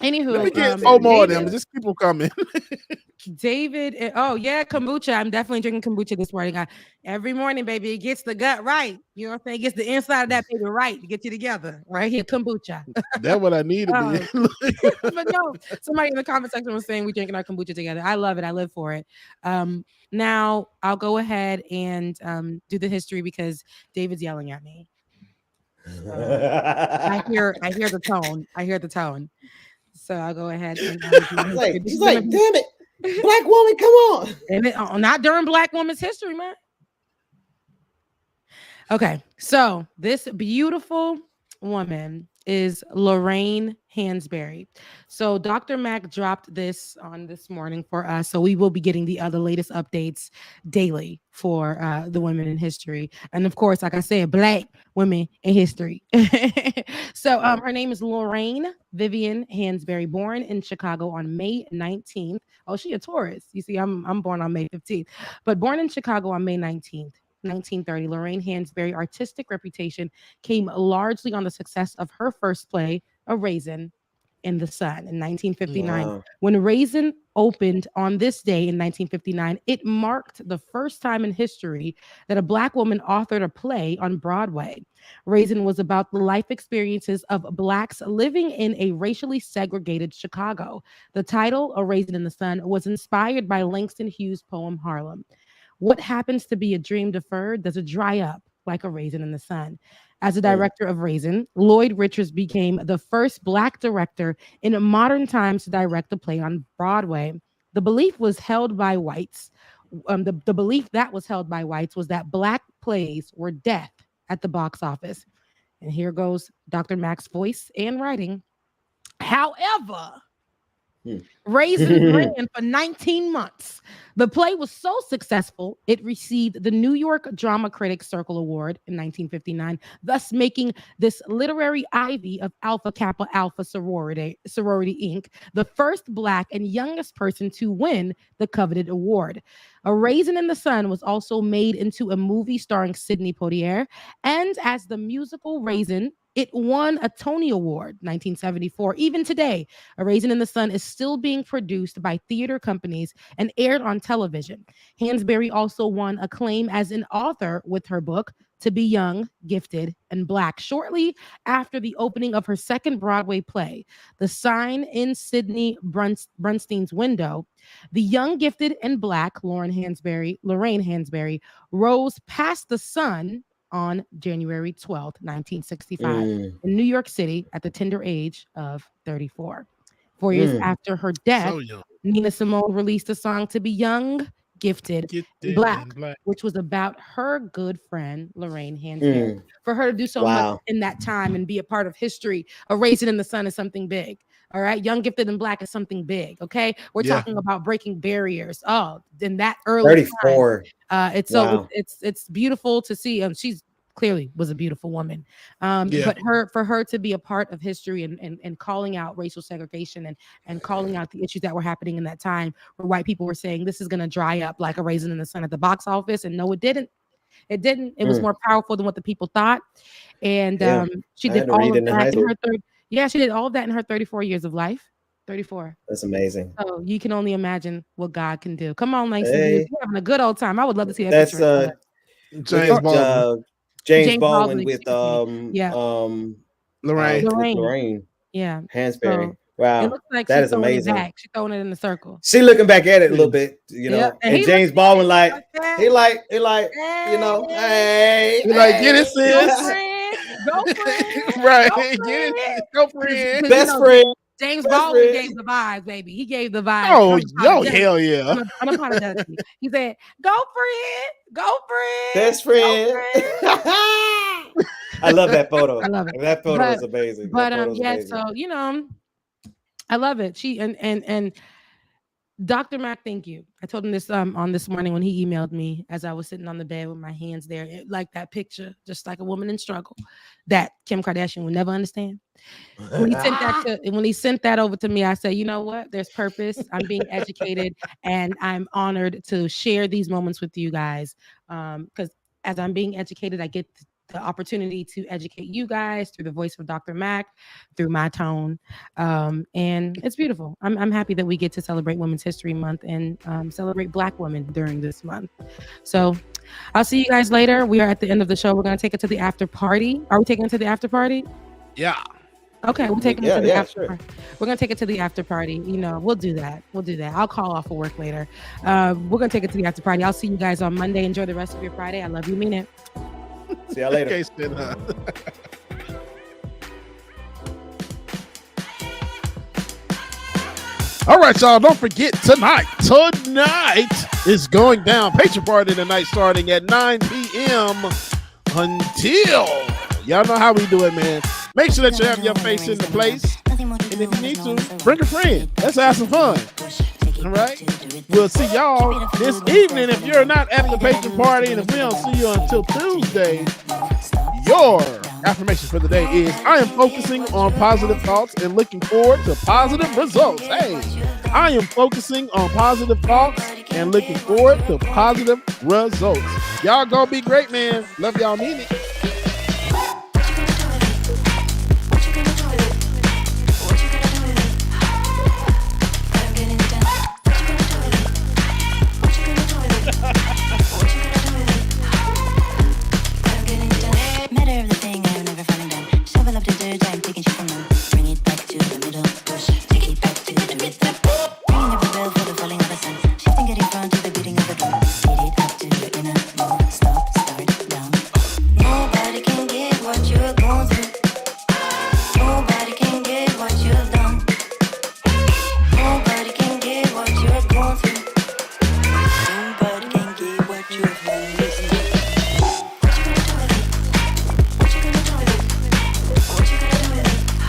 Anywho, let me get 4 more of them. Just keep them coming. David, oh yeah, kombucha. I'm definitely drinking kombucha this morning. Every morning, baby, it gets the gut right. You know what I'm saying? It gets the inside of that baby right to get you together. Right here, kombucha. That's what I need to be. But no, somebody in the comment section was saying we're drinking our kombucha together. I love it. I live for it. Now I'll go ahead and do the history because David's yelling at me. I hear the tone. I hear the tone. So I'll go ahead and he's like, damn it, Black woman, come on. Damn it, not during Black Women's History Month. Okay, so this beautiful woman is Lorraine Hansberry. So Dr. Mac dropped this on this morning for us. So we will be getting the latest updates daily for the women in history. And of course, like I said, Black women in history. So her name is Lorraine Vivian Hansberry, born in Chicago on May 19th. Oh, she a Taurus. You see, I'm born on May 15th, but born in Chicago on May 19th. 1930, Lorraine Hansberry's artistic reputation came largely on the success of her first play, A Raisin in the Sun, in 1959. Wow. When Raisin opened on this day in 1959, it marked the first time in history that a Black woman authored a play on Broadway. Raisin was about the life experiences of Blacks living in a racially segregated Chicago. The title, A Raisin in the Sun, was inspired by Langston Hughes' poem Harlem. What happens to be a dream deferred does it dry up like a raisin in the sun. As a director of Raisin, Lloyd Richards became the first Black director in modern times to direct a play on Broadway. The belief was held by whites. The belief that was held by whites was that Black plays were death at the box office. And here goes Dr. Mac's voice and writing. However, Raisin ran for 19 months. The play was so successful, it received the New York Drama Critics Circle Award in 1959, thus making this literary ivy of Alpha Kappa Alpha Sorority Inc. the first Black and youngest person to win the coveted award. A Raisin in the Sun was also made into a movie starring Sidney Poitier, and as the musical Raisin, it won a Tony Award, 1974. Even today, A Raisin in the Sun is still being produced by theater companies and aired on television. Hansberry also won acclaim as an author with her book, To Be Young, Gifted, and Black, shortly after the opening of her second Broadway play, The Sign in Sidney Brunstein's Window. The young, gifted, and Black, Lorraine Hansberry, rose past the sun on January 12th, 1965, in New York City at the tender age of 34. 4 years after her death, Nina Simone released a song, To Be Young, Gifted, Black, which was about her good friend, Lorraine Hansberry. For her to do so much in that time and be a part of history, A Raisin in the Sun is something big. All right. Young, Gifted, and Black is something big. Okay. We're talking about breaking barriers. Oh, in that early 34. It's beautiful to see. She's clearly was a beautiful woman. But for her to be a part of history and calling out racial segregation and calling out the issues that were happening in that time where white people were saying this is going to dry up like a raisin in the sun at the box office. And no, it didn't. It didn't. It was more powerful than what the people thought. And she did all of that in her she did all of that in her 34 years of life. 34. That's amazing. So you can only imagine what God can do. Come on, Langston. You're having a good old time. I would love to see that. That's James Baldwin with Lorraine. Yeah. Hansberry. So, wow. It looks like that is amazing. She's throwing it in the circle. She looking back at it a little bit, you know. And James Baldwin he like, you know, hey, get it, sis. Go friend. Right. Get it. Go friend. Best friend. James Baldwin gave the vibes, baby. He gave the vibes. Oh, hell yeah. Unapologetically. He said, go friend. Best friend. I love that photo. I love it. That photo is amazing. But amazing. So, you know, I love it. She and Dr. Mac, thank you. I told him this on this morning when he emailed me as I was sitting on the bed with my hands there, like that picture, just like a woman in struggle that Kim Kardashian would never understand. When he sent that over to me, I said, you know what? There's purpose. I'm being educated, and I'm honored to share these moments with you guys. Because as I'm being educated, I get the opportunity to educate you guys through the voice of Dr. Mac, through my tone, and it's beautiful. I'm happy that we get to celebrate Women's History Month and celebrate Black women during this month. So I'll see you guys later. We are at the end of the show. We're going to take it to the after party. Are we taking it to the after party? Yeah. Okay, we're taking it to the after party. We're gonna take it to the after party. You know, we'll do that. I'll call off for work later. We're gonna take it to the after party. I'll see you guys on Monday. Enjoy the rest of your Friday. I love you, mean it. See y'all later. All right, y'all. Don't forget tonight is going down. Patron party tonight, starting at 9 p.m. until y'all know how we do it, man. Make sure that you have your face in the place. And if you need to, bring a friend. Let's have some fun. All right. We'll see y'all this evening if you're not at the patron party. And if we don't see you until Tuesday, your affirmation for the day is, I am focusing on positive thoughts and looking forward to positive results. Hey, I am focusing on positive thoughts and looking forward to positive results. Y'all gonna be great, man. Love y'all, mean it.